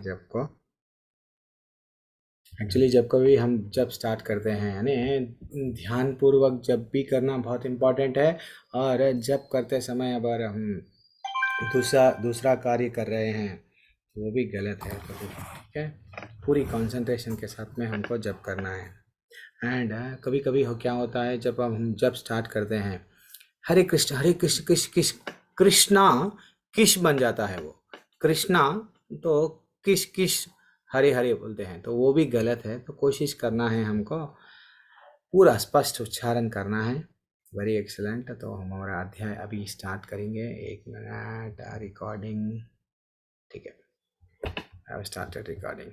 जब को एक्चुअली जब स्टार्ट करते हैं यानी ध्यान पूर्वक जब भी करना बहुत इम्पोर्टेंट है। और जब करते समय अगर हम दूसरा दूसरा कार्य कर रहे हैं तो वो भी गलत है। तो ठीक है, पूरी कंसंट्रेशन के साथ में हमको जब करना है। एंड कभी कभी क्या होता है, जब हम जब स्टार्ट करते हैं हरे कृष्ण हरे कृष्ण कृष्ण कृष्ण कृष्णा किश बन जाता है वो कृष्णा, तो किश किश हरे हरे बोलते हैं, तो वो भी गलत है। तो कोशिश करना है हमको पूरा स्पष्ट उच्चारण करना है। Very excellent. तो हम हमारा अध्याय अभी स्टार्ट करेंगे। 1 मिनट रिकॉर्डिंग। ठीक है, आई स्टार्टेड रिकॉर्डिंग।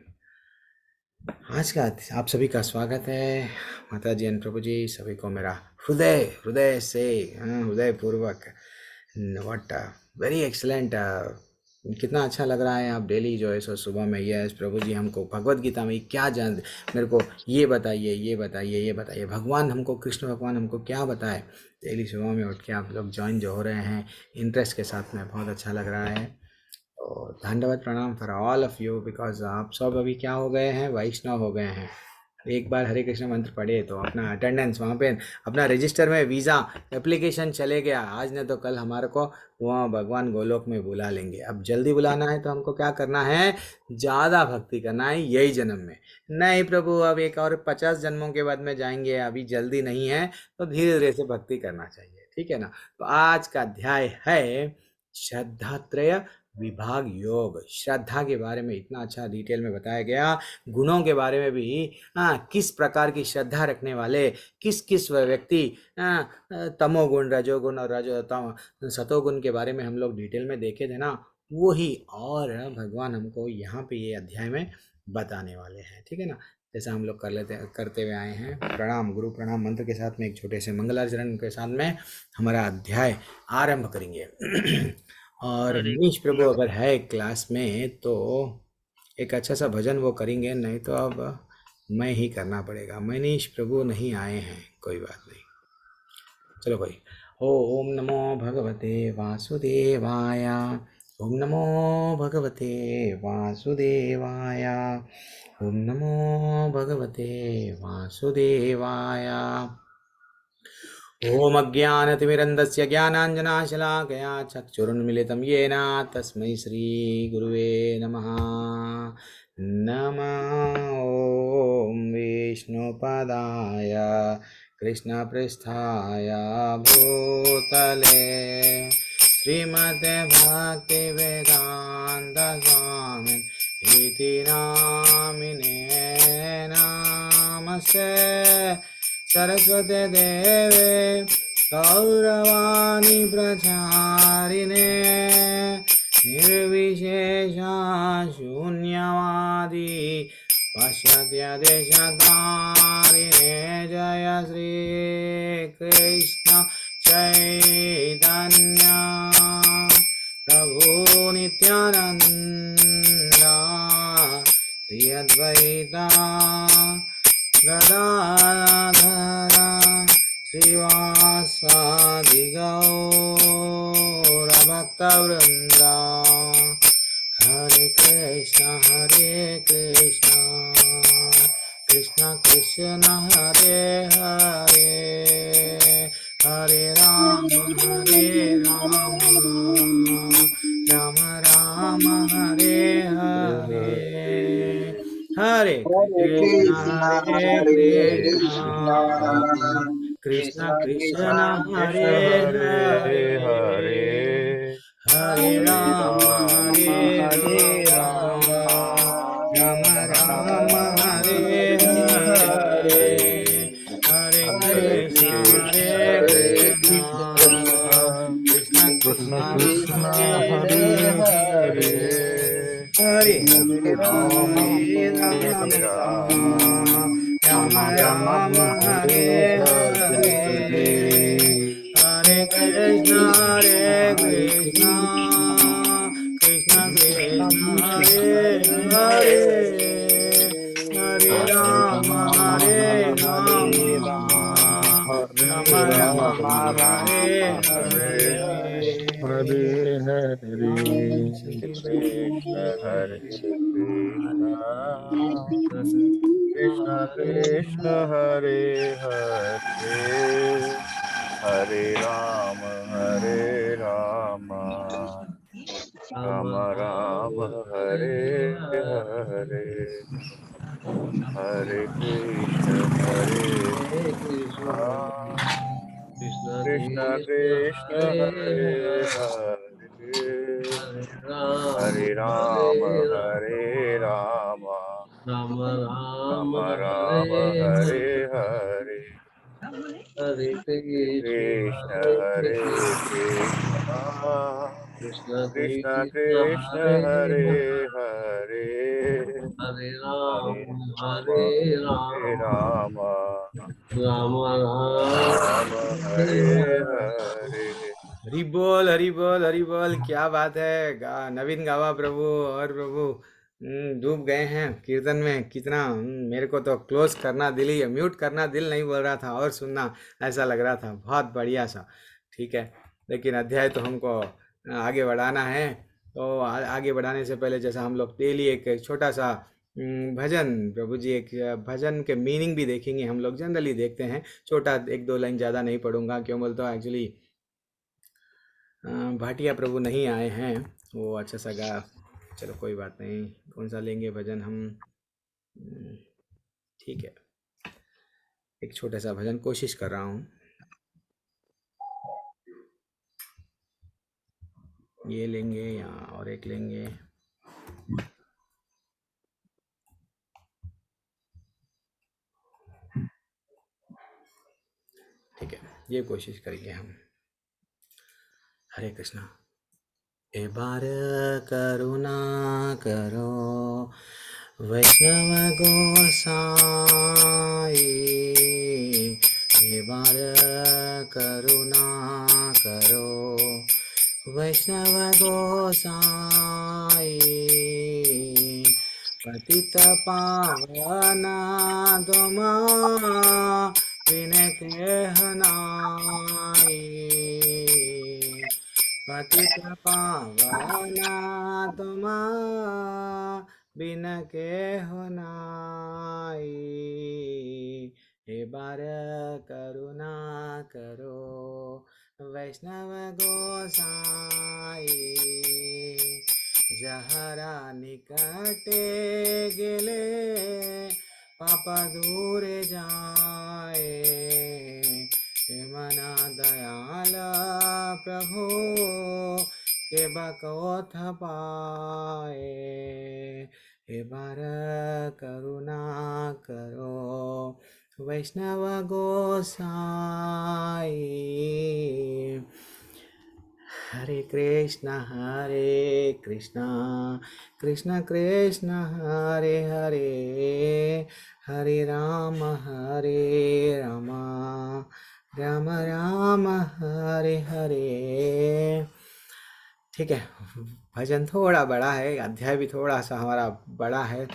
आज का आप सभी का स्वागत है। माता जी एंड प्रभु जी सभी को मेरा हृदय हृदय से हृदय पूर्वक व्हाट वेरी एक्सलेंट। कितना अच्छा लग रहा है आप डेली जो है सो सुबह में यस प्रभु जी हमको भगवत गीता में क्या जान, मेरे को ये बताइए ये बताइए ये बताइए, भगवान हमको कृष्ण भगवान हमको क्या बताए। डेली सुबह में उठ के आप लोग ज्वाइन जो हो रहे हैं इंटरेस्ट के साथ में, बहुत अच्छा लग रहा है। तो धन्यवाद प्रणाम for all of you, because आप सब अभी क्या हो गए हैं, वैष्णव हो गए हैं। एक बार हरे कृष्ण मंत्र पढ़े तो अपना अटेंडेंस वहाँ पे अपना रजिस्टर में वीज़ा एप्लीकेशन चले गया। आज ने तो कल हमारे को वहाँ भगवान गोलोक में बुला लेंगे। अब जल्दी बुलाना है तो हमको क्या करना है, ज़्यादा भक्ति करना है यही जन्म में। नहीं प्रभु अब एक और 50 जन्मों के बाद में जाएंगे, अभी जल्दी नहीं है, तो धीरे धीरे से भक्ति करना चाहिए। ठीक है ना। तो आज का अध्याय है श्रद्धात्रय विभाग योग। श्रद्धा के बारे में इतना अच्छा डिटेल में बताया गया, गुणों के बारे में भी किस प्रकार की श्रद्धा रखने वाले किस किस व्यक्ति तमोगुण रजोगुण और सतोगुण के बारे में हम लोग डिटेल में देखे थे ना, वही और भगवान हमको यहाँ पे ये अध्याय में बताने वाले हैं। ठीक है ना। जैसा हम लोग करते हुए आए हैं, प्रणाम गुरु प्रणाम मंत्र के साथ में एक छोटे से मंगलाचरण के साथ में हमारा अध्याय आरंभ करेंगे। और मनीष प्रभु अगर है क्लास में तो एक अच्छा सा भजन वो करेंगे, नहीं तो अब मैं ही करना पड़ेगा। मनीष प्रभु नहीं आए हैं, कोई बात नहीं। चलो भाई, ओम नमो भगवते वासुदेवाय, ओम नमो भगवते वासुदेवाय, ओम नमो भगवते वासुदेवाय। ओम अज्ञानतिमिरन्धस्य ज्ञानाञ्जनाशलाकया चक्षुरुन्मिलितं येन तस्मै श्रीगुरुवे नमः। ॐ विष्णुपदाय कृष्णपृष्ठाय भूतले श्रीमते भक्तिवेदान्तस्वामिन् इति नामिने नमस्ते सरस्वती देवे गौरवाणी प्रचारिणे निर्विशेषा शून्यवादी पश्यत्यदेशधारिणे जय श्री कृष्ण चैतन्य प्रभु नित्यानंद श्री अद्वैता गदाधर श्रीवासादि गौरभक्तवृन्द। हरे कृष्ण कृष्ण कृष्ण हरे हरे, हरे राम राम राम हरे हरे, हरे कृष्ण कृष्ण कृष्ण हरे हरे, हरे राम राम राम हरे हरे, हरे कृष्ण कृष्ण कृष्ण हरे हरे, हरे राम राम हरे हरे, हरे कृष्ण कृष्ण कृष्ण हरे हरे, हरे राम राम राम हरे हरे, हरे हरे कृष्ण कृष्ण कृष्ण कृष्ण हरे हरे हरे राम राम राम हरे हरे हरे हरे कृष्ण कृष्ण कृष्ण कृष्ण कृष्ण कृष्ण हरे हरे हरे हरे हरे हरे राम राम राम राम हरे राम हरे हरे हरे हरे कृष्ण कृष्ण हरे कृष्ण कृष्ण कृष्ण कृष्ण कृष्ण हरे हरे हरे हरे हरे हरे राम राम हरे राम राम राम राम हरे हरे हरे हरे हरि बोल हरि बोल हरि बोल, क्या बात है। नवीन गावा प्रभु। और प्रभु डूब गए हैं कीर्तन में कितना। मेरे को तो क्लोज करना दिल ही, म्यूट करना दिल नहीं बोल रहा था और सुनना ऐसा लग रहा था। बहुत बढ़िया सा। ठीक है, लेकिन अध्याय तो हमको आगे बढ़ाना है। तो आगे बढ़ाने से पहले जैसा हम लोग डेली एक छोटा सा भजन, प्रभु जी एक भजन के मीनिंग भी देखेंगे। हम लोग जनरली देखते हैं, छोटा एक दो लाइन, ज़्यादा नहीं पढ़ूंगा। क्यों बोलते हो, एक्चुअली भाटिया प्रभु नहीं आए हैं, वो अच्छा सा गा। चलो कोई बात नहीं, कौन सा लेंगे भजन हम। ठीक है, एक छोटा सा भजन कोशिश कर रहा हूँ। ये लेंगे या और एक लेंगे। ठीक है, ये कोशिश करेंगे हम। हरे कृष्णा। ए बार करुणा करो वैष्णव गोसाई। ए बार करुणा करो वैष्णव गोसाई। पतित पावन तुमा विनते हनाई। पतित पावना तुम बिन के हो नाई। हे बार करुणा करो वैष्णव गोसाई। जहरा निकटे गेले पाप दूर जाए। हे मना दयाल प्रभु के बकोथ पाए। हे बार करुणा करो वैष्णव गोसाई। हरे कृष्णा कृष्ण कृष्ण हरे हरे, हरे राम राम राम हरे हरे। ठीक है, भजन थोड़ा बड़ा है, अध्याय भी थोड़ा सा हमारा बड़ा है।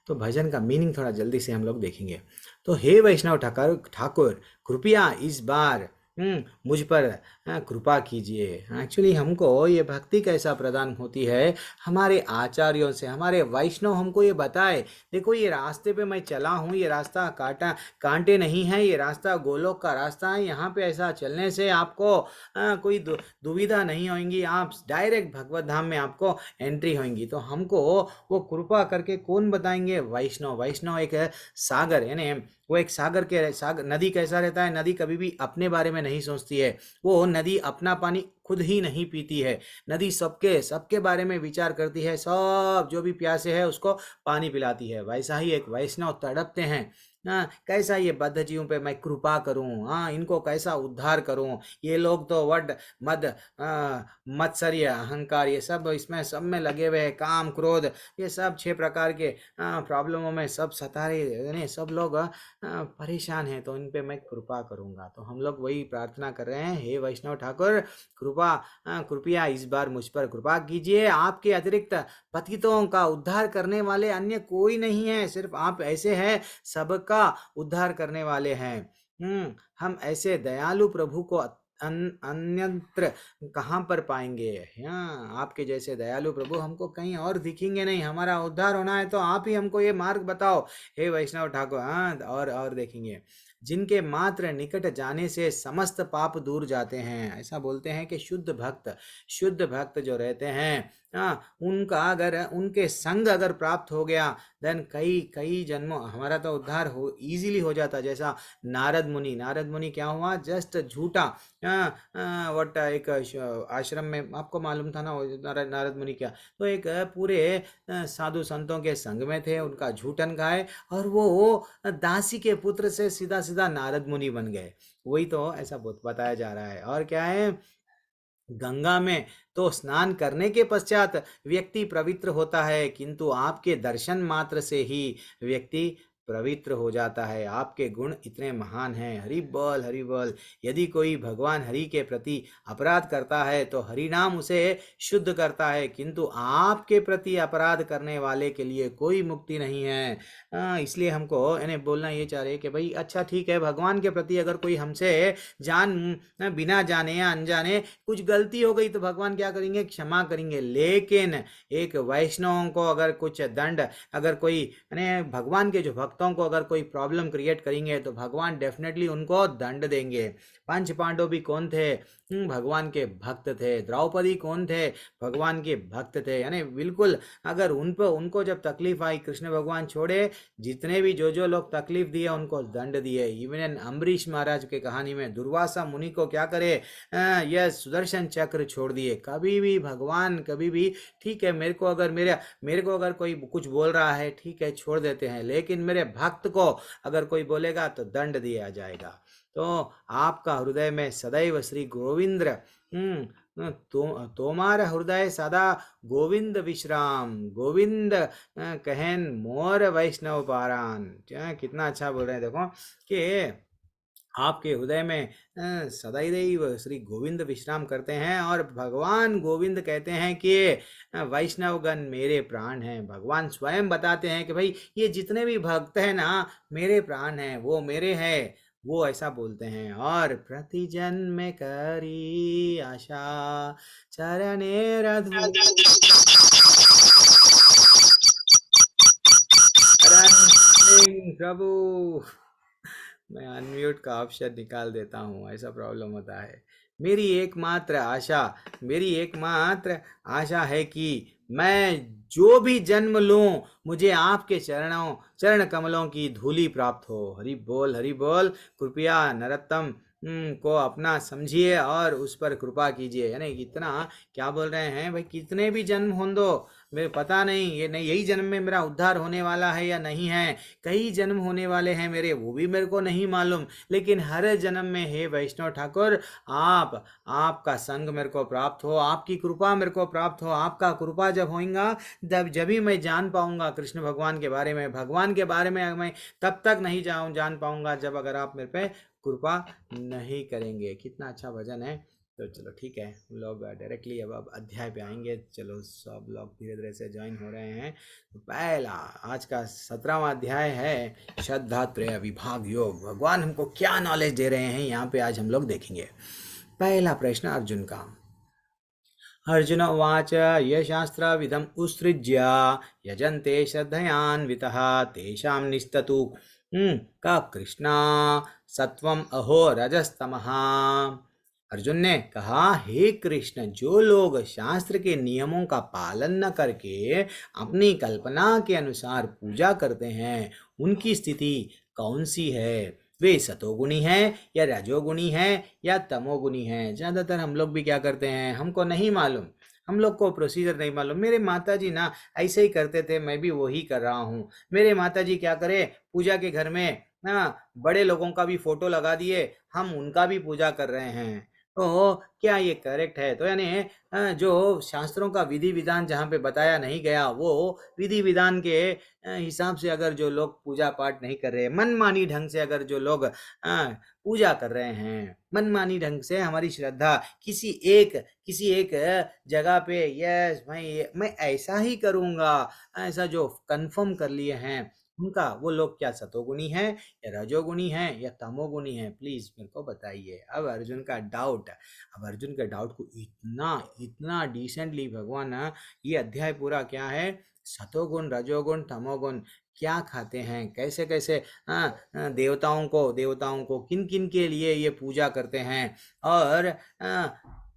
तो भजन का मीनिंग थोड़ा जल्दी से हम लोग देखेंगे। तो हे वैष्णव ठाकुर ठाकुर, कृपया इस बार मुझ पर कृपा कीजिए। एक्चुअली हमको ये भक्ति कैसा प्रदान होती है, हमारे आचार्यों से, हमारे वैष्णव हमको ये बताए। देखो, ये रास्ते पे मैं चला हूँ, ये रास्ता कांटे नहीं है, ये रास्ता गोलोक का रास्ता है। यहाँ पे ऐसा चलने से आपको कोई दुविधा नहीं होगी, आप डायरेक्ट भगवत धाम में आपको एंट्री होगी। तो हमको वो कृपा करके कौन बताएंगे? वैष्णव। वैष्णव एक सागर, यानी वो एक सागर नदी कैसा रहता है, नदी कभी भी अपने बारे में नहीं सोचती है। वो नदी अपना पानी खुद ही नहीं पीती है। नदी सबके सबके बारे में विचार करती है, सब जो भी प्यासे है उसको पानी पिलाती है। वैसा ही एक वैष्णव तड़पते हैं, हाँ, कैसा ये बद्ध जीवों पे मैं कृपा करूं, हाँ, इनको कैसा उद्धार करूं। ये लोग तो वड मद मत्सर्य अहंकार ये सब इसमें सब में लगे हुए हैं, काम क्रोध ये सब 6 प्रकार के प्रॉब्लमों में सब सता रहे, यानी सब लोग परेशान हैं। तो इन पे मैं कृपा करूंगा। तो हम लोग वही प्रार्थना कर रहे हैं, हे वैष्णव ठाकुर कृपया इस बार मुझ पर कृपा कीजिए। आपके अतिरिक्त पतितों का उद्धार करने वाले अन्य कोई नहीं है, सिर्फ आप ऐसे हैं, सबका उद्धार करने वाले हैं। हम ऐसे दयालु प्रभु को अन्यत्र कहाँ पर पाएंगे। हाँ, आपके जैसे दयालु प्रभु हमको कहीं और दिखेंगे नहीं। हमारा उद्धार होना है तो आप ही हमको ये मार्ग बताओ हे वैष्णव ठाकुर। हाँ, और देखेंगे जिनके मात्र निकट जाने से समस्त पाप दूर जाते हैं। ऐसा बोलते हैं कि शुद्ध भक्त जो रहते हैं, हाँ, उनका अगर उनके संग अगर प्राप्त हो गया, देन कई कई जन्मों हमारा तो उद्धार हो इजीली हो जाता। जैसा नारद मुनि क्या हुआ, जस्ट झूठा वट एक आश्रम में आपको मालूम था ना, नारद मुनि क्या, तो एक पूरे साधु संतों के संग में थे, उनका झूठन खाए और वो दासी के पुत्र से सीधा सीधा नारद मुनि बन गए। वही तो ऐसा बहुत बताया जा रहा है। और क्या है, गंगा में तो स्नान करने के पश्चात व्यक्ति पवित्र होता है, किंतु आपके दर्शन मात्र से ही व्यक्ति पवित्र हो जाता है। आपके गुण इतने महान हैं। हरि बोल हरि बोल। यदि कोई भगवान हरि के प्रति अपराध करता है तो हरि नाम उसे शुद्ध करता है, किंतु आपके प्रति अपराध करने वाले के लिए कोई मुक्ति नहीं है। इसलिए हमको इन्हें बोलना ये चाह रहे कि भाई अच्छा ठीक है, भगवान के प्रति अगर कोई हमसे जान बिना जाने या अनजाने कुछ गलती हो गई तो भगवान क्या करेंगे, क्षमा करेंगे। लेकिन एक वैष्णवों को अगर कुछ दंड, अगर कोई यानी भगवान के जो भक्तों को अगर कोई प्रॉब्लम क्रिएट करेंगे तो भगवान डेफिनेटली उनको दंड देंगे। पंच पांडव भी कौन थे, भगवान के भक्त थे। द्रौपदी कौन थे, भगवान के भक्त थे। यानी बिल्कुल अगर उन पर उनको जब तकलीफ आई, कृष्ण भगवान छोड़े, जितने भी जो लोग तकलीफ दिए उनको दंड दिए। इवन अम्बरीश महाराज के कहानी में दुर्वासा मुनि को क्या करे, यह सुदर्शन चक्र छोड़ दिए। कभी भी भगवान कभी भी ठीक है, मेरे को अगर कोई कुछ बोल रहा है ठीक है छोड़ देते हैं, लेकिन मेरे भक्त को अगर कोई बोलेगा तो दंड दिया जाएगा। तो आपका हृदय में सदैव श्री गोविंद्र तोमार हृदय सदा गोविंद विश्राम, गोविंद कहन मोर वैष्णव पारान। कितना अच्छा बोल रहे हैं देखो कि आपके हृदय में सदैव श्री गोविंद विश्राम करते हैं। और भगवान गोविंद कहते हैं कि वैष्णवगण मेरे प्राण हैं। भगवान स्वयं बताते हैं कि भाई ये जितने भी भक्त हैं ना मेरे प्राण हैं, वो मेरे हैं, वो ऐसा बोलते हैं। और प्रति जन्म करी आशा चरणे रधु प्रभु। मैं अनम्यूट का ऑप्शन निकाल देता हूँ, ऐसा प्रॉब्लम होता है। मेरी एकमात्र आशा है कि मैं जो भी जन्म लूं मुझे आपके चरण कमलों की धूली प्राप्त हो। हरि बोल हरि बोल। कृपया नरोत्तम को अपना समझिए और उस पर कृपा कीजिए। यानी इतना क्या बोल रहे हैं भाई, कितने भी जन्म हों दो, मेरे पता नहीं ये नहीं यही जन्म में मेरा उद्धार होने वाला है या नहीं है, कई जन्म होने वाले हैं मेरे, वो भी मेरे को नहीं मालूम, लेकिन हर जन्म में हे वैष्णव ठाकुर आपका संग मेरे को प्राप्त हो, आपकी कृपा मेरे को प्राप्त हो। आपका कृपा जब होगा जब ही मैं जान पाऊंगा कृष्ण भगवान के बारे में। भगवान के बारे में मैं तब तक नहीं जान पाऊंगा जब अगर आप मेरे पे कृपा नहीं करेंगे। कितना अच्छा भजन है। तो चलो ठीक है, हम लोग डायरेक्टली अब अध्याय पे आएंगे। चलो सब लोग धीरे धीरे से ज्वाइन हो रहे हैं। तो पहला आज का 17वां अध्याय है श्रद्धात्रय विभाग योग। भगवान हमको क्या नॉलेज दे रहे हैं यहाँ पे आज हम लोग देखेंगे। पहला प्रश्न अर्जुन का। अर्जुन उवाच ये शास्त्रविधम् उत्सृज्य यजन्ते श्रद्धयान्वितः तेषां निस्ततु का कृष्णा सत्वम अहो रजस्तमः। अर्जुन ने कहा, हे कृष्ण, जो लोग शास्त्र के नियमों का पालन न करके अपनी कल्पना के अनुसार पूजा करते हैं उनकी स्थिति कौन सी है? वे सतोगुणी है या रजोगुणी है या तमोगुणी है? ज्यादातर हम लोग भी क्या करते हैं, हमको नहीं मालूम, हम लोग को प्रोसीजर नहीं मालूम। मेरे माताजी ना ऐसे ही करते थे, मैं भी वही कर रहा हूँ। मेरे माताजी क्या करे, पूजा के घर में ना बड़े लोगों का भी फोटो लगा दिए, हम उनका भी पूजा कर रहे हैं। तो क्या ये करेक्ट है? तो यानी जो शास्त्रों का विधि विधान जहाँ पे बताया नहीं गया, वो विधि विधान के हिसाब से अगर जो लोग पूजा पाठ नहीं कर रहे, मनमानी ढंग से अगर जो लोग पूजा कर रहे हैं, मनमानी ढंग से हमारी श्रद्धा किसी एक जगह पे, यस मैं ऐसा ही करूँगा, ऐसा जो कंफर्म कर लिए हैं, उनका वो लोग क्या सतोगुणी हैं या रजोगुणी हैं या तमोगुणी हैं, प्लीज मेरे को बताइए। अब अर्जुन का डाउट, अब अर्जुन के डाउट को इतना इतना डिसेंटली भगवान ये अध्याय पूरा क्या है, सतोगुण रजोगुण तमोगुण क्या खाते हैं, कैसे कैसे देवताओं को किन किन के लिए ये पूजा करते हैं, और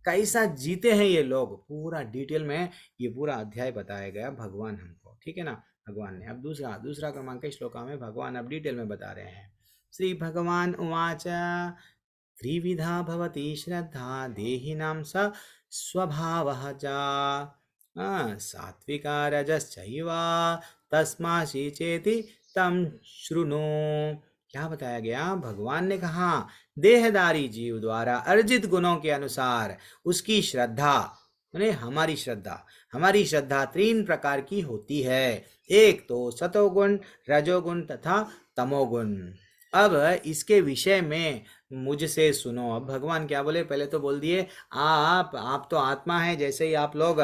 कैसा जीते हैं ये लोग, पूरा डिटेल में ये पूरा अध्याय बताया गया भगवान हमको, ठीक है ना। भगवान ने अब दूसरा दूसरा क्रमांक के श्लोका में भगवान अब डिटेल में बता रहे हैं। श्री भगवान उवाच त्रिविधा भवति श्रद्धा देहिनां स स्वभावः च सात्विका रजश्चैव तस्माशी चेति तम शृणु। क्या बताया गया, भगवान ने कहा देहदारी जीव द्वारा अर्जित गुणों के अनुसार उसकी श्रद्धा, हमारी श्रद्धा तीन प्रकार की होती है। एक तो सतोगुण, रजोगुण तथा तमोगुण। अब इसके विषय में मुझसे सुनो। अब भगवान क्या बोले, पहले तो बोल दिए आप तो आत्मा है, जैसे ही आप लोग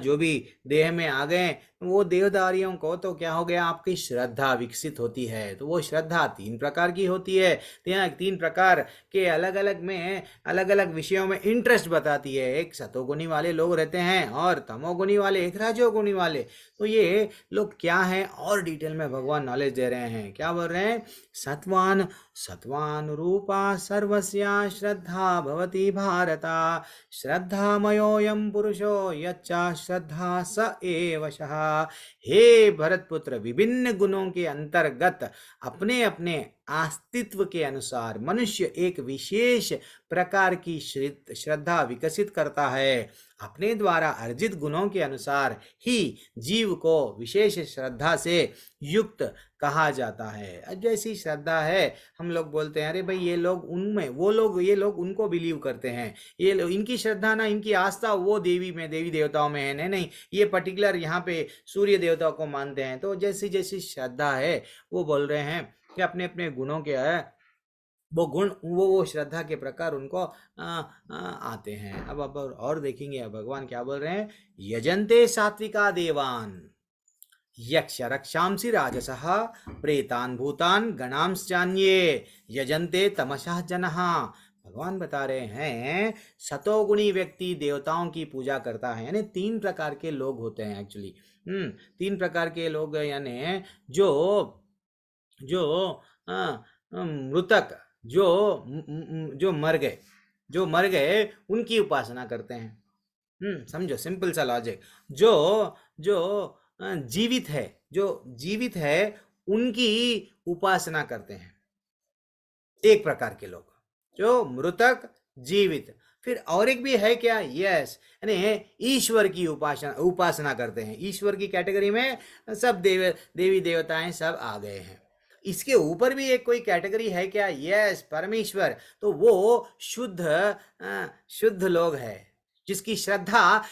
जो भी देह में आ गए, वो देहधारियों को तो क्या हो गया, आपकी श्रद्धा विकसित होती है। तो वो श्रद्धा तीन प्रकार की होती है, तीन प्रकार के अलग अलग में अलग अलग विषयों में इंटरेस्ट बताती है। एक सतोगुणी वाले लोग रहते हैं और तमोगुणी वाले, एक रजोगुणी वाले। तो ये लोग क्या है और डिटेल में भगवान नॉलेज दे रहे हैं। क्या बोल रहे हैं, सत्वान रूपा सर्वस्या श्रद्धा भवति भारता श्रद्धामयोऽयं पुरुषो यच्चा श्रद्धा स एव शः। हे भरतपुत्र, विभिन्न गुणों के अंतर्गत अपने अपने अस्तित्व के अनुसार मनुष्य एक विशेष प्रकार की श्रद्धा विकसित करता है। अपने द्वारा अर्जित गुणों के अनुसार ही जीव को विशेष श्रद्धा से युक्त कहा जाता है। जैसी श्रद्धा है, हम लोग बोलते हैं अरे भाई ये लोग उनमें, वो लोग ये लोग उनको बिलीव करते हैं, ये लोग इनकी श्रद्धा ना, इनकी आस्था वो देवी में, देवी देवताओं में है, नहीं ये पर्टिकुलर यहाँ पे सूर्य देवता को मानते हैं। तो जैसी जैसी श्रद्धा है, वो बोल रहे हैं कि अपने अपने गुणों के है, वो गुण वो श्रद्धा के प्रकार उनको आते हैं। अब और देखेंगे अब भगवान क्या बोल रहे हैं, यजन्ते सात्विका देवान यक्ष रक्षांसि राजसः प्रेतान भूतान गणांश्चान्ये यजन्ते तमसः जनः। भगवान बता रहे हैं सतोगुणी व्यक्ति देवताओं की पूजा करता है, यानी तीन प्रकार के लोग होते हैं एक्चुअली। तीन प्रकार के लोग, यानी जो जो मृतक, जो मर गए उनकी उपासना करते हैं। समझो, सिंपल सा लॉजिक। जो जीवित है उनकी उपासना करते हैं एक प्रकार के लोग, जो मृतक जीवित। फिर और एक भी है क्या, यस, यानी ईश्वर की उपासना करते हैं। ईश्वर की कैटेगरी में सब देवी देवताएं सब आ गए हैं। इसके ऊपर भी एक कोई कैटेगरी है क्या, यस, परमेश्वर। तो वो शुद्ध लोग है, जिसकी श्रद्धा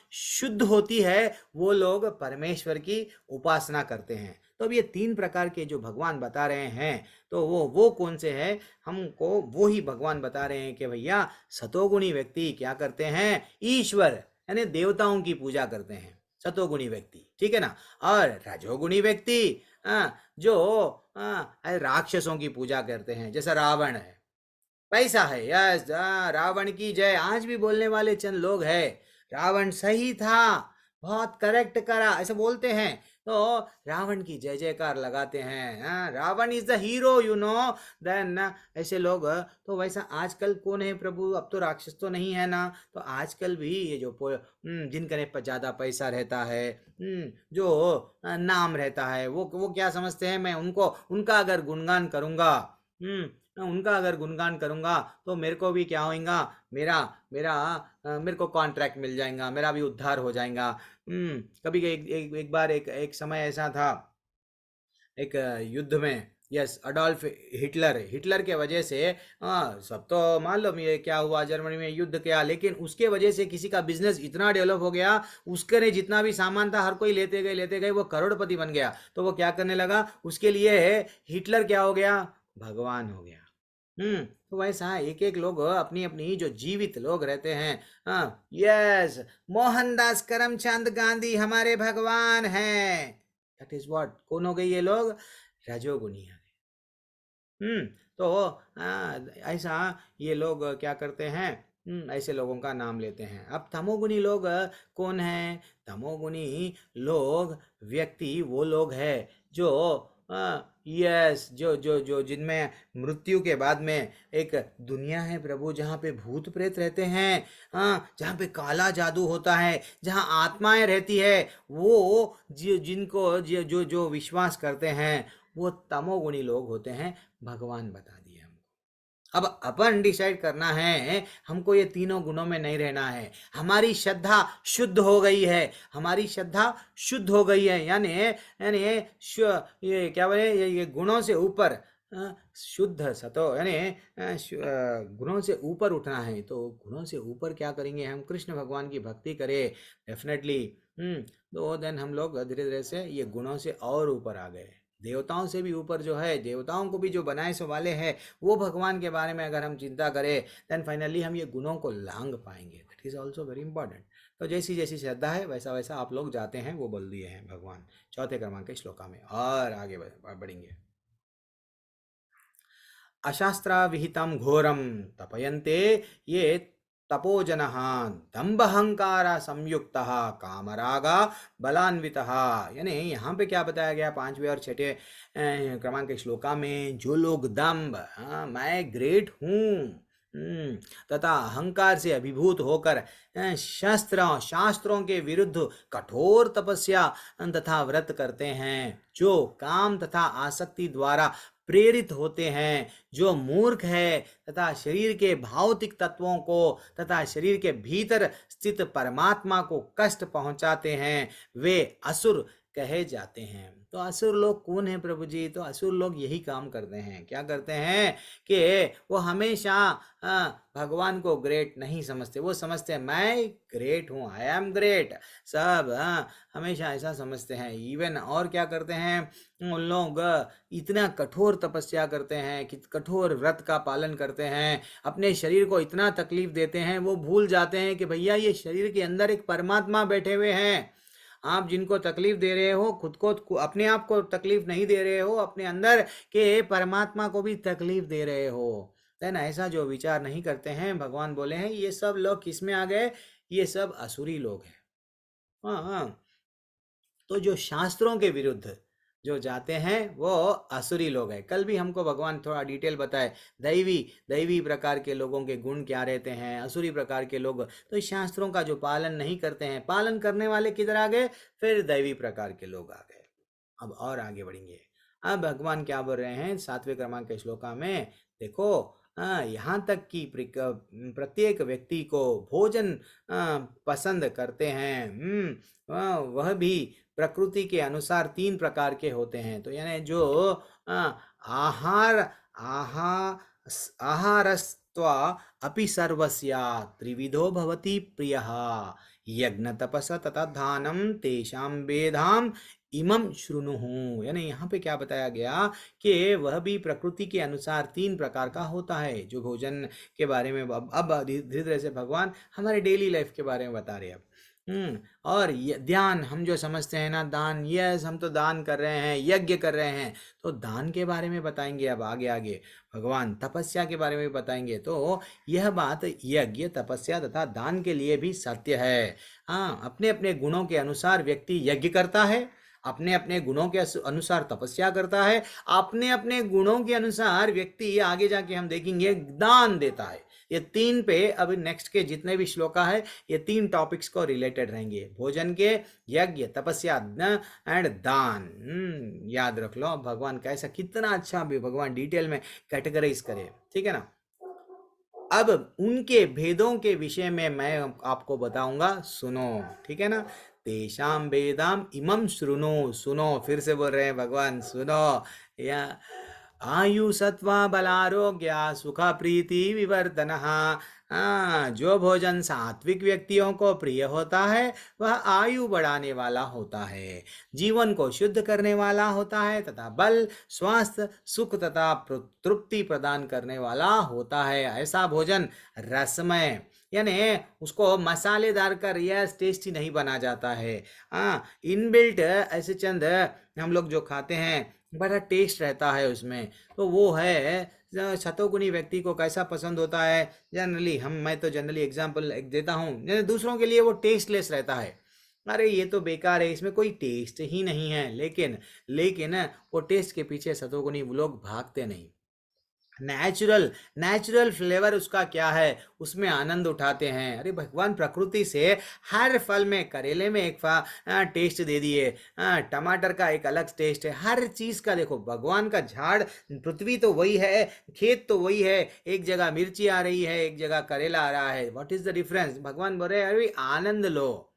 शुद्ध होती है, वो लोग परमेश्वर की उपासना करते हैं। तो अब ये तीन प्रकार के जो भगवान बता रहे हैं, तो वो कौन से हैं, हमको वो ही भगवान बता रहे हैं कि भैया सतोगुणी व्यक्ति क्या करते हैं, ईश्वर यानी देवताओं की पूजा करते हैं, सतोगुणी व्यक्ति, ठीक है ना। और रजोगुणी व्यक्ति जो राक्षसों की पूजा करते हैं, जैसा रावण है, पैसा है, यस, रावण की जय आज भी बोलने वाले चंद लोग हैं। रावण सही था, बहुत करेक्ट करा, ऐसे बोलते हैं, तो रावण की जय जयकार लगाते हैं। Ravan is the hero, you know, then ऐसे लोग। तो वैसा आजकल कौन है प्रभु, अब तो राक्षस तो नहीं है ना। तो आजकल भी ये जो जिनके ज्यादा पैसा रहता है, जो नाम रहता है, वो क्या समझते हैं, मैं उनका अगर गुणगान करूंगा, तो मेरे को भी क्या होगा, मेरे को कॉन्ट्रैक्ट मिल जाएगा, मेरा भी उद्धार हो जाएगा। कभी एक बार एक समय ऐसा था, एक युद्ध में, यस, अडोल्फ हिटलर के वजह से, सब तो मालूम ये क्या हुआ, जर्मनी में युद्ध किया, लेकिन उसके वजह से किसी का बिजनेस इतना डेवलप हो गया, उसके जितना भी सामान था हर कोई लेते गए, वो करोड़पति बन गया। तो वो क्या करने लगा, उसके लिए हिटलर क्या हो गया, भगवान हो गया। तो वैसा एक एक लोग अपनी अपनी जो जीवित लोग रहते हैं, यस, मोहनदास करमचंद गांधी हमारे भगवान हैं, दैट इज व्हाट, कौन हो गए ये लोग? रजोगुनी है। तो ऐसा ये लोग क्या करते हैं? ऐसे लोगों का नाम लेते हैं। अब तमोगुनी लोग कौन हैं? तमोगुनी लोग व्यक्ति वो लोग हैं जो यस जो जो जो जिनमें मृत्यु के बाद में एक दुनिया है प्रभु, जहाँ पे भूत प्रेत रहते हैं, जहाँ पे काला जादू होता है, जहाँ आत्माएं रहती है, वो जिनको जो जो जो विश्वास करते हैं वो तमोगुणी लोग होते हैं। भगवान बता दिए हमको। अब अपन डिसाइड करना है, हमको ये तीनों गुणों में नहीं रहना है। हमारी श्रद्धा शुद्ध हो गई है, हमारी श्रद्धा शुद्ध हो गई है, यानी यानी ये क्या बोले, ये गुणों से ऊपर शुद्ध सतो, यानी गुणों से ऊपर उठना है। तो गुणों से ऊपर क्या करेंगे? हम कृष्ण भगवान की भक्ति करें डेफिनेटली। तो देन हम लोग धीरे धीरे से ये गुणों से और ऊपर आ गए, देवताओं से भी ऊपर जो है, देवताओं को भी जो बनाए सो वाले हैं, वो भगवान के बारे में अगर हम चिंता करें, देन फाइनली हम ये गुणों को लांग पाएंगे। That is also very important. तो जैसी जैसी श्रद्धा है वैसा वैसा आप लोग जाते हैं, वो बोल दिए हैं भगवान चौथे क्रमांक के श्लोका में। और आगे बढ़ेंगे। अशास्त्रा विहितम घोरम तपयन्ते ये तपोजनः दम्भहंकार संयुक्त कामरागा बलान्वितः। यानी यहाँ पे क्या बताया गया 5वें और 6ठे क्रमांक के श्लोका में? जो लोग दम्भ, मैं ग्रेट हूँ, तथा अहंकार से अभिभूत होकर शास्त्रों के विरुद्ध कठोर तपस्या तथा व्रत करते हैं, जो काम तथा आसक्ति द्वारा प्रेरित होते हैं, जो मूर्ख है तथा शरीर के भौतिक तत्वों को तथा शरीर के भीतर स्थित परमात्मा को कष्ट पहुंचाते हैं, वे असुर कहे जाते हैं। तो असुर लोग कौन है प्रभु जी? तो असुर लोग यही काम करते हैं। क्या करते हैं कि वो हमेशा भगवान को ग्रेट नहीं समझते, वो समझते हैं मैं ग्रेट हूँ, आई एम ग्रेट, सब हमेशा ऐसा समझते हैं। इवन और क्या करते हैं उन लोग? इतना कठोर तपस्या करते हैं, कि कठोर व्रत का पालन करते हैं, अपने शरीर को इतना तकलीफ देते हैं, वो भूल जाते हैं कि भैया ये शरीर के अंदर एक परमात्मा बैठे हुए हैं। आप जिनको तकलीफ दे रहे हो, खुद को, अपने आप को तकलीफ नहीं दे रहे हो, अपने अंदर के परमात्मा को भी तकलीफ दे रहे हो। देन ऐसा जो विचार नहीं करते हैं, भगवान बोले हैं ये सब लोग किस में आ गए? ये सब असुरी लोग हैं। हाँ, तो जो शास्त्रों के विरुद्ध जो जाते हैं वो असुरी लोग हैं। कल भी हमको भगवान थोड़ा डिटेल बताए, दैवी प्रकार के लोगों के गुण क्या रहते हैं, असुरी प्रकार के लोग तो शास्त्रों का जो पालन नहीं करते हैं। पालन करने वाले किधर आ गए? फिर दैवी प्रकार के लोग आ गए। अब और आगे बढ़ेंगे। अब भगवान क्या बोल रहे हैं 7वें क्रमांक के श्लोका में? देखो, यहाँ तक कि प्रत्येक व्यक्ति को भोजन पसंद करते हैं, वह भी प्रकृति के अनुसार 3 प्रकार के होते हैं। तो यानी जो आहार आहारस्त्वा अपि सर्वस्य त्रिविधो भवति प्रियः यज्ञ तपस तथा दानम तेषां वेदाम इमम शृणुहु। यानी यहाँ पे क्या बताया गया कि वह भी प्रकृति के अनुसार 3 प्रकार का होता है। जो भोजन के बारे में अब धीरे धीरे से भगवान हमारे डेली लाइफ के बारे में बता रहे हैं अब। और ध्यान हम जो समझते हैं ना, दान, यस हम तो दान कर रहे हैं, यज्ञ कर रहे हैं, तो दान के बारे में बताएंगे अब आगे आगे भगवान। तपस्या के बारे में बताएंगे। तो यह बात यज्ञ, तपस्या तथा दान के लिए भी सत्य है। अपने अपने गुणों के अनुसार व्यक्ति यज्ञ करता है, अपने अपने गुणों के अनुसार तपस्या करता है, अपने अपने गुणों के अनुसार व्यक्ति आगे जाके हम देखेंगे दान देता है। ये 3 पे अभी नेक्स्ट के जितने भी श्लोका है ये 3 टॉपिक्स को रिलेटेड रहेंगे, भोजन के, यज्ञ, तपस्या एंड दान। याद रख लो भगवान कैसा, कितना अच्छा भी भगवान डिटेल में कैटेगराइज करे, ठीक है ना। अब उनके भेदों के विषय में मैं आपको बताऊंगा, सुनो, ठीक है ना। तेषाम वेदाम इमम शृणु, सुनो, फिर से बोल रहे हैं भगवान, सुनो। या आयु सत्वा बलारोग्य सुख प्रीति विवर्धनः हाँ, जो भोजन सात्विक व्यक्तियों को प्रिय होता है वह आयु बढ़ाने वाला होता है, जीवन को शुद्ध करने वाला होता है तथा बल, स्वास्थ्य, सुख तथा तृप्ति प्रदान करने वाला होता है। ऐसा भोजन रसमय, यानी उसको मसालेदार कर या टेस्टी नहीं बना जाता है। हाँ, इनबिल्ट ऐसे चंद हम लोग जो खाते हैं बड़ा टेस्ट रहता है उसमें, तो वो है शतोगुणी व्यक्ति को कैसा पसंद होता है। जनरली मैं तो जनरली एग्जांपल एक देता हूँ, दूसरों के लिए वो टेस्टलेस रहता है। अरे ये तो बेकार है, इसमें कोई टेस्ट ही नहीं है, लेकिन वो टेस्ट के पीछे शतोगुणी वो लोग भागते नहीं। नेचुरल नेचुरल फ्लेवर उसका क्या है, उसमें आनंद उठाते हैं। अरे भगवान प्रकृति से हर फल में, करेले में एक टेस्ट दे दिए, टमाटर का एक अलग टेस्ट है, हर चीज का देखो। भगवान का झाड़, पृथ्वी तो वही है, खेत तो वही है, एक जगह मिर्ची आ रही है, एक जगह करेला आ रहा है। What is the difference? भगवान बोल रहे हैं अरे आनंद लो।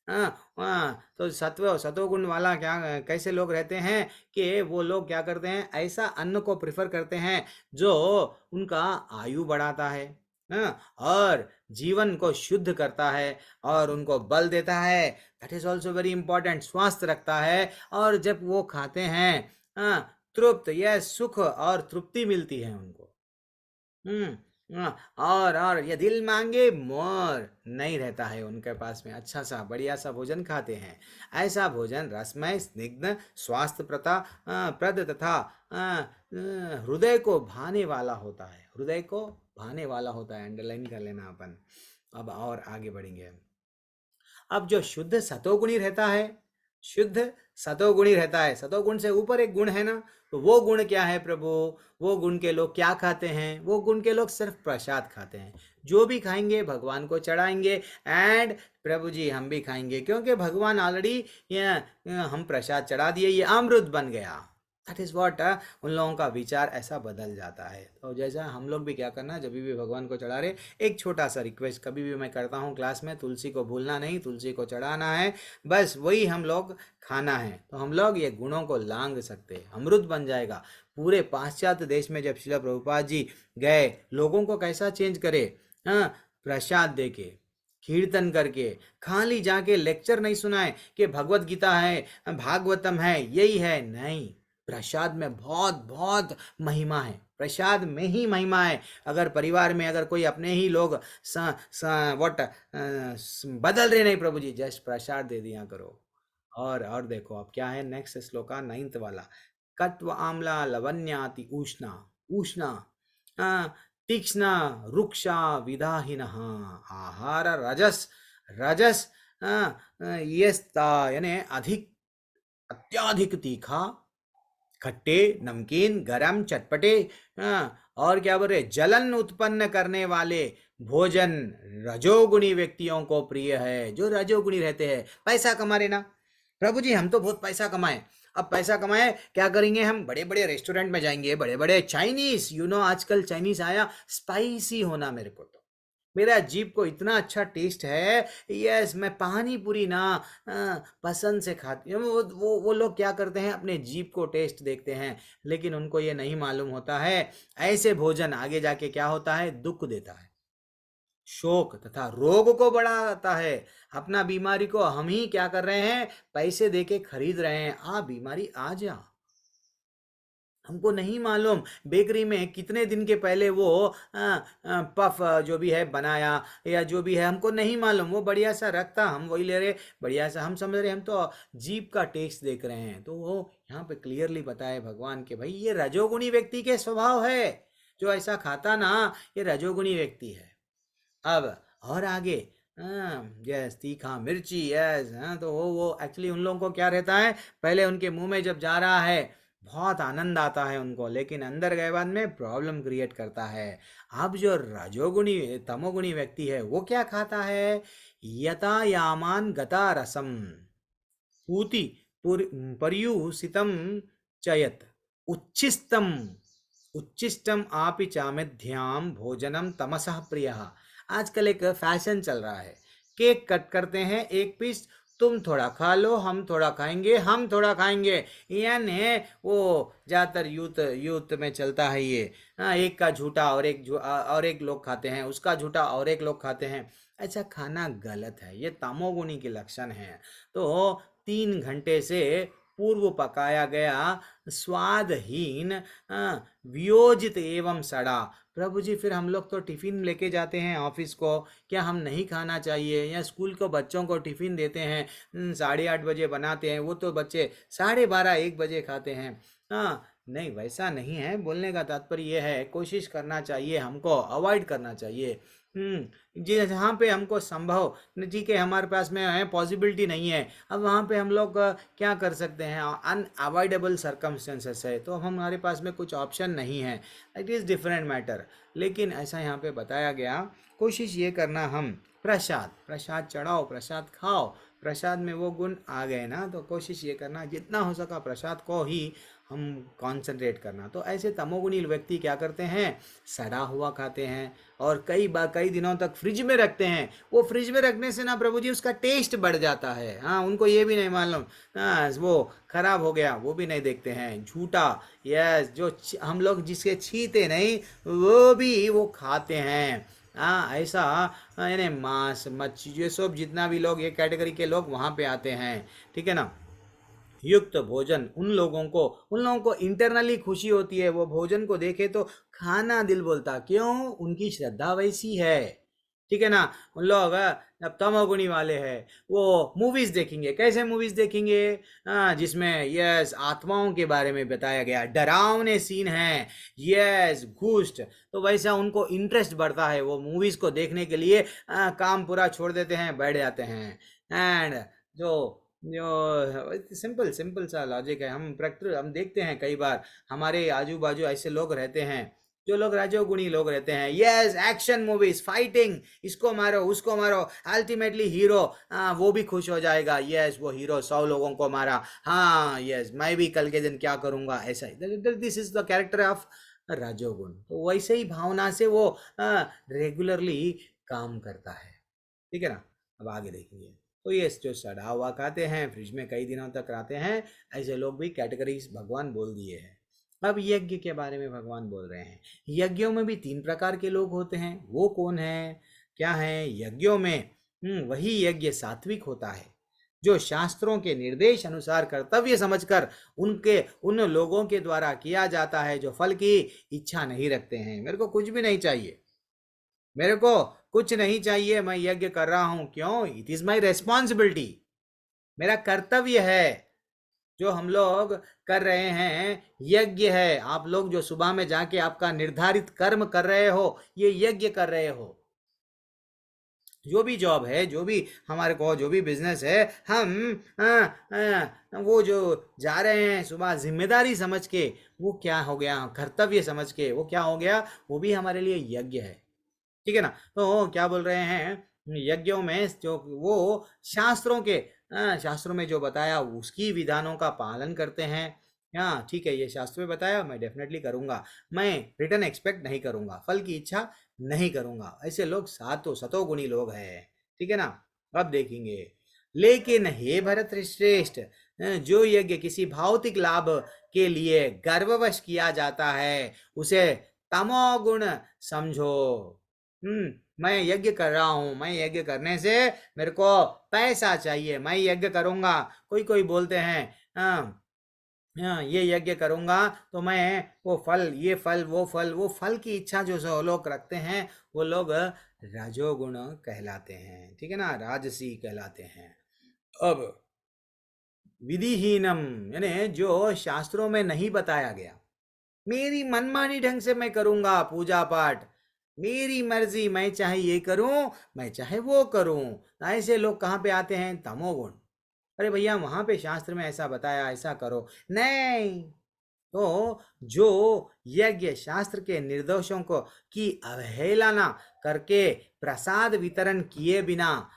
तो सतोगुण वाला क्या, कैसे लोग रहते हैं कि वो लोग क्या करते हैं, ऐसा अन्न को प्रिफर करते हैं जो उनका आयु बढ़ाता है, और जीवन को शुद्ध करता है और उनको बल देता है। That is also very important, स्वास्थ्य रखता है। और जब वो खाते हैं, तृप्त, यह सुख और तृप्ति मिलती है उनको। और ये दिल मांगे मोर नहीं रहता है उनके पास में। अच्छा सा बढ़िया सा भोजन खाते हैं। ऐसा भोजन रसमय, स्निग्ध, स्वास्थ्य प्रद तथा हृदय को भाने वाला होता है। हृदय को भाने वाला होता है, अंडरलाइन कर लेना अपन। अब और आगे बढ़ेंगे। अब जो शुद्ध सतोगुणी रहता है, शुद्ध सतोगुणी रहता है, सतोगुण से ऊपर एक गुण है ना, तो वो गुण क्या है प्रभु? वो गुण के लोग क्या खाते हैं? वो गुण के लोग सिर्फ प्रसाद खाते हैं। जो भी खाएंगे भगवान को चढ़ाएंगे, एंड प्रभु जी हम भी खाएंगे, क्योंकि भगवान ऑलरेडी हम प्रसाद चढ़ा दिए, ये अमृत बन गया। दैट इज वॉट, उन लोगों का विचार ऐसा बदल जाता है। तो जैसा हम लोग भी क्या करना, जब भी भगवान को चढ़ा रहे, एक छोटा सा रिक्वेस्ट कभी भी मैं करता हूँ क्लास में, तुलसी को भूलना नहीं, तुलसी को चढ़ाना है, बस वही हम लोग खाना है। तो हम लोग ये गुणों को लांग सकते हैं, अमृत बन जाएगा। पूरे पाश्चात्य देश में जब श्रील प्रभुपाद जी गए, लोगों को कैसा चेंज करे, प्रसाद दे के, कीर्तन करके, खाली जाके लेक्चर नहीं सुनाए कि भगवत गीता है, भागवतम है, यही है, नहीं। प्रसाद में बहुत बहुत महिमा है, प्रसाद में ही महिमा है। अगर परिवार में अगर कोई अपने ही लोग बदल रहे नहीं, प्रभु जी जस्ट प्रसाद दे दिया करो। और देखो अब क्या है नेक्स्ट श्लोका, 9th वाला। कट्व आम्ला लवण्याति उष्णा, उष्णा तीक्ष्णा रुक्षा विदाहिन आहार रजस, रजस यस्ता, यानी अधिक, अत्याधिक तीखा, खट्टे, नमकीन, गरम, चटपटे, और क्या बोल रहे, जलन उत्पन्न करने वाले भोजन रजोगुणी व्यक्तियों को प्रिय है। जो रजोगुणी रहते हैं, पैसा कमा रहे ना प्रभु जी, हम तो बहुत पैसा कमाए। अब पैसा कमाए क्या करेंगे, हम बड़े बड़े रेस्टोरेंट में जाएंगे, बड़े बड़े चाइनीज, आजकल चाइनीज आया, स्पाइसी होना मेरे को, तो मेरा जीभ को इतना अच्छा टेस्ट है, यस मैं पानी पूरी ना पसंद से खाती हूँ। वो लोग क्या करते हैं, अपने जीभ को टेस्ट देखते हैं, लेकिन उनको ये नहीं मालूम होता है ऐसे भोजन आगे जाके क्या होता है, दुख देता है, शोक तथा रोग को बढ़ाता है। अपना बीमारी को हम ही क्या कर रहे हैं, पैसे देके खरीद रहे हैं। बीमारी आ जा, हमको नहीं मालूम बेकरी में कितने दिन के पहले वो पफ जो भी है बनाया, या जो भी है हमको नहीं मालूम, वो बढ़िया सा रखता, हम वही ले रहे, बढ़िया सा हम समझ रहे, हम तो जीभ का टेस्ट देख रहे हैं। तो वो यहाँ पे क्लियरली बताए भगवान के भाई ये रजोगुणी व्यक्ति के स्वभाव है, जो ऐसा खाता ना ये रजोगुणी व्यक्ति है। अब और आगे, यस तीखा मिर्ची, यस, तो वो एक्चुअली उन लोगों को क्या रहता है, पहले उनके मुंह में जब जा रहा है बहुत आनंद आता है उनको, लेकिन अंदर गए बाद में प्रॉब्लम क्रिएट करता है। अब जो रजोगुणी तमोगुणी व्यक्ति है वो क्या खाता है, यथा यामान गता रसम पूति पर्युसितम चयत उच्छिष्टम, उच्छिष्टम आपि चामेध्याम भोजनम तमसः प्रियः। आजकल एक फैशन चल रहा है, केक कट करते हैं एक पीस, तुम थोड़ा खा लो, हम थोड़ा खाएंगे, हम थोड़ा खाएंगे। यानी वो ज़्यादातर यूथ यूथ में चलता है ये। हाँ, एक का झूठा और एक लोग खाते हैं, उसका झूठा और एक लोग खाते हैं। ऐसा खाना गलत है, ये तमोगुणी के लक्षण है। तो 3 घंटे से पूर्व पकाया गया स्वादहीन, वियोजित एवं सड़ा। प्रभु जी, फिर हम लोग तो टिफिन लेके जाते हैं ऑफिस को, क्या हम नहीं खाना चाहिए? या स्कूल को बच्चों को टिफिन देते हैं, 8:30 बजे बनाते हैं, वो तो बच्चे 12:30 1 बजे खाते हैं। हाँ, नहीं, वैसा नहीं है। बोलने का तात्पर्य ये है, कोशिश करना चाहिए, हमको अवॉइड करना चाहिए। जी, जहाँ पे हमको संभव जी के हमारे पास में है, पॉसिबिलिटी नहीं है, अब वहाँ पे हम लोग क्या कर सकते हैं? अनअवॉइडेबल सर्कमस्टेंसेस है, तो हमारे पास में कुछ ऑप्शन नहीं है। It is different matter. लेकिन ऐसा यहाँ पे बताया गया, कोशिश ये करना, हम प्रसाद प्रसाद चढ़ाओ, प्रसाद खाओ। प्रसाद में वो गुण आ गए ना, तो कोशिश ये करना जितना हो सका प्रसाद को ही हम कंसंट्रेट करना। तो ऐसे तमोगुणी व्यक्ति क्या करते हैं? सड़ा हुआ खाते हैं, और कई दिनों तक फ्रिज में रखते हैं। वो फ्रिज में रखने से ना प्रभु जी उसका टेस्ट बढ़ जाता है। हाँ, उनको ये भी नहीं मालूम, हाँ वो खराब हो गया, वो भी नहीं देखते हैं। झूठा, यस, जो हम लोग जिसके छीते नहीं, वो भी वो खाते हैं। हाँ, ऐसा यानी मांस मच्छी ये सब जितना भी लोग, ये कैटेगरी के लोग वहाँ पे आते हैं। ठीक है ना? युक्त भोजन, उन लोगों को इंटरनली खुशी होती है, वो भोजन को देखे तो खाना दिल बोलता। क्यों? उनकी श्रद्धा वैसी है। ठीक है ना? उन लोग अब तमोगुणी वाले हैं, वो मूवीज देखेंगे। कैसे मूवीज देखेंगे? जिसमें यस आत्माओं के बारे में बताया गया, डरावने सीन हैं, यस घूस्ट, तो वैसा उनको इंटरेस्ट बढ़ता है। वो मूवीज को देखने के लिए काम पूरा छोड़ देते हैं, बैठ जाते हैं। एंड जो जो सिंपल सिंपल सा लॉजिक है, हम देखते हैं कई बार हमारे आजू बाजू ऐसे लोग रहते हैं, जो लोग रजोगुणी लोग रहते हैं। यस, एक्शन मूवीज, फाइटिंग, इसको मारो उसको मारो, अल्टीमेटली हीरो वो भी खुश हो जाएगा। यस, वो हीरो 100 लोगों को मारा, हाँ यस, मैं भी कल के दिन क्या करूँगा, ऐसा ही। This is the character of rajoguna. तो वैसे ही भावना से वो रेगुलरली काम करता है। ठीक है ना? अब आगे देखेंगे। तो ये जो सड़ा हुआ खाते हैं, फ्रिज में कई दिनों तक रहते हैं, ऐसे लोग भी कैटेगरीज भगवान बोल दिए हैं। अब यज्ञ के बारे में भगवान बोल रहे हैं। यज्ञों में भी 3 प्रकार के लोग होते हैं। वो कौन है, क्या है? यज्ञों में वही यज्ञ सात्विक होता है, जो शास्त्रों के निर्देश अनुसार कर्तव्य समझकर उन लोगों के द्वारा किया जाता है, जो फल की इच्छा नहीं रखते हैं। मेरे को कुछ भी नहीं चाहिए, मेरे को कुछ नहीं चाहिए, मैं यज्ञ कर रहा हूं। क्यों? इट इज माई रेस्पॉन्सिबिलिटी, मेरा कर्तव्य है। जो हम लोग कर रहे हैं यज्ञ है। आप लोग जो सुबह में जाके आपका निर्धारित कर्म कर रहे हो, ये यज्ञ कर रहे हो। जो भी जॉब है, जो भी हमारे को, जो भी बिजनेस है, हम वो जो जा रहे हैं सुबह जिम्मेदारी समझ के, वो क्या हो गया? कर्तव्य समझ के वो क्या हो गया? वो भी हमारे लिए यज्ञ है। ठीक है ना? तो क्या बोल रहे हैं? यज्ञों में जो वो शास्त्रों में जो बताया उसकी विधानों का पालन करते हैं। हाँ ठीक है, ये शास्त्र में बताया, मैं डेफिनेटली करूँगा, मैं रिटर्न एक्सपेक्ट नहीं करूँगा, फल की इच्छा नहीं करूँगा। ऐसे लोग सतोगुणी लोग हैं। ठीक है ना? अब देखेंगे। लेकिन हे भरत श्रेष्ठ, जो यज्ञ किसी भौतिक लाभ के लिए गर्ववश किया जाता है, उसे तमोगुण समझो। मैं यज्ञ कर रहा हूँ, मैं यज्ञ करने से मेरे को पैसा चाहिए, मैं यज्ञ करूँगा। कोई कोई बोलते हैं हाँ हाँ, ये यज्ञ करूँगा तो मैं वो फल, ये फल, वो फल की इच्छा जो लोग रखते हैं, वो लोग राजोगुण कहलाते हैं। ठीक है ना? राजसी कहलाते हैं। अब विधिहीनम, यानी जो शास्त्रों में नहीं बताया गया, मेरी मनमानी ढंग से मैं करूँगा पूजा पाठ, मेरी मर्जी, मैं चाहे ये करूँ, मैं चाहे वो करूँ। ऐसे लोग कहाँ पे आते हैं? तमोगुण। अरे भैया, वहां पे शास्त्र में ऐसा बताया, ऐसा करो, नहीं। तो जो यज्ञ शास्त्र के निर्देशों को की अवहेलना करके प्रसाद वितरण किए बिना,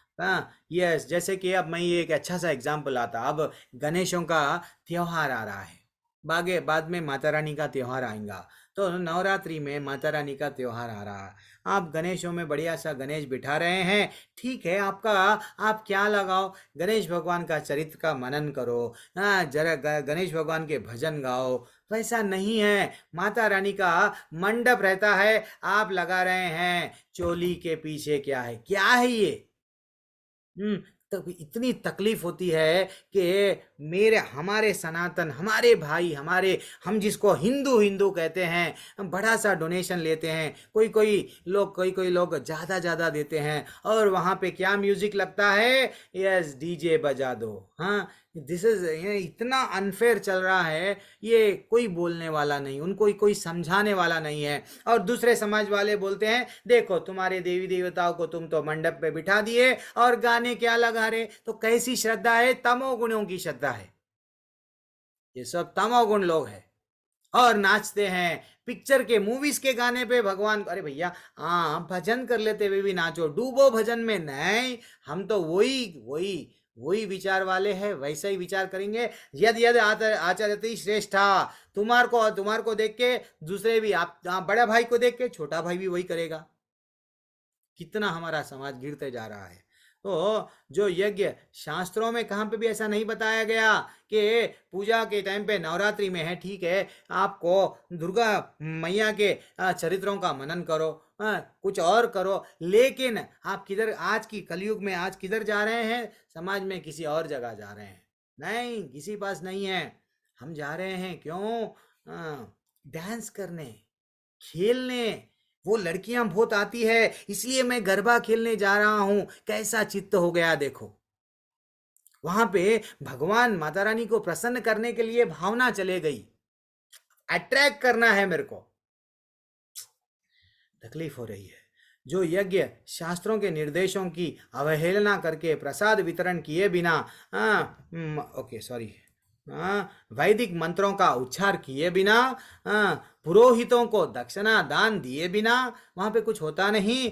यस, जैसे कि अब मैं ये एक अच्छा सा एग्जांपल आता, अब गणेशों का त्योहार आ रहा है। बागे बाद में माता रानी का त्योहार आएगा। तो नवरात्रि में माता रानी का त्योहार आ रहा है। आप गणेशों में बढ़िया सा गणेश बिठा रहे हैं, ठीक है, आपका आप क्या लगाओ, गणेश भगवान का चरित्र का मनन करो, हाँ जरा गणेश भगवान के भजन गाओ। वैसा नहीं है, माता रानी का मंडप रहता है, आप लगा रहे हैं चोली के पीछे क्या है ये। तब इतनी तकलीफ होती है कि मेरे हमारे सनातन हमारे भाई हमारे, हम जिसको हिंदू हिंदू कहते हैं, हम बड़ा सा डोनेशन लेते हैं, कोई कोई लोग ज़्यादा ज़्यादा देते हैं, और वहाँ पे क्या म्यूजिक लगता है, यस डीजे बजा दो। हाँ, दिस इज, ये इतना अनफेयर चल रहा है, ये कोई बोलने वाला नहीं, उनको कोई समझाने वाला नहीं है। और दूसरे समाज वाले बोलते हैं देखो तुम्हारे देवी देवताओं को तुम तो मंडप पे बिठा दिए और गाने क्या लगा रहे, तो कैसी श्रद्धा है, तमोगुणों की श्रद्धा है, ये सब तमोगुण लोग हैं। और नाचते हैं पिक्चर के मूवीज के गाने पे भगवान, अरे भैया हाँ भजन कर लेते हुए भी नाचो, डूबो भजन में नहीं। हम तो वही वही वही विचार वाले हैं, वैसा ही विचार करेंगे। यद यद आचरति श्रेष्ठा, तुम्हार को देख के दूसरे भी, आप बड़ा भाई को देख के छोटा भाई भी वही करेगा। कितना हमारा समाज गिरते जा रहा है। तो जो यज्ञ शास्त्रों में कहाँ पे भी ऐसा नहीं बताया गया कि पूजा के टाइम पे नवरात्रि में है, ठीक है, आपको दुर्गा मैया के चरित्रों का मनन करो, कुछ और करो, लेकिन आप किधर आज की कलयुग में आज किधर जा रहे हैं, समाज में किसी और जगह जा रहे हैं। नहीं, किसी पास नहीं है, हम जा रहे हैं क्यों, डांस करने, खेलने। वो लड़कियां बहुत आती है, इसलिए मैं गरबा खेलने जा रहा हूं, कैसा चित्त हो गया देखो। वहां पे भगवान माता रानी को प्रसन्न करने के लिए भावना चले गई, अट्रैक्ट करना है मेरे को, तकलीफ हो रही है। जो यज्ञ शास्त्रों के निर्देशों की अवहेलना करके प्रसाद वितरण किए बिना, ओके सॉरी, वैदिक मंत्रों का उच्चार किए बिना, पुरोहितों को दक्षिणा दान दिए बिना वहाँ पे कुछ होता नहीं,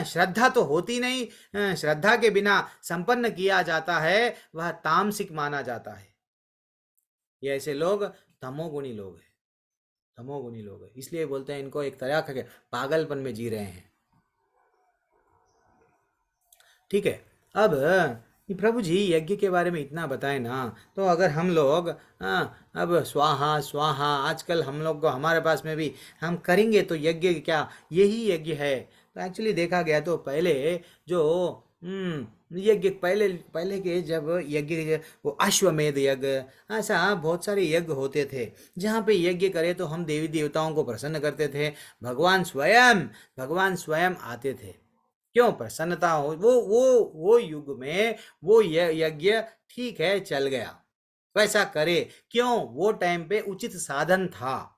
श्रद्धा तो होती नहीं, श्रद्धा के बिना संपन्न किया जाता है वह तामसिक माना जाता है। ये ऐसे लोग तमोगुणी लोग हैं, तमोगुणी लोग हैं, इसलिए बोलते हैं इनको एक तरह के पागलपन में जी रहे हैं। ठीक है, अब प्रभु जी यज्ञ के बारे में इतना बताए ना, तो अगर हम लोग अब स्वाहा स्वाहा आजकल हम लोग को हमारे पास में भी हम करेंगे तो यज्ञ क्या यही यज्ञ है। तो एक्चुअली देखा गया तो पहले जो यज्ञ पहले पहले के जब यज्ञ वो अश्वमेध यज्ञ, ऐसा बहुत सारे यज्ञ होते थे जहाँ पे यज्ञ करे तो हम देवी देवताओं को प्रसन्न करते थे, भगवान स्वयं आते थे, क्यों प्रसन्नता हो। वो युग में वो यज्ञ ठीक है चल गया, वैसा करे क्यों, वो टाइम पे उचित साधन था,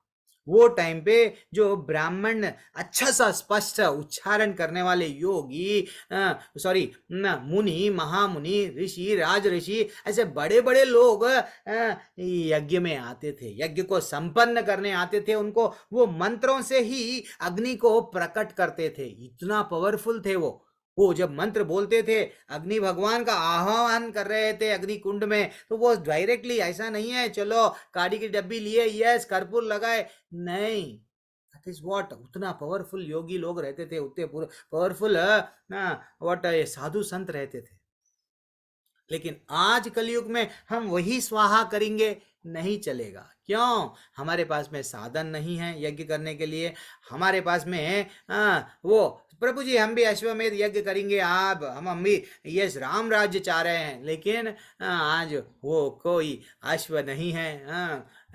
वो टाइम पे जो ब्राह्मण अच्छा सा स्पष्ट उच्चारण करने वाले योगी, सॉरी मुनि महामुनि ऋषि राज ऋषि ऐसे बड़े बड़े लोग यज्ञ में आते थे, यज्ञ को संपन्न करने आते थे, उनको वो मंत्रों से ही अग्नि को प्रकट करते थे, इतना पावरफुल थे वो जब मंत्र बोलते थे अग्नि भगवान का आह्वान कर रहे थे अग्नि कुंड में, तो वो डायरेक्टली ऐसा नहीं है चलो काड़ी की डब्बी लिए यस कर्पूर लगाए, नहीं, दैट इज व्हाट, उतना पावरफुल योगी लोग रहते थे, उतने पावरफुल व्हाट साधु संत रहते थे। लेकिन आज कलयुग में हम वही स्वाहा करेंगे, नहीं चलेगा, क्यों, हमारे पास में साधन नहीं है यज्ञ करने के लिए, हमारे पास में वो प्रभु जी हम भी अश्वमेध यज्ञ करेंगे, आप हम भी यस राम राज्य चाह रहे हैं, लेकिन आज वो कोई अश्व नहीं है।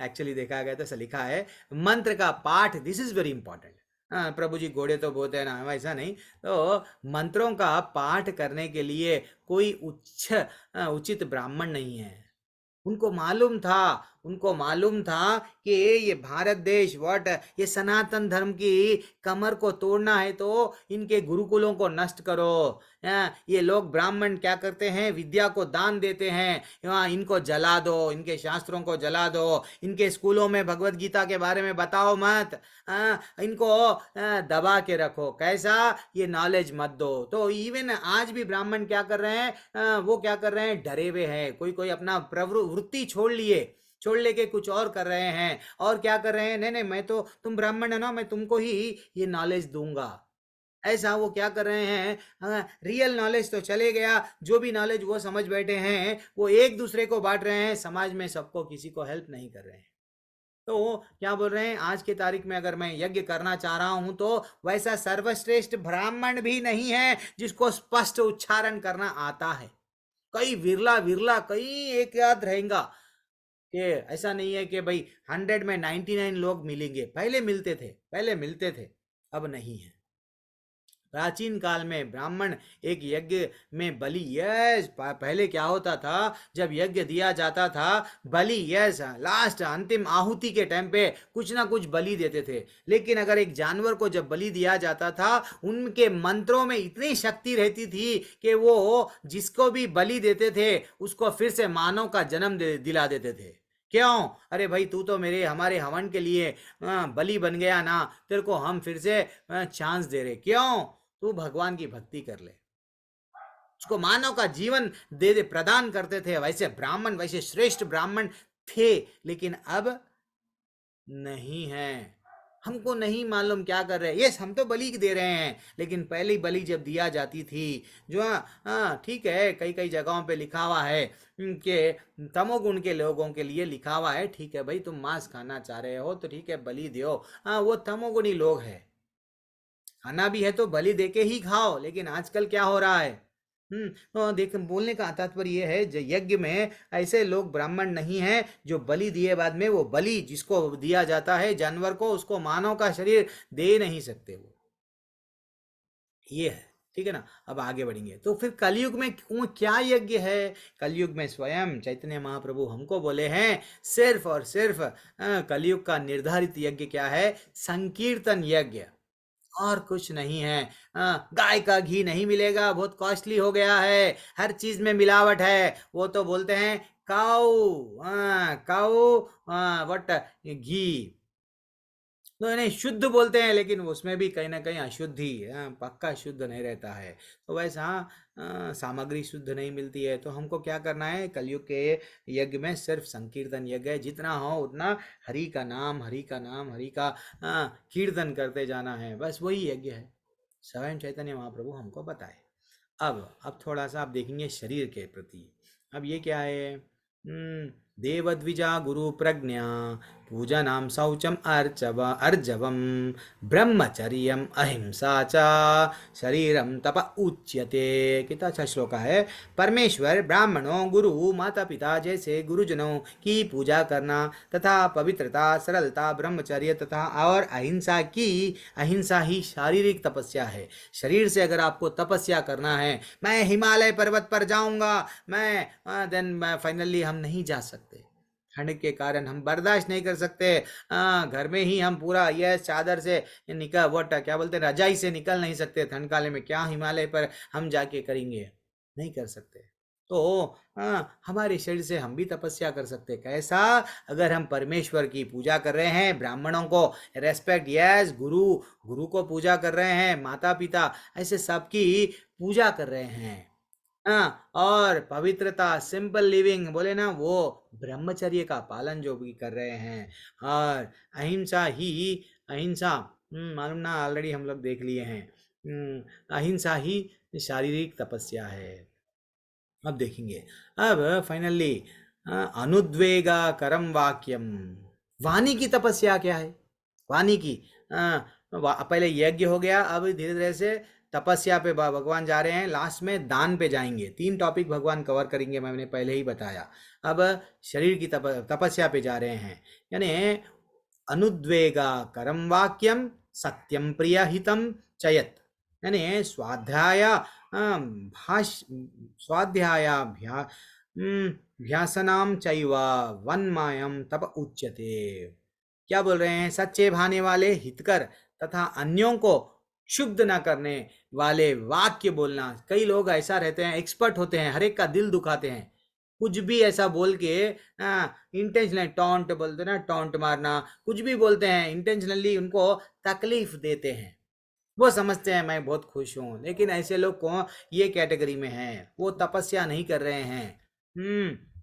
एक्चुअली देखा गया तो लिखा है मंत्र का पाठ, दिस इज वेरी इंपॉर्टेंट। प्रभु जी घोड़े तो बोलते हैं ना, वैसा नहीं, तो मंत्रों का पाठ करने के लिए कोई उचित ब्राह्मण नहीं है। उनको मालूम था कि ये भारत देश व्हाट, ये सनातन धर्म की कमर को तोड़ना है तो इनके गुरुकुलों को नष्ट करो। ये लोग ब्राह्मण क्या करते हैं, विद्या को दान देते हैं, इनको जला दो, इनके शास्त्रों को जला दो, इनके स्कूलों में भगवत गीता के बारे में बताओ मत, इनको दबा के रखो, कैसा, ये नॉलेज मत दो। तो इवन आज भी ब्राह्मण क्या कर रहे हैं, वो क्या कर रहे हैं, डरे हुए हैं, कोई अपना प्रवृत्ति छोड़ लिए छोड़ लेके कुछ और कर रहे हैं। और क्या कर रहे हैं, नहीं नहीं मैं तो, तुम ब्राह्मण है ना, मैं तुमको ही ये नॉलेज दूंगा, ऐसा वो क्या कर रहे हैं। हाँ, रियल नॉलेज तो चले गया, जो भी नॉलेज वो समझ बैठे हैं वो एक दूसरे को बांट रहे हैं, समाज में सबको किसी को हेल्प नहीं कर रहे हैं। तो क्या बोल रहे हैं, आज की तारीख में अगर मैं यज्ञ करना चाह रहा हूं तो वैसा सर्वश्रेष्ठ ब्राह्मण भी नहीं है जिसको स्पष्ट उच्चारण करना आता है। कई विरला विरला, कई एक याद रहेगा कि ऐसा नहीं है कि भाई 100 में 99 लोग मिलेंगे। पहले मिलते थे, अब नहीं है। प्राचीन काल में ब्राह्मण एक यज्ञ में बलि, यस, पहले क्या होता था, जब यज्ञ दिया जाता था, बलि, यस, लास्ट अंतिम आहुति के टाइम पे कुछ ना कुछ बलि देते थे। लेकिन अगर एक जानवर को जब बलि दिया जाता था, उनके मंत्रों में इतनी शक्ति रहती थी कि वो जिसको भी बलि देते थे उसको फिर से मानव का जन्म दिला देते थे। क्यों? अरे भाई तू तो मेरे हमारे हवन के लिए बलि बन गया ना, तेरे को हम फिर से चांस दे रहे। क्यों? तू भगवान की भक्ति कर ले, उसको मानव का जीवन दे दे, प्रदान करते थे। वैसे ब्राह्मण, वैसे श्रेष्ठ ब्राह्मण थे, लेकिन अब नहीं है। हमको नहीं मालूम क्या कर रहे हैं। यस, हम तो बलि दे रहे हैं, लेकिन पहली बलि जब दिया जाती थी, जो ठीक है, कई कई जगहों पे लिखा हुआ है कि तमोगुण के लोगों के लिए लिखा हुआ है, ठीक है भाई तुम मांस खाना चाह रहे हो तो ठीक है बलि दो। वो तमोगुणी लोग हैं, खाना भी है तो बलि देके ही खाओ। लेकिन आजकल क्या हो रहा है, तो देख, बोलने का तात्पर्य ये है, यज्ञ में ऐसे लोग ब्राह्मण नहीं हैं जो बलि दिए बाद में वो बलि जिसको दिया जाता है जानवर को, उसको मानव का शरीर दे नहीं सकते वो, ये है। ठीक है ना। अब आगे बढ़ेंगे तो फिर कलयुग में क्या यज्ञ है। कलयुग में स्वयं चैतन्य महाप्रभु हमको बोले हैं, सिर्फ और सिर्फ कलयुग का निर्धारित यज्ञ क्या है, संकीर्तन यज्ञ, और कुछ नहीं है। गाय का घी नहीं मिलेगा, बहुत कॉस्टली हो गया है, हर चीज में मिलावट है। वो तो बोलते हैं काऊ, काऊ वट घी, तो इन्हें शुद्ध बोलते हैं, लेकिन उसमें भी कहीं ना कहीं अशुद्धि, पक्का शुद्ध नहीं रहता है। तो वैसा सामग्री शुद्ध नहीं मिलती है। तो हमको क्या करना है, कलयुग के यज्ञ में सिर्फ संकीर्तन यज्ञ है, जितना हो उतना हरि का नाम, हरि का नाम, हरि का कीर्तन करते जाना है, बस वही यज्ञ है। स्वयं चैतन्य महाप्रभु हमको बताए। अब थोड़ा सा आप देखेंगे शरीर के प्रति। अब ये क्या है, देवद्विजा गुरु प्रज्ञा पूजनाम शौचम अर्जवम ब्रह्मचर्यम अहिंसा च शरीरम तप उच्यते। कितना अच्छा श्लोक है। परमेश्वर ब्राह्मणों, गुरु, माता पिता जैसे गुरुजनों की पूजा करना तथा पवित्रता, सरलता, ब्रह्मचर्य तथा और अहिंसा की, अहिंसा ही शारीरिक तपस्या है। शरीर से अगर आपको तपस्या करना है, मैं हिमालय पर्वत पर जाऊंगा, मैं देन फाइनली हम नहीं जा सकते। ठंड के कारण हम बर्दाश्त नहीं कर सकते। घर में ही हम पूरा ये चादर से निकल, वो क्या बोलते हैं, रजाई से निकल नहीं सकते ठंड काले में, क्या हिमालय पर हम जाके करेंगे, नहीं कर सकते। तो हमारे शरीर से हम भी तपस्या कर सकते। कैसा, अगर हम परमेश्वर की पूजा कर रहे हैं, ब्राह्मणों को रेस्पेक्ट, यस, गुरु, गुरु को पूजा कर रहे हैं, माता पिता, ऐसे सबकी पूजा कर रहे हैं, और पवित्रता, सिंपल लिविंग बोले ना, वो ब्रह्मचर्य का पालन जो भी कर रहे हैं, और अहिंसा ही, अहिंसा मालूम ना, ऑलरेडी हम लोग देख लिए हैं। अहिंसा ही शारीरिक तपस्या है। अब देखेंगे, अब फाइनली अनुद्वेगा करम वाक्यम, वाणी की तपस्या क्या है। वाणी की पहले यज्ञ हो गया, अब धीरे धीरे से तपस्या पे भगवान जा रहे हैं। लास्ट में दान पे जाएंगे। 3 टॉपिक भगवान कवर करेंगे, मैंने पहले ही बताया। अब शरीर की तपस्या पे जा रहे हैं, यानी अनुद्वेगा करम वाक्यम सत्यम प्रिय हितम चयत, यानी स्वाध्यायाभ्यासनाम चैव वन्मायम तप उच्यते। क्या बोल रहे हैं, सच्चे भाने वाले, हितकर तथा अन्यों को शुद्ध ना करने वाले वाक्य बोलना। कई लोग ऐसा रहते हैं, एक्सपर्ट होते हैं, हर एक का दिल दुखाते हैं, कुछ भी ऐसा बोल के इंटेंशनली टॉन्ट बोलते ना, टॉन्ट मारना, कुछ भी बोलते हैं, इंटेंशनली उनको तकलीफ देते हैं। वो समझते हैं मैं बहुत खुश हूँ, लेकिन ऐसे लोग को ये कैटेगरी में हैं, वो तपस्या नहीं कर रहे हैं।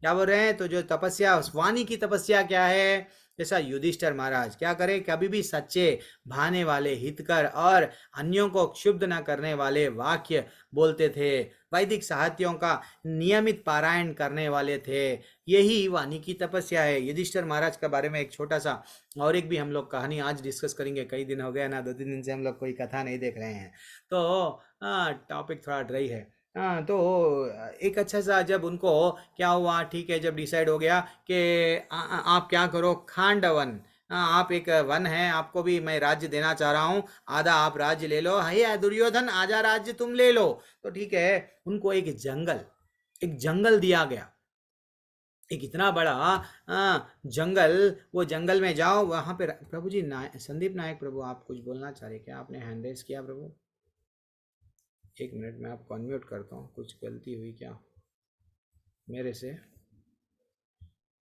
क्या बोल रहे हैं? तो जो तपस्या, उस वाणी की तपस्या क्या है? जैसा युधिष्ठिर महाराज क्या करे, कभी भी सच्चे, भाने वाले, हितकर और अन्यों को क्षुब्ध न करने वाले वाक्य बोलते थे। वैदिक साहित्यों का नियमित पारायण करने वाले थे। यही वाणी की तपस्या है। युधिष्ठिर महाराज के बारे में एक छोटा सा और एक भी हम लोग कहानी आज डिस्कस करेंगे। कई दिन हो गया ना, 2-3 दिन से हम लोग कोई कथा नहीं देख रहे हैं, तो टॉपिक थोड़ा ड्राई है। हाँ, तो एक अच्छा सा, जब उनको क्या हुआ, ठीक है, जब डिसाइड हो गया कि आप क्या करो, खांडवन, आप एक वन है, आपको भी मैं राज्य देना चाह रहा हूँ, आधा आप राज्य ले लो, है दुर्योधन, आधा राज्य तुम ले लो। तो ठीक है, उनको एक जंगल दिया गया, एक इतना बड़ा जंगल। वो जंगल में जाओ, वहां पे प्रभु जी, संदीप नायक प्रभु, आप कुछ बोलना चाह रहे क्या? आपने हैंड रेस किया प्रभु। एक मिनट में आपको अनम्यूट करता हूँ, कुछ गलती हुई क्या मेरे से?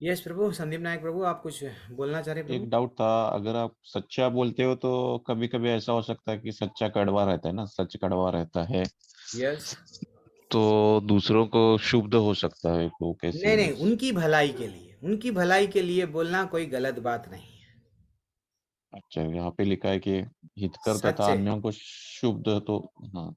यस प्रभु, संदीप नायक प्रभु, आप कुछ बोलना चाह रहे प्रभु? एक डाउट था, अगर आप सच्चा बोलते हो तो कभी कभी ऐसा हो सकता है कि सच्चा कड़वा रहता है ना, सच कड़वा रहता है, यस। तो दूसरों को शुभ हो सकता है, वो नहीं कैसे? नहीं, उनकी भलाई के लिए बोलना कोई गलत बात नहीं है। अच्छा, यहाँ पे लिखा है कि हितकर तथा सच्चे, अन्यों को शुभ, तो हाँ।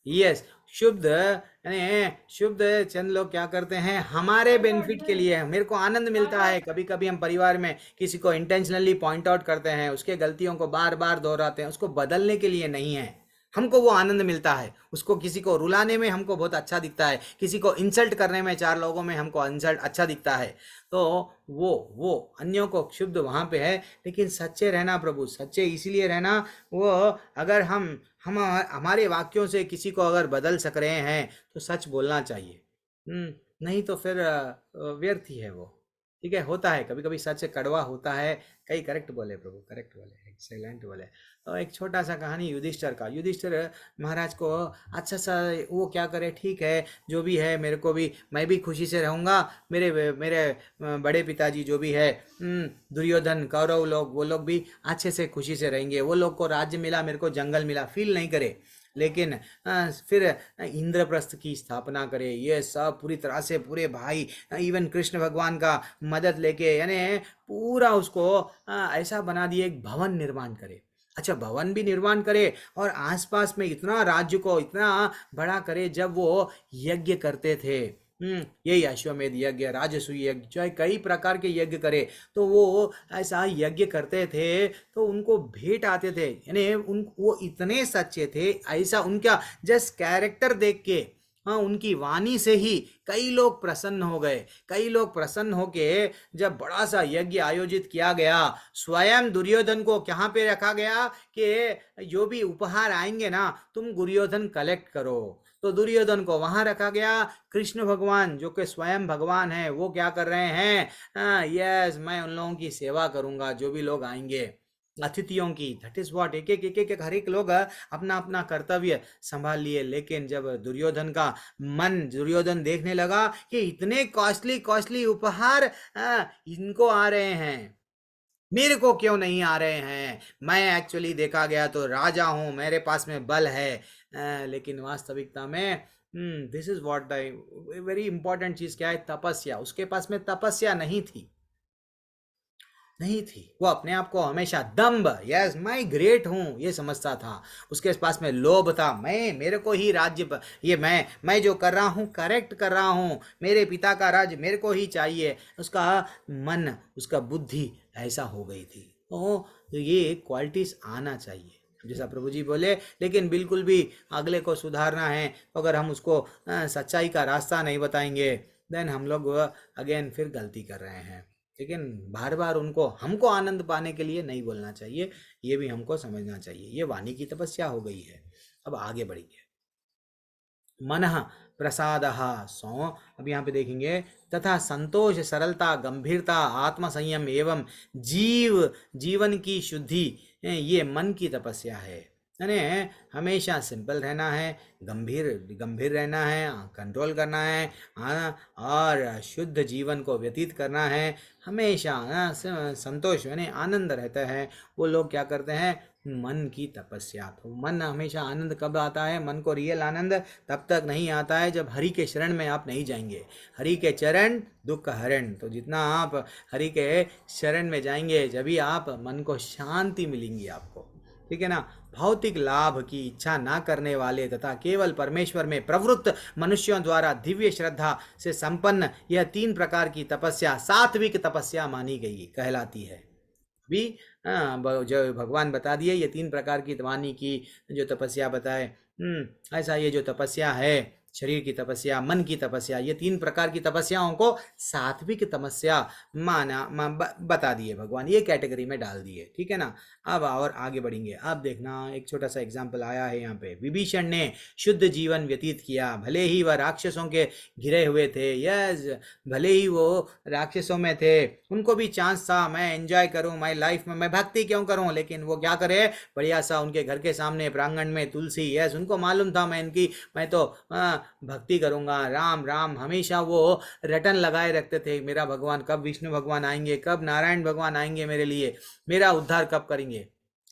यस, शुद्ध यानी शुद्ध। चंद लोग क्या करते हैं, हमारे बेनिफिट के लिए, मेरे को आनंद मिलता है। कभी कभी हम परिवार में किसी को इंटेंशनली पॉइंट आउट करते हैं, उसके गलतियों को बार बार दोहराते हैं, उसको बदलने के लिए नहीं है। हमको वो आनंद मिलता है, उसको किसी को रुलाने में हमको बहुत अच्छा दिखता है, किसी को इंसल्ट करने में, 4 लोगों में हमको इंसल्ट अच्छा दिखता है। तो वो अन्यों को क्षुब्ध वहां पे है। लेकिन सच्चे रहना प्रभु, सच्चे इसीलिए रहना, वो अगर हम हमारे वाक्यों से किसी को अगर बदल सक रहे हैं तो सच बोलना चाहिए। नहीं तो फिर व्यर्थ ही है वो। ठीक है, होता है कभी कभी सच कड़वा होता है। कई करेक्ट बोले प्रभु, करेक्ट बोले, एक्सेलेंट बोले। तो एक छोटा सा कहानी युधिष्ठिर का। युधिष्ठिर महाराज को अच्छा सा, वो क्या करे, ठीक है, जो भी है, मेरे को भी, मैं भी खुशी से रहूँगा। मेरे मेरे बड़े पिताजी जो भी है, दुर्योधन, कौरव लोग, वो लोग भी अच्छे से खुशी से रहेंगे। वो लोग को राज्य मिला, मेरे को जंगल मिला, फील नहीं करे। लेकिन फिर इंद्रप्रस्थ की स्थापना करे, ये सब पूरी तरह से, पूरे भाई, इवन कृष्ण भगवान का मदद लेके, यानी पूरा उसको ऐसा बना दिए, एक भवन निर्माण करे। अच्छा, भवन भी निर्माण करे और आसपास में इतना राज्य को इतना बड़ा करे। जब वो यज्ञ करते थे, यही अश्वमेध यज्ञ, राजसूय यज्ञ, चाहे कई प्रकार के यज्ञ करे, तो वो ऐसा यज्ञ करते थे, तो उनको भेंट आते थे। यानी उन वो इतने सच्चे थे, ऐसा उनका जस्ट कैरेक्टर देख के, हाँ, उनकी वाणी से ही कई लोग प्रसन्न हो गए। कई लोग प्रसन्न होके, जब बड़ा सा यज्ञ आयोजित किया गया, स्वयं दुर्योधन को कहाँ पे रखा गया कि जो भी उपहार आएंगे ना, तुम दुर्योधन कलेक्ट करो। तो दुर्योधन को वहां रखा गया। कृष्ण भगवान जो कि स्वयं भगवान है, वो क्या कर रहे हैं, यस, मैं उन लोगों की सेवा करूंगा, जो भी लोग आएंगे, अतिथियों की। दैट इज व्हाट, एक हर एक लोग अपना अपना कर्तव्य संभाल लिए। लेकिन जब दुर्योधन देखने लगा कि इतने कॉस्टली कॉस्टली उपहार इनको आ रहे हैं, मेरे को क्यों नहीं आ रहे हैं? मैं एक्चुअली देखा गया तो राजा हूं, मेरे पास में बल है, लेकिन वास्तविकता में this is what the very important चीज क्या है, तपस्या। उसके पास में तपस्या नहीं थी, नहीं थी। वो अपने आप को हमेशा दम्भ, यस, मैं ग्रेट हूं, ये समझता था। उसके पास में लोभ था, मेरे को ही राज्य, ये मैं जो कर रहा हूँ करेक्ट कर रहा हूँ, मेरे पिता का राज्य मेरे को ही चाहिए। उसका मन, उसका बुद्धि ऐसा हो गई थी। तो ये क्वालिटीज आना चाहिए, जैसा प्रभु जी बोले। लेकिन बिल्कुल भी अगले को सुधारना है, तो अगर हम उसको सच्चाई का रास्ता नहीं बताएंगे, देन हम लोग अगेन फिर गलती कर रहे हैं। लेकिन बार बार हमको आनंद पाने के लिए नहीं बोलना चाहिए, ये भी हमको समझना चाहिए। ये वाणी की तपस्या हो गई है। अब आगे बढ़िए। मनः प्रसादः सौ, अब यहाँ पे देखेंगे, तथा संतोष, सरलता, गंभीरता, आत्म संयम एवं जीवन की शुद्धि, ये मन की तपस्या है। यानी हमेशा सिंपल रहना है, गंभीर गंभीर रहना है, कंट्रोल करना है, और शुद्ध जीवन को व्यतीत करना है। हमेशा संतोष यानी आनंद रहता है। वो लोग क्या करते हैं, मन की तपस्या। तो मन हमेशा आनंद कब आता है, मन को रियल आनंद तब तक नहीं आता है जब हरि के शरण में आप नहीं जाएंगे। हरि के चरण दुख हरण। तो जितना आप हरि के शरण में जाएंगे जभी आप मन को शांति मिलेंगी आपको, ठीक है ना। भौतिक लाभ की इच्छा ना करने वाले तथा केवल परमेश्वर में प्रवृत्त मनुष्यों द्वारा दिव्य श्रद्धा से संपन्न यह 3 प्रकार की तपस्या सात्विक तपस्या मानी गई कहलाती है। भी जो भगवान बता दिए ये 3 प्रकार की वाणी की जो तपस्या बताए, ऐसा ये जो तपस्या है, शरीर की तपस्या, मन की तपस्या, ये 3 प्रकार की तपस्याओं को सात्विक तपस्या बता दिए भगवान, ये कैटेगरी में डाल दिए, ठीक है ना। अब और आगे बढ़ेंगे। अब देखना एक छोटा सा एग्जाम्पल आया है यहाँ पे। विभीषण ने शुद्ध जीवन व्यतीत किया, भले ही वह राक्षसों के घिरे हुए थे, यस, भले ही वो राक्षसों में थे, उनको भी चांस था मैं एंजॉय करूं माई लाइफ में, मैं भक्ति क्यों करूं, लेकिन वो क्या करे, बढ़िया सा उनके घर के सामने प्रांगण में तुलसी, यस, उनको मालूम था मैं तो भक्ति करूंगा, राम राम हमेशा वो रटन लगाए रखते थे, मेरा भगवान कब विष्णु भगवान आएंगे, कब नारायण भगवान आएंगे मेरे लिए, मेरा उद्धार कब करेंगे।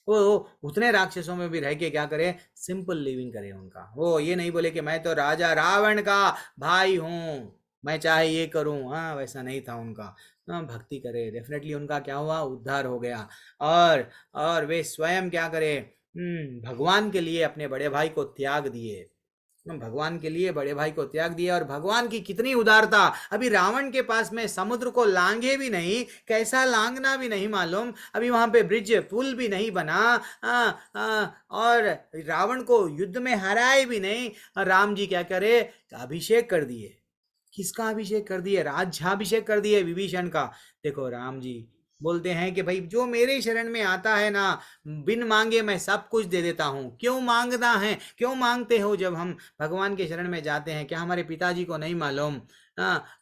वो उतने राक्षसों में भी रह के क्या करे, सिंपल लिविंग करे उनका। वो ये नहीं बोले कि मैं तो राजा रावण का भाई हूँ, मैं चाहे ये करूं, हाँ वैसा नहीं था उनका। भक्ति करे, डेफिनेटली उनका क्या हुआ, उद्धार हो गया। और वे स्वयं क्या करे, भगवान के लिए अपने बड़े भाई को त्याग दिए, भगवान के लिए बड़े भाई को त्याग दिया। और भगवान की कितनी उदारता, अभी रावण के पास में समुद्र को लांघे भी नहीं, कैसा लांघना भी नहीं मालूम, अभी वहां पे ब्रिज पुल भी नहीं बना, और रावण को युद्ध में हराए भी नहीं, राम जी क्या करे, अभिषेक कर दिए। किसका अभिषेक कर दिए, राज्याभिषेक कर दिए विभीषण का। देखो राम जी बोलते हैं कि भाई जो मेरे शरण में आता है ना, बिन मांगे मैं सब कुछ दे देता हूँ। क्यों मांगना है, क्यों मांगते हो, जब हम भगवान के शरण में जाते हैं, क्या हमारे पिताजी को नहीं मालूम,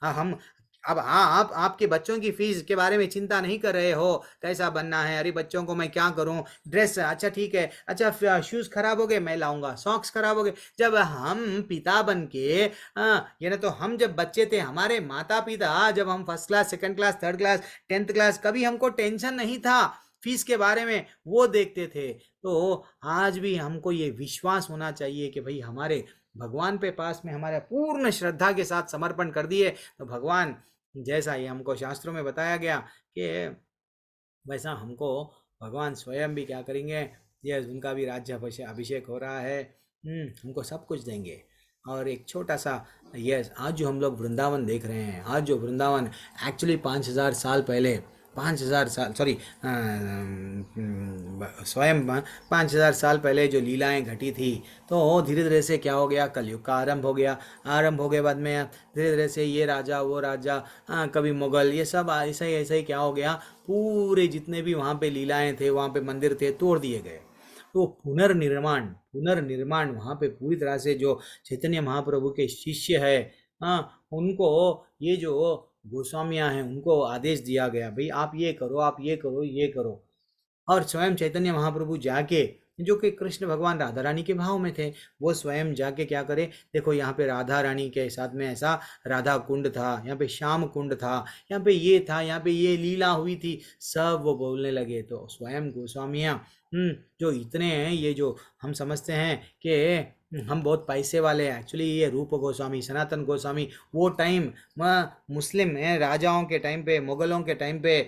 हम अब आप आपके बच्चों की फीस के बारे में चिंता नहीं कर रहे हो, कैसा बनना है, अरे बच्चों को मैं क्या करूं, ड्रेस अच्छा ठीक है, अच्छा शूज खराब हो गए मैं लाऊंगा, सॉक्स खराब हो गए। जब हम पिता बन के ये ना, तो हम जब बच्चे थे, हमारे माता पिता जब हम first class, second class, third class, 10th class, कभी हमको टेंशन नहीं था फीस के बारे में, वो देखते थे। तो आज भी हमको ये विश्वास होना चाहिए कि भाई हमारे भगवान पे पास में हमारे पूर्ण श्रद्धा के साथ समर्पण कर दिए तो भगवान जैसा ये हमको शास्त्रों में बताया गया कि वैसा हमको भगवान स्वयं भी क्या करेंगे, ये उनका भी राज्य अभिषेक हो रहा है, हमको सब कुछ देंगे। और एक छोटा सा, यस, आज जो हम लोग वृंदावन देख रहे हैं, आज जो वृंदावन एक्चुअली 5000 साल पहले, 5000 साल सॉरी स्वयं 5000 साल पहले जो लीलाएं घटी थी, तो धीरे धीरे से क्या हो गया, कलयुग का आरंभ हो गया। आरंभ हो गए बाद में धीरे धीरे से ये राजा वो राजा, कभी मुगल, ये सब ऐसा ही क्या हो गया, पूरे जितने भी वहाँ पे लीलाएं थे, वहाँ पे मंदिर थे, तोड़ दिए गए। तो पुनर्निर्माण वहाँ पे पूरी तरह से जो चैतन्य महाप्रभु के शिष्य है, उनको ये जो गोस्वामियाँ हैं उनको आदेश दिया गया, भाई आप ये करो, आप ये करो, ये करो। और स्वयं चैतन्य महाप्रभु जाके, जो कि कृष्ण भगवान राधा रानी के भाव में थे, वो स्वयं जाके क्या करे, देखो यहाँ पे राधा रानी के साथ में ऐसा राधा कुंड था, यहाँ पे श्याम कुंड था, यहाँ पे ये था, यहाँ पे ये लीला हुई थी, सब वो बोलने लगे। तो स्वयं गोस्वामियाँ जो इतने हैं, ये जो हम समझते हैं कि हम बहुत पैसे वाले हैं, एक्चुअली ये रूप गोस्वामी, सनातन गोस्वामी वो टाइम मुस्लिम राजाओं के टाइम पे, मुगलों के टाइम पे,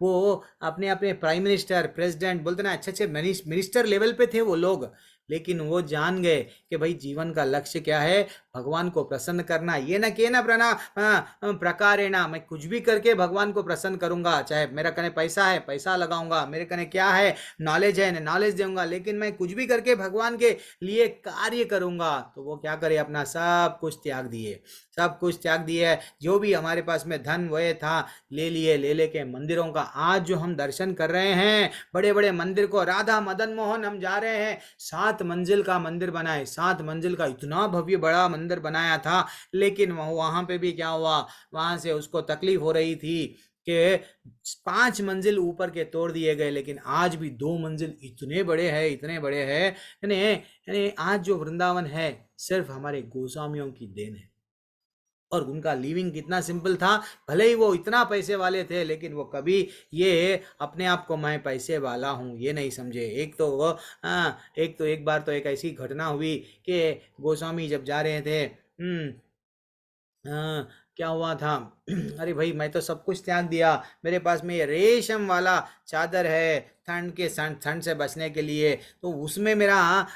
वो अपने अपने प्राइम मिनिस्टर, प्रेसिडेंट बोलते ना, अच्छे मिनिस्टर लेवल पे थे वो लोग, लेकिन वो जान गए कि भाई जीवन का लक्ष्य क्या है, भगवान को प्रसन्न करना। ये ना कि ना प्रकारेणा, मैं कुछ भी करके भगवान को प्रसन्न करूंगा, चाहे मेरा कने पैसा है पैसा लगाऊंगा, मेरे कने क्या है नॉलेज है नॉलेज दूंगा, लेकिन मैं कुछ भी करके भगवान के लिए कार्य करूंगा। तो वो क्या करे, अपना सब कुछ त्याग दिए, सब कुछ त्याग दिए, जो भी हमारे पास में धन वह था ले लिए, ले लेके मंदिरों का आज जो हम दर्शन कर रहे हैं, बड़े बड़े मंदिर को, राधा मदन मोहन हम जा रहे हैं, 7 मंजिल का मंदिर बनाए, 7 मंजिल का इतना भव्य बड़ा मंदिर बनाया था, लेकिन वहां पे भी क्या हुआ, वहां से उसको तकलीफ हो रही थी कि 5 मंजिल ऊपर के तोड़ दिए गए, लेकिन आज भी 2 मंजिल इतने बड़े हैं, इतने बड़े हैं। यानी आज जो वृंदावन है सिर्फ हमारे गोस्वामियों की देन है, और उनका लिविंग कितना सिंपल था। भले ही वो इतना पैसे वाले थे, लेकिन वो कभी ये अपने आप को मैं पैसे वाला हूँ ये नहीं समझे। एक बार तो एक ऐसी घटना हुई कि गोस्वामी जब जा रहे थे, क्या हुआ था, अरे भाई मैं तो सब कुछ त्याग दिया, मेरे पास में ये रेशम वाला चादर है ठंड से बचने के लिए, तो उसमें मेरा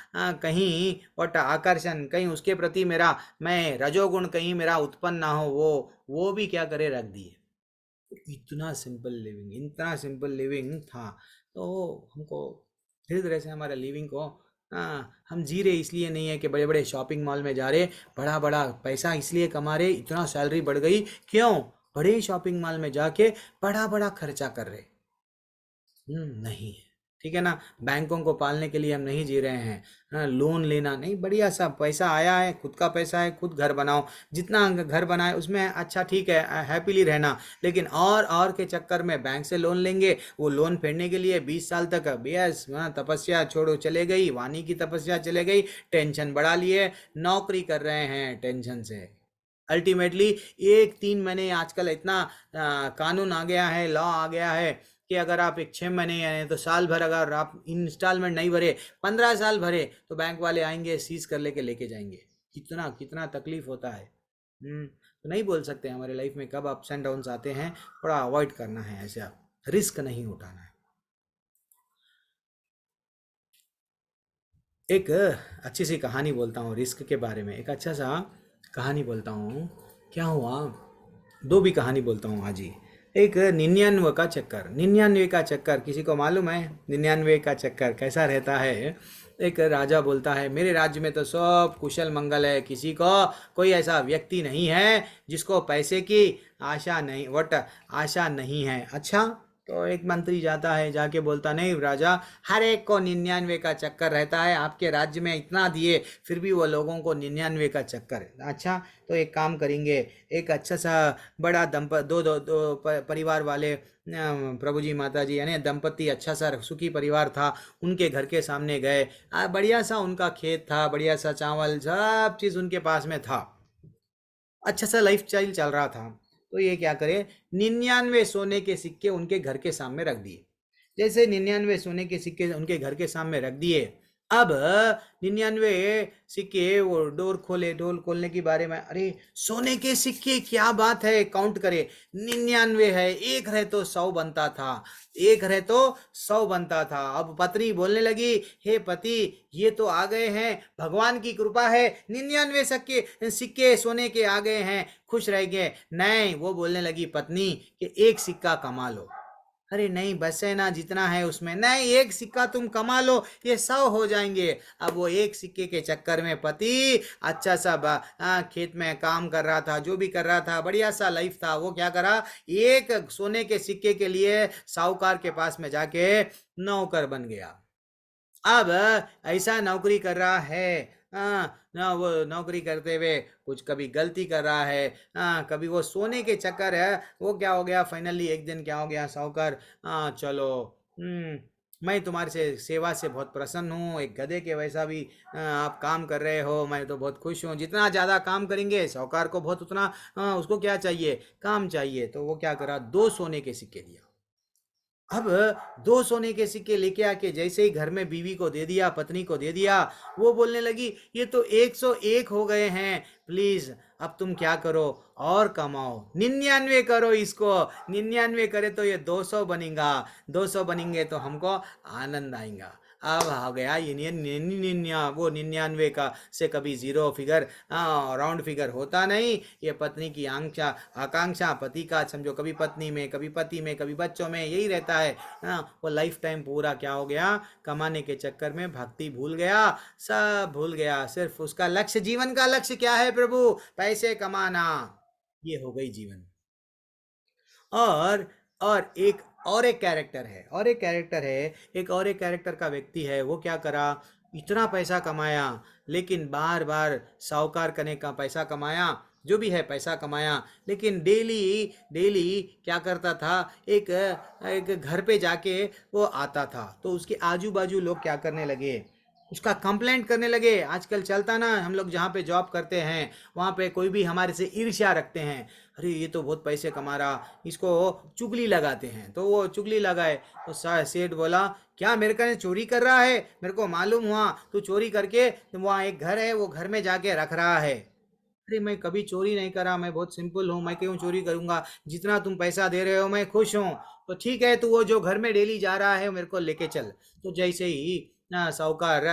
कहीं वट आकर्षण, कहीं उसके प्रति मेरा मैं रजोगुण कहीं मेरा उत्पन्न ना हो, वो भी क्या करे रख दिए। इतना सिंपल लिविंग था। तो हमको धीरे धीरे से हमारा लिविंग को, हम जी रहे इसलिए नहीं है कि बड़े बड़े शॉपिंग मॉल में जा रहे, बड़ा बड़ा पैसा इसलिए कमा रहे, इतना सैलरी बढ़ गई, क्यों बड़े शॉपिंग मॉल में जाके बड़ा बड़ा खर्चा कर रहे। नहीं है, ठीक है ना। बैंकों को पालने के लिए हम नहीं जी रहे हैं। लोन लेना नहीं, बढ़िया सा पैसा आया है, खुद का पैसा है, खुद घर बनाओ, जितना घर बनाए उसमें अच्छा ठीक है, हैप्पीली रहना। लेकिन और के चक्कर में बैंक से लोन लेंगे, वो लोन फेडने के लिए 20 साल तक बस तपस्या छोड़ो चले गई, वाणी की तपस्या चले गई, टेंशन बढ़ा लिए, नौकरी कर रहे हैं टेंशन से। अल्टीमेटली 1 3 महीने आजकल इतना कानून आ गया है, लॉ आ गया है कि अगर आप एक 6 महीने यानी तो साल भर अगर आप इंस्टॉलमेंट नहीं भरे, 15 साल भरे, तो बैंक वाले आएंगे, सीज कर लेके जाएंगे। कितना कितना तकलीफ होता है। तो नहीं बोल सकते हमारे लाइफ में कब अप्स एंड डाउन्स आते हैं, थोड़ा अवॉइड करना है, ऐसा रिस्क नहीं उठाना है। एक अच्छी सी कहानी बोलता हूँ रिस्क के बारे में, एक अच्छा सा कहानी बोलता हूँ। क्या हुआ, 2 भी कहानी बोलता हूँ आज ही। एक 99 का चक्कर किसी को मालूम है? 99 का चक्कर कैसा रहता है? एक राजा बोलता है मेरे राज्य में तो सब कुशल मंगल है, किसी को कोई ऐसा व्यक्ति नहीं है जिसको पैसे की आशा नहीं है। अच्छा, तो एक मंत्री जाता है, जाके बोलता नहीं राजा, हर एक को 99 का चक्कर रहता है, आपके राज्य में इतना दिए फिर भी वो लोगों को 99 का चक्कर है। अच्छा, तो एक काम करेंगे, एक अच्छा सा बड़ा दो परिवार वाले प्रभु जी माता जी यानी दंपति, अच्छा सा सुखी परिवार था, उनके घर के सामने गए। बढ़िया सा उनका खेत था, बढ़िया सा चावल, सब चीज़ उनके पास में था, अच्छा सा लाइफ स्टाइल चल रहा था। तो ये क्या करे, 99 सोने के सिक्के उनके घर के सामने रख दिए। जैसे 99 सोने के सिक्के उनके घर के सामने रख दिए, अब 99 सिक्के, वो डोर खोलने के बारे में, अरे सोने के सिक्के क्या बात है, काउंट करे 99 है, एक रहे तो 100 बनता था, एक रहे तो 100 बनता था। अब पत्नी बोलने लगी, हे पति ये तो आ गए हैं, भगवान की कृपा है, 99 सिक्के सोने के आ गए हैं, खुश रह गए। नहीं, वो बोलने लगी पत्नी कि एक सिक्का कमा लो। अरे नहीं, बस है ना जितना है उसमें, नहीं एक सिक्का तुम कमा लो, ये 100 हो जाएंगे। अब वो एक सिक्के के चक्कर में पति अच्छा सा खेत में काम कर रहा था, जो भी कर रहा था, बढ़िया सा लाइफ था, वो क्या करा, एक सोने के सिक्के के लिए साहूकार के पास में जाके नौकर बन गया। अब ऐसा नौकरी कर रहा है, ना वो नौकरी करते हुए कुछ कभी गलती कर रहा है, कभी वो सोने के चक्कर है, वो क्या हो गया, फाइनली एक दिन क्या हो गया, साहूकार, चलो, मैं तुम्हारे से सेवा से बहुत प्रसन्न हूँ, एक गधे के वैसा भी आप काम कर रहे हो, मैं तो बहुत खुश हूँ, जितना ज़्यादा काम करेंगे साहूकार को बहुत उतना उसको क्या चाहिए, काम चाहिए। तो वो क्या करा, 2 सोने के सिक्के दिया। अब 2 सोने के सिक्के लेके आके जैसे ही घर में बीवी को दे दिया, पत्नी को दे दिया, वो बोलने लगी ये तो 101 हो गए हैं, प्लीज अब तुम क्या करो और कमाओ, 99 करो इसको, 99 करे तो ये 200 बनेगा, 200 बनेंगे तो हमको आनंद आएगा। अब हो गया ये वो 99 का से कभी जीरो फिगर, राउंड फिगर होता नहीं। ये पत्नी की आकांक्षा, पति का समझो, कभी पत्नी में, कभी पति में, कभी बच्चों में, यही रहता है। वो लाइफ टाइम पूरा क्या हो गया, कमाने के चक्कर में भक्ति भूल गया, सब भूल गया। सिर्फ उसका लक्ष्य, जीवन का लक्ष्य क्या है प्रभु, पैसे कमाना, ये हो गई जीवन। और एक कैरेक्टर है, एक कैरेक्टर का व्यक्ति है, वो क्या करा, इतना पैसा कमाया, लेकिन बार बार साहूकार करने का पैसा कमाया, जो भी है पैसा कमाया, लेकिन डेली क्या करता था, एक घर पे जाके वो आता था, तो उसके आजू बाजू लोग क्या करने लगे, उसका कंप्लेंट करने लगे। आजकल चलता ना, हम लोग जहाँ पे जॉब करते हैं वहाँ पे कोई भी हमारे से ईर्ष्या रखते हैं, अरे ये तो बहुत पैसे कमा रहा, इसको चुगली लगाते हैं। तो वो चुगली लगाए तो सेठ बोला, क्या मेरे का चोरी कर रहा है? मेरे को मालूम हुआ तू चोरी करके वहाँ एक घर है वो घर में जाके रख रहा है। अरे मैं कभी चोरी नहीं करा, मैं बहुत सिंपल हूँ, मैं क्यों चोरी करूंगा? जितना तुम पैसा दे रहे हो मैं खुश हूँ। तो ठीक है, तू वो जो घर में डेली जा रहा है मेरे को लेके चल। तो जैसे ही साहूकार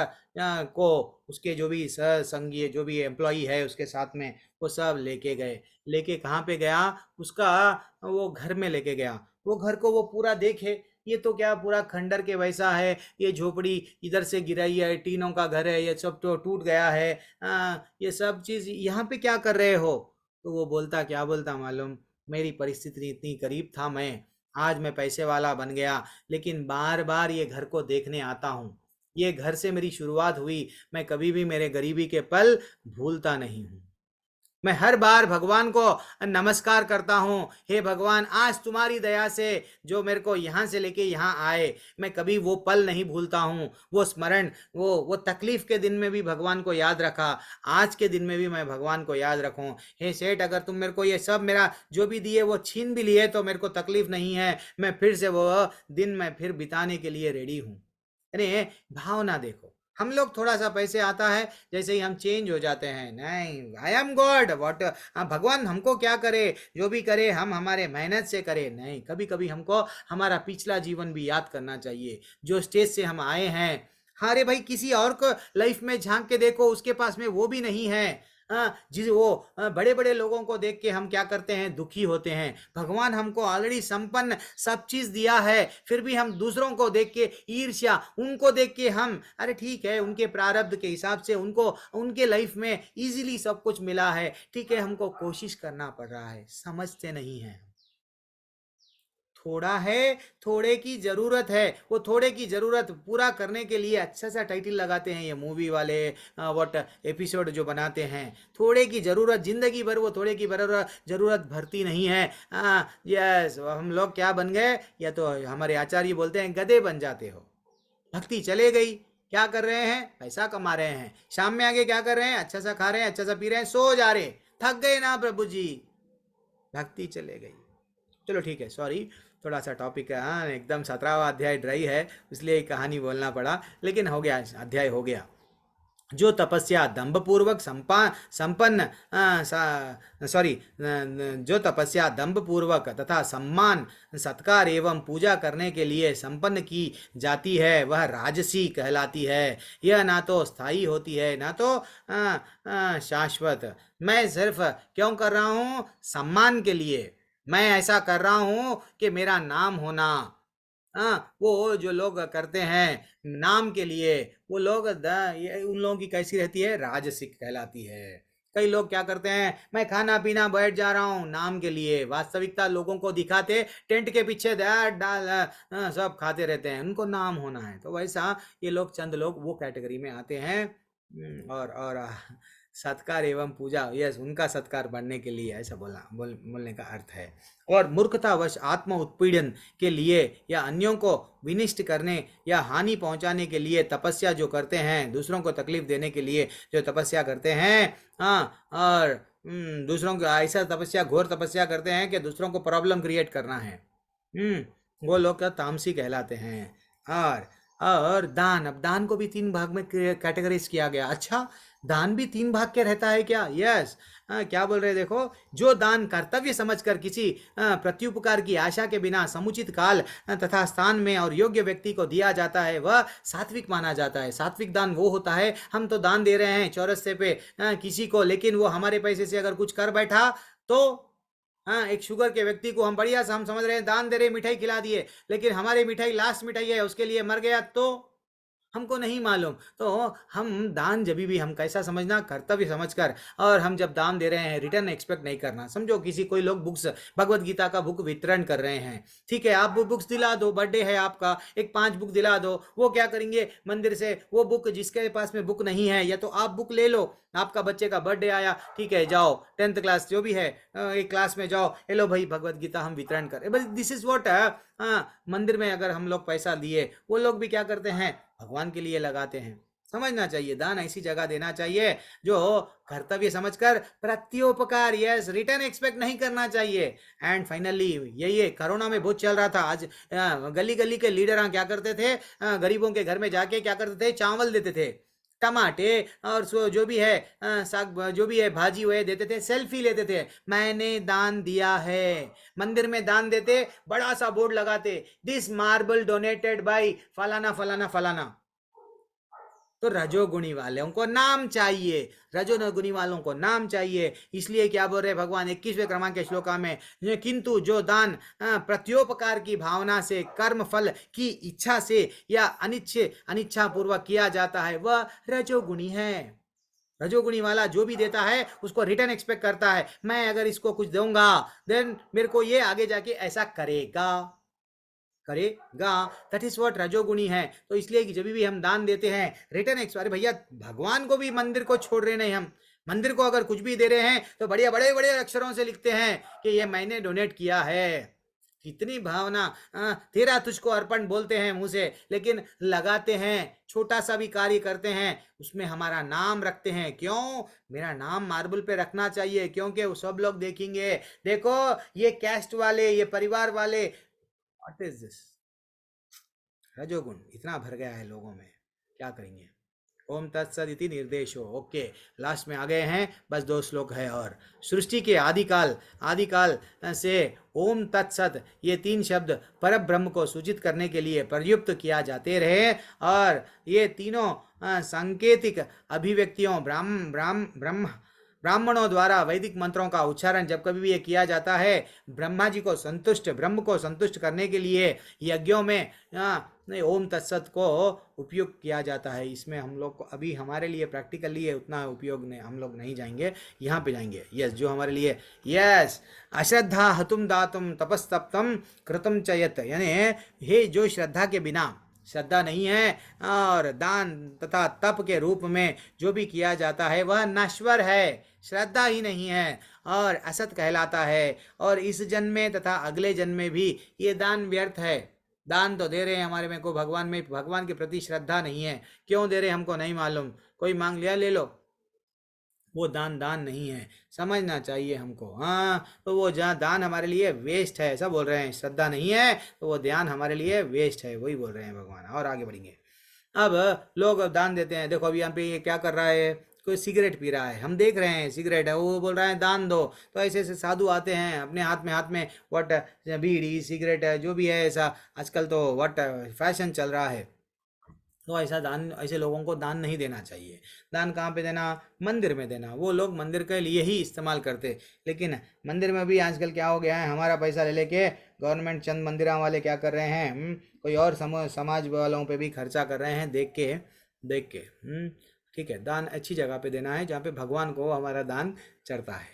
को उसके जो भी संगी जो भी एम्प्लॉई है उसके साथ में वो सब लेके गए। लेके कहाँ पे गया? उसका वो घर में लेके गया। वो घर को वो पूरा देखे, ये तो क्या पूरा खंडर के वैसा है, ये झोपड़ी इधर से गिराई है, टीनों का घर है, ये सब तो टूट गया है, ये सब चीज यहाँ पे क्या कर रहे हो? तो वो बोलता, क्या बोलता मालूम? मेरी परिस्थिति इतनी करीब था, मैं आज मैं पैसे वाला बन गया, लेकिन बार बार ये घर को देखने आता हूँ। ये घर से मेरी शुरुआत हुई, मैं कभी भी मेरे गरीबी के पल भूलता नहीं हूँ। मैं हर बार भगवान को नमस्कार करता हूँ, हे भगवान आज तुम्हारी दया से जो मेरे को यहाँ से लेके यहाँ आए, मैं कभी वो पल नहीं भूलता हूँ, वो स्मरण, वो तकलीफ के दिन में भी भगवान को याद रखा, आज के दिन में भी मैं भगवान को याद रखूँ। हे सेठ, अगर तुम मेरे को ये सब मेरा जो भी दिए वो छीन भी लिए तो मेरे को तकलीफ नहीं है, मैं फिर से वो दिन मैं फिर बिताने के लिए रेडी हूँ। अरे भावना देखो, हम लोग थोड़ा सा पैसे आता है जैसे ही हम चेंज हो जाते हैं, नहीं आई एम गॉड व्हाट, भगवान हमको क्या करे, जो भी करे हम हमारे मेहनत से करें। नहीं, कभी कभी हमको हमारा पिछला जीवन भी याद करना चाहिए, जो स्टेज से हम आए हैं। हाँ, अरे भाई किसी और को लाइफ में झांक के देखो, उसके पास में वो भी नहीं है। जिस वो बड़े बड़े लोगों को देख के हम क्या करते हैं, दुखी होते हैं। भगवान हमको ऑलरेडी संपन्न सब चीज दिया है, फिर भी हम दूसरों को देख के ईर्ष्या, उनको देख के हम, अरे ठीक है उनके प्रारब्ध के हिसाब से उनको उनके लाइफ में इजीली सब कुछ मिला है, ठीक है हमको कोशिश करना पड़ रहा है, समझते नहीं है। थोड़ा है, थोड़े की जरूरत है, वो थोड़े की जरूरत पूरा करने के लिए अच्छा सा टाइटल लगाते हैं ये मूवी वाले, व्हाट एपिसोड जो बनाते हैं। थोड़े की जरूरत, जिंदगी भर वो थोड़े की जरूरत भरती नहीं है। यस, हम लोग क्या बन गए, या तो हमारे आचार्य बोलते हैं गधे बन जाते हो। भक्ति चले गई, क्या कर रहे हैं, पैसा कमा रहे हैं, शाम में आगे क्या कर रहे हैं, अच्छा सा खा रहे हैं, अच्छा सा पी रहे हैं, सो जा रहे, थक गए ना प्रभु जी, भक्ति चले गई। चलो ठीक है, सॉरी, थोड़ा सा टॉपिक है, हाँ एकदम 17वां अध्याय ड्राई है इसलिए कहानी बोलना पड़ा, लेकिन हो गया, अध्याय हो गया। जो तपस्या दंभ पूर्वक संपन्न सॉरी जो तपस्या दंभ पूर्वक तथा सम्मान सत्कार एवं पूजा करने के लिए संपन्न की जाती है वह राजसी कहलाती है। यह ना तो स्थायी होती है ना तो शाश्वत। मैं सिर्फ क्यों कर रहा हूँ, सम्मान के लिए मैं ऐसा कर रहा हूँ कि मेरा नाम होना। वो जो लोग करते हैं नाम के लिए, वो लोग उन लोगों की कैसी रहती है, राजसिक कहलाती है। कई लोग क्या करते हैं, मैं खाना पीना बैठ जा रहा हूँ नाम के लिए, वास्तविकता लोगों को दिखाते टेंट के पीछे डाल सब खाते रहते हैं, उनको नाम होना है। तो वैसा ये लोग, चंद लोग वो कैटेगरी में आते हैं। और सत्कार एवं पूजा, यस उनका सत्कार बनने के लिए ऐसा बोलने का अर्थ है। और मूर्खतावश आत्म उत्पीड़न के लिए या अन्यों को विनिष्ट करने या हानि पहुंचाने के लिए तपस्या जो करते हैं, दूसरों को तकलीफ देने के लिए जो तपस्या करते हैं, और दूसरों को ऐसा तपस्या, घोर तपस्या करते हैं कि दूसरों को प्रॉब्लम क्रिएट करना है, वो लोग का तामसी कहलाते हैं। और दान, अब दान को भी 3 भाग में कैटेगराइज किया गया। अच्छा, दान भी 3 भाग के रहता है क्या? यस। क्या बोल रहे, देखो, जो दान कर्तव्य समझकर किसी प्रत्युपकार की आशा के बिना समुचित काल तथा स्थान में और योग्य व्यक्ति को दिया जाता है वह सात्विक माना जाता है। सात्विक दान वो होता है, हम तो दान दे रहे हैं चौरस्ते पे किसी को, लेकिन वो हमारे पैसे से अगर कुछ कर बैठा तो, एक शुगर के व्यक्ति को हम बढ़िया सा हम समझ रहे हैं दान दे रहे, मिठाई खिला दिए, लेकिन हमारी मिठाई लास्ट मिठाई है, उसके लिए मर गया तो हमको नहीं मालूम। तो हम दान जब भी हम कैसा समझना, कर्तव्य समझकर, और हम जब दान दे रहे हैं रिटर्न एक्सपेक्ट नहीं करना। समझो किसी कोई लोग बुक्स, भगवत गीता का बुक वितरण कर रहे हैं, ठीक है, आप वो बुक्स दिला दो, बर्थडे है आपका, एक 5 बुक दिला दो। वो क्या करेंगे, मंदिर से वो बुक, जिसके पास में बुक नहीं है, या तो आप बुक ले लो, आपका बच्चे का बर्थडे आया, ठीक है, जाओ 10th क्लास जो भी है एक क्लास में जाओ, हेलो भाई भगवत गीता हम वितरण करें, बस दिस इज व्हाट। मंदिर में अगर हम लोग पैसा दिए, वो लोग भी क्या करते हैं, भगवान के लिए लगाते हैं। समझना चाहिए, दान ऐसी जगह देना चाहिए जो कर्तव्य समझकर प्रत्युपकार, यस, रिटर्न एक्सपेक्ट नहीं करना चाहिए। एंड फाइनली ये कोरोना में बहुत चल रहा था आज, गली गली के लीडर क्या करते थे, गरीबों के घर में जाके क्या करते थे, चावल देते थे, टमाटे और जो भी है साग, जो भी है भाजी हुए देते थे, सेल्फी लेते थे, मैंने दान दिया है। मंदिर में दान देते, बड़ा सा बोर्ड लगाते, दिस मार्बल डोनेटेड बाय फलाना फलाना फलाना। तो रजोगुणी वालों को नाम चाहिए, रजोगुणी वालों को नाम चाहिए। इसलिए क्या बोल रहे भगवान 21वें क्रमांक के श्लोका में, किंतु जो दान प्रत्योपकार की भावना से, कर्म फल की इच्छा से या अनिच्छा पूर्वक किया जाता है वह रजोगुणी है। रजोगुणी वाला जो भी देता है उसको रिटर्न एक्सपेक्ट करता है, मैं अगर इसको कुछ दूंगा देन मेरे को ये आगे जाके ऐसा करेगा। दैट इज व्हाट रजोगुणी है। तो इसलिए कि जब भी हम दान देते हैं रिटर्न एक्सपायर, भैया भगवान को भी मंदिर को छोड़ रहे नहीं हम, मंदिर को अगर कुछ भी दे रहे हैं तो बढ़िया बड़े बड़े अक्षरों से लिखते हैं कि ये मैंने डोनेट किया है। कितनी भावना, तेरा तुझको अर्पण बोलते हैं मुंह से, लेकिन लगाते हैं, छोटा सा भी कार्य करते हैं उसमें हमारा नाम रखते हैं। क्यों? मेरा नाम मार्बल पे रखना चाहिए, क्योंकि वो सब लोग देखेंगे, देखो ये कैस्ट वाले, ये परिवार वाले, व्हाट इज दिस, रजोगुण इतना भर गया है लोगों में, क्या करेंगे। ओम तत्सद इति निर्देशो। ओके, लास्ट में आ गए हैं, बस 2 श्लोक है और। सृष्टि के आदिकाल से ओम तत्सत ये 3 शब्द पर ब्रह्म को सूचित करने के लिए प्रयुक्त किया जाते रहे, और ये तीनों सांकेतिक अभिव्यक्तियों ब्राह्मणों द्वारा वैदिक मंत्रों का उच्चारण जब कभी भी ये किया जाता है, ब्रह्म को संतुष्ट करने के लिए यज्ञों में ओम तत्सत को उपयोग किया जाता है। इसमें हम लोग को अभी हमारे लिए प्रैक्टिकली है उतना उपयोग नहीं, हम लोग नहीं जाएंगे, यहाँ पे जाएंगे। यस, जो हमारे लिए, यस, अश्रद्धा हतुम दातुम तपस्तप्तम कृतम चयत, यानी हे जो श्रद्धा के बिना, श्रद्धा नहीं है और दान तथा तप के रूप में जो भी किया जाता है वह नश्वर है, श्रद्धा ही नहीं है और असत कहलाता है, और इस जन्म में तथा अगले जन्म में भी ये दान व्यर्थ है। दान तो दे रहे हैं हमारे में को भगवान के प्रति श्रद्धा नहीं है, क्यों दे रहे हमको नहीं मालूम, कोई मांग लिया ले लो, वो दान नहीं है, समझना चाहिए हमको। हाँ, तो वो जहाँ दान हमारे लिए वेस्ट है, ऐसा बोल रहे हैं, श्रद्धा नहीं है तो वो ध्यान हमारे लिए वेस्ट है, वही बोल रहे हैं भगवान। और आगे बढ़ेंगे। अब लोग दान देते हैं, देखो अभी यहाँ पे ये क्या कर रहा है, कोई सिगरेट पी रहा है, हम देख रहे हैं सिगरेट है, वो बोल रहा है दान दो, तो ऐसे ऐसे साधु आते हैं अपने हाथ में वट बीड़ी सिगरेट है जो भी है, ऐसा आजकल तो वट फैशन चल रहा है। तो ऐसे लोगों को दान नहीं देना चाहिए। दान कहाँ पे देना? मंदिर में देना। वो लोग मंदिर के लिए ही इस्तेमाल करते, लेकिन मंदिर में भी आजकल क्या हो गया है, हमारा पैसा ले लेके गवर्नमेंट चंद मंदिरा वाले क्या कर रहे हैं, कोई और समाज वालों पे भी खर्चा कर रहे हैं, देख के। ठीक है, दान अच्छी जगह पे देना है जहाँ पे भगवान को हमारा दान चढ़ता है।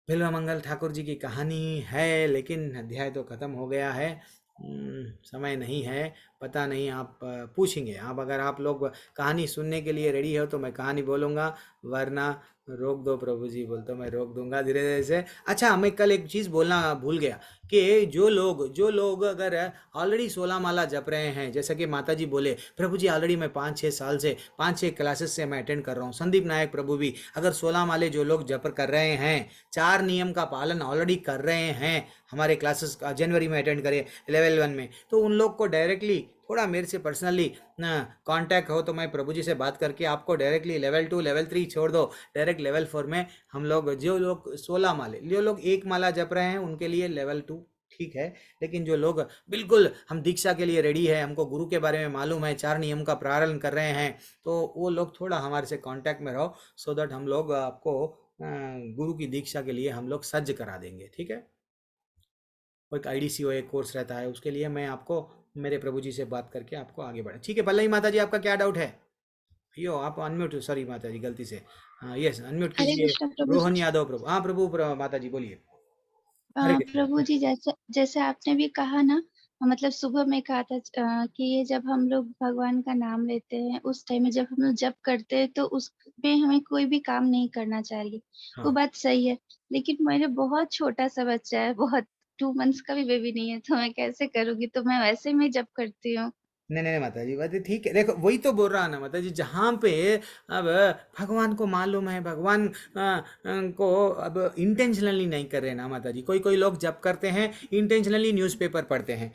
बिल्वमंगल ठाकुर जी की कहानी है, लेकिन अध्याय तो ख़त्म हो गया है, समय नहीं है, पता नहीं आप पूछेंगे। अगर आप लोग कहानी सुनने के लिए रेडी हो तो मैं कहानी बोलूँगा, वरना रोक दो प्रभु जी, बोल तो मैं रोक दूंगा धीरे धीरे से। अच्छा, मैं कल एक चीज़ बोलना भूल गया कि जो लोग अगर ऑलरेडी 16 माला जप रहे हैं, जैसा कि माता जी बोले, प्रभु जी ऑलरेडी मैं 5-6 साल से 5-6 क्लासेस से मैं अटेंड कर रहा हूँ, संदीप नायक प्रभु भी, अगर 16 माले जो लोग जप कर रहे हैं, 4 नियम का पालन ऑलरेडी कर रहे हैं, हमारे क्लासेस जनवरी में अटेंड करे लेवल 1 में, तो उन लोग को डायरेक्टली थोड़ा मेरे से पर्सनली कांटेक्ट हो तो मैं प्रभु जी से बात करके आपको डायरेक्टली लेवल 2 लेवल 3 छोड़ दो, डायरेक्ट लेवल 4 में हम लोग, जो लोग 16 माले, जो लोग 1 माला जप रहे हैं उनके लिए लेवल 2 ठीक है, लेकिन जो लोग बिल्कुल हम दीक्षा के लिए रेडी है, हमको गुरु के बारे में मालूम है, 4 नियम का पालन कर रहे हैं, तो वो लोग थोड़ा हमारे से कांटेक्ट में रहो, सो दैट हम लोग आपको गुरु की दीक्षा के लिए हम लोग सज्ज करा देंगे। ठीक है, एक IDCO एक कोर्स रहता है, उसके लिए मैं आपको मेरे प्रभु जी से बात करके आपको आगे बढ़े। ठीक है, पल्लवी माता जी आपका क्या डाउट है? यो आप अनम्यूट, सॉरी माता जी गलती से, हाँ यस अनम्यूट हरे कीजिए। कृष्ण प्रभु रोहन जी। यादव प्रभु, हाँ प्रभु माता जी बोलिए। हरे कृष्णा। प्रभु जी, जैसे जैसे आपने भी कहा ना, मतलब सुबह में कहा था कि ये जब हम लोग भगवान का नाम लेते हैं, उस टाइम में जब हम लोग जप करते हैं तो उसमें हमें कोई भी काम नहीं करना चाहिए। वो हाँ बात सही है, लेकिन मेरे बहुत छोटा सा बच्चा है, बहुत 2 मंथ्स का भी बेबी नहीं है, तो मैं कैसे करूंगी? तो मैं वैसे में जप करती हूँ। नहीं नहीं माता जी, बात ठीक है। देखो वही तो बोल रहा ना माता जी, जहाँ पे अब भगवान को मालूम है, भगवान को अब इंटेंशनली नहीं कर रहे ना माता जी। कोई कोई लोग जब करते हैं इंटेंशनली न्यूज़पेपर पढ़ते हैं,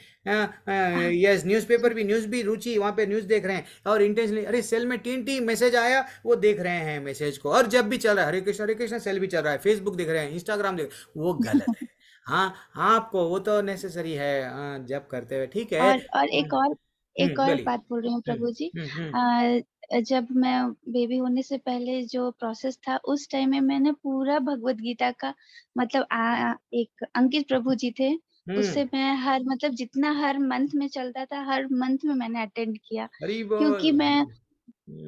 यस न्यूज़पेपर भी, न्यूज़ भी रुचि वहाँ पे न्यूज़ देख रहे हैं, और इंटेंशनली अरे सेल में टीन टी मैसेज आया वो देख रहे हैं मैसेज को, और जब भी चल रहा है हरे कृष्णा सेल भी चल रहा है, फेसबुक देख रहे हैं, इंस्टाग्राम देख, वो गलत है। हाँ हाँ, आपको वो तो नेसेसरी है जब करते हुए, ठीक है। और एक और बोलिए। बात बोल रही हूँ प्रभु जी। हम्म। जब मैं बेबी होने से पहले जो प्रोसेस था, उस टाइम में मैंने पूरा भगवत गीता का मतलब एक अंकित प्रभु जी थे, हम्म। उससे मैं हर मतलब जितना हर मंथ में चलता था, हर मंथ में मैंने अटेंड किया, हरी क्योंकि बोल। मैं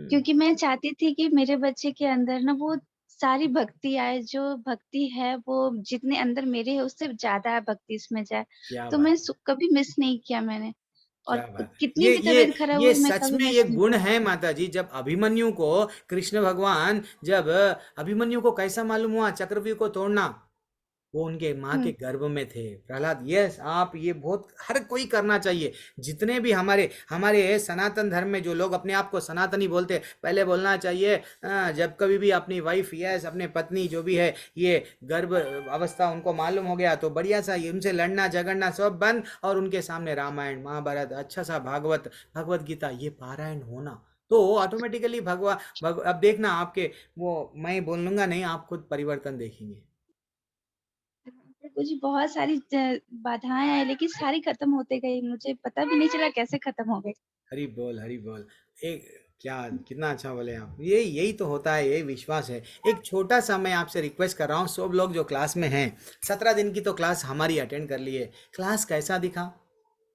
क्योंकि मैं चाहती थी कि मेरे बच्चे के अंदर ना वो सारी भक्ति आए, जो भक्ति है वो जितने अंदर मेरे है उससे ज्यादा भक्ति इसमें जाए। क्या तो बात मैं है, कभी मिस नहीं किया मैंने, क्या और बात है। कितनी भी तबीयत खराब ये हो मैं सच कभी में ये मिस नहीं गुण करती है थी। माता जी। जब अभिमन्यु को कृष्ण भगवान, जब अभिमन्यु को कैसा मालूम हुआ चक्रव्यूह को तोड़ना, वो उनके माँ के हुँ, गर्भ में थे प्रहलाद। यस, आप ये बहुत हर कोई करना चाहिए। जितने भी हमारे हमारे सनातन धर्म में जो लोग अपने आप को सनातनी बोलते हैं, पहले बोलना चाहिए जब कभी भी अपनी वाइफ, यस अपने पत्नी जो भी है, ये गर्भ अवस्था उनको मालूम हो गया, तो बढ़िया सा ये उनसे लड़ना झगड़ना सब बंद, और उनके सामने रामायण महाभारत अच्छा सा भागवत भगवत गीता ये पारायण होना, तो ऑटोमेटिकली अब देखना आपके वो, मैं बोल लूंगा नहीं, आप खुद परिवर्तन देखेंगे। देखो जी बहुत सारी बाधाएं आई, लेकिन सारी खत्म होते गई, मुझे पता भी नहीं चला कैसे खत्म हो गई। हरी बोल, हरी बोल। एक क्या, कितना अच्छा बोले आप। ये यही तो होता है, यही विश्वास है। एक छोटा सा मैं आपसे रिक्वेस्ट कर रहा हूँ, सब लोग जो क्लास में हैं, 17 दिन की तो क्लास हमारी अटेंड कर लिए। क्लास कैसा दिखा?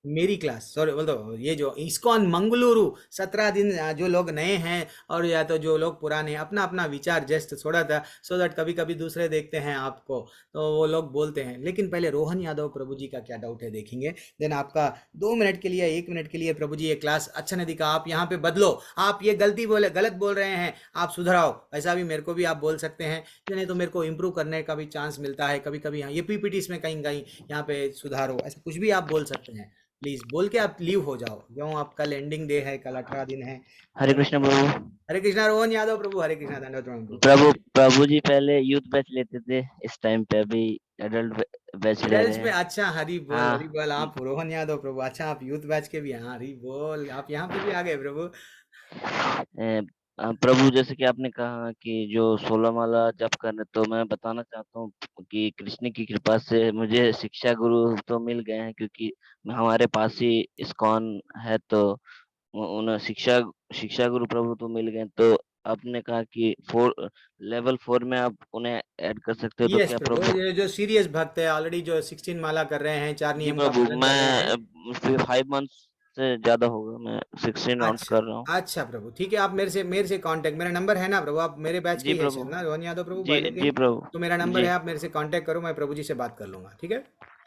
मेरी क्लास, सॉरी बोल दो, ये जो इस्कॉन मंगलुरु 17 दिन, जो लोग नए हैं और या तो जो लोग पुराने हैं, अपना अपना विचार जस्ट छोड़ा था, सो दैट कभी कभी दूसरे देखते हैं आपको तो वो लोग बोलते हैं। लेकिन पहले रोहन यादव प्रभु जी का क्या डाउट है देखेंगे, देन आपका 2 मिनट के लिए, 1 मिनट के लिए, प्रभु जी ये क्लास अच्छा नहीं दिखा, आप यहाँ पे बदलो, आप ये गलती बोले, गलत बोल रहे हैं, आप सुधराओ, ऐसा भी मेरे को भी आप बोल सकते हैं। नहीं तो मेरे को इम्प्रूव करने का भी चांस मिलता है कभी कभी, हाँ ये पीपीटीज में कहीं कहीं यहाँ पे सुधारो, ऐसा कुछ भी आप बोल सकते हैं। प्लीज बोल के आप लीव हो जाओ, क्यों आप कल एंडिंग डे है, कल 18 दिन है। हरे कृष्ण प्रभु। हरे कृष्णा रोहन यादव प्रभु, हरे कृष्णा दंडवत प्रणाम प्रभु। प्रभु प्रभु जी पहले यूथ बैच लेते थे, इस टाइम पे अभी एडल्ट बैच ले रहे एडल्ट में, हैं। अच्छा हरी बोल, हरी हाँ बोल। आप रोहन यादव प्रभु, अच्छा आप यूथ बैच के भी हैं, हाँ, हरी बोल, आप यहाँ पे भी आ गए प्रभु। प्रभु जैसे कि आपने कहा कि जो 16 माला जप करने, तो मैं बताना चाहता हूँ कि कृष्ण की कृपा से मुझे शिक्षा गुरु तो मिल गए हैं, क्योंकि हमारे पास ही इस्कॉन है, तो उन्हें शिक्षा शिक्षा गुरु प्रभु तो मिल गए। तो आपने कहा कि लेवल 4 में आप उन्हें ऐड कर सकते हो, तो यस क्या प्रभु, प्रभु? ये जो सीरियस भक्त है ऑलरेडी, जो 16 माला कर रहे हैं, 4 जी नियम का प्रभु, पालन कर रहे हैं। मैं 5 मंथ से ज्यादा होगा, मैं 16 राउंड्स अच्छा कर रहा हूँ। अच्छा प्रभु, ठीक है, आप मेरे से कांटेक्ट, मेरा नंबर है ना प्रभु, आप मेरे बैच के जी ही है प्रभु। शायद ना रोहन यादव प्रभु जी पहले के, जी प्रभु। तो मेरा नंबर जी है, आप मेरे से कांटेक्ट करो, मैं प्रभु जी से बात कर लूंगा, ठीक है।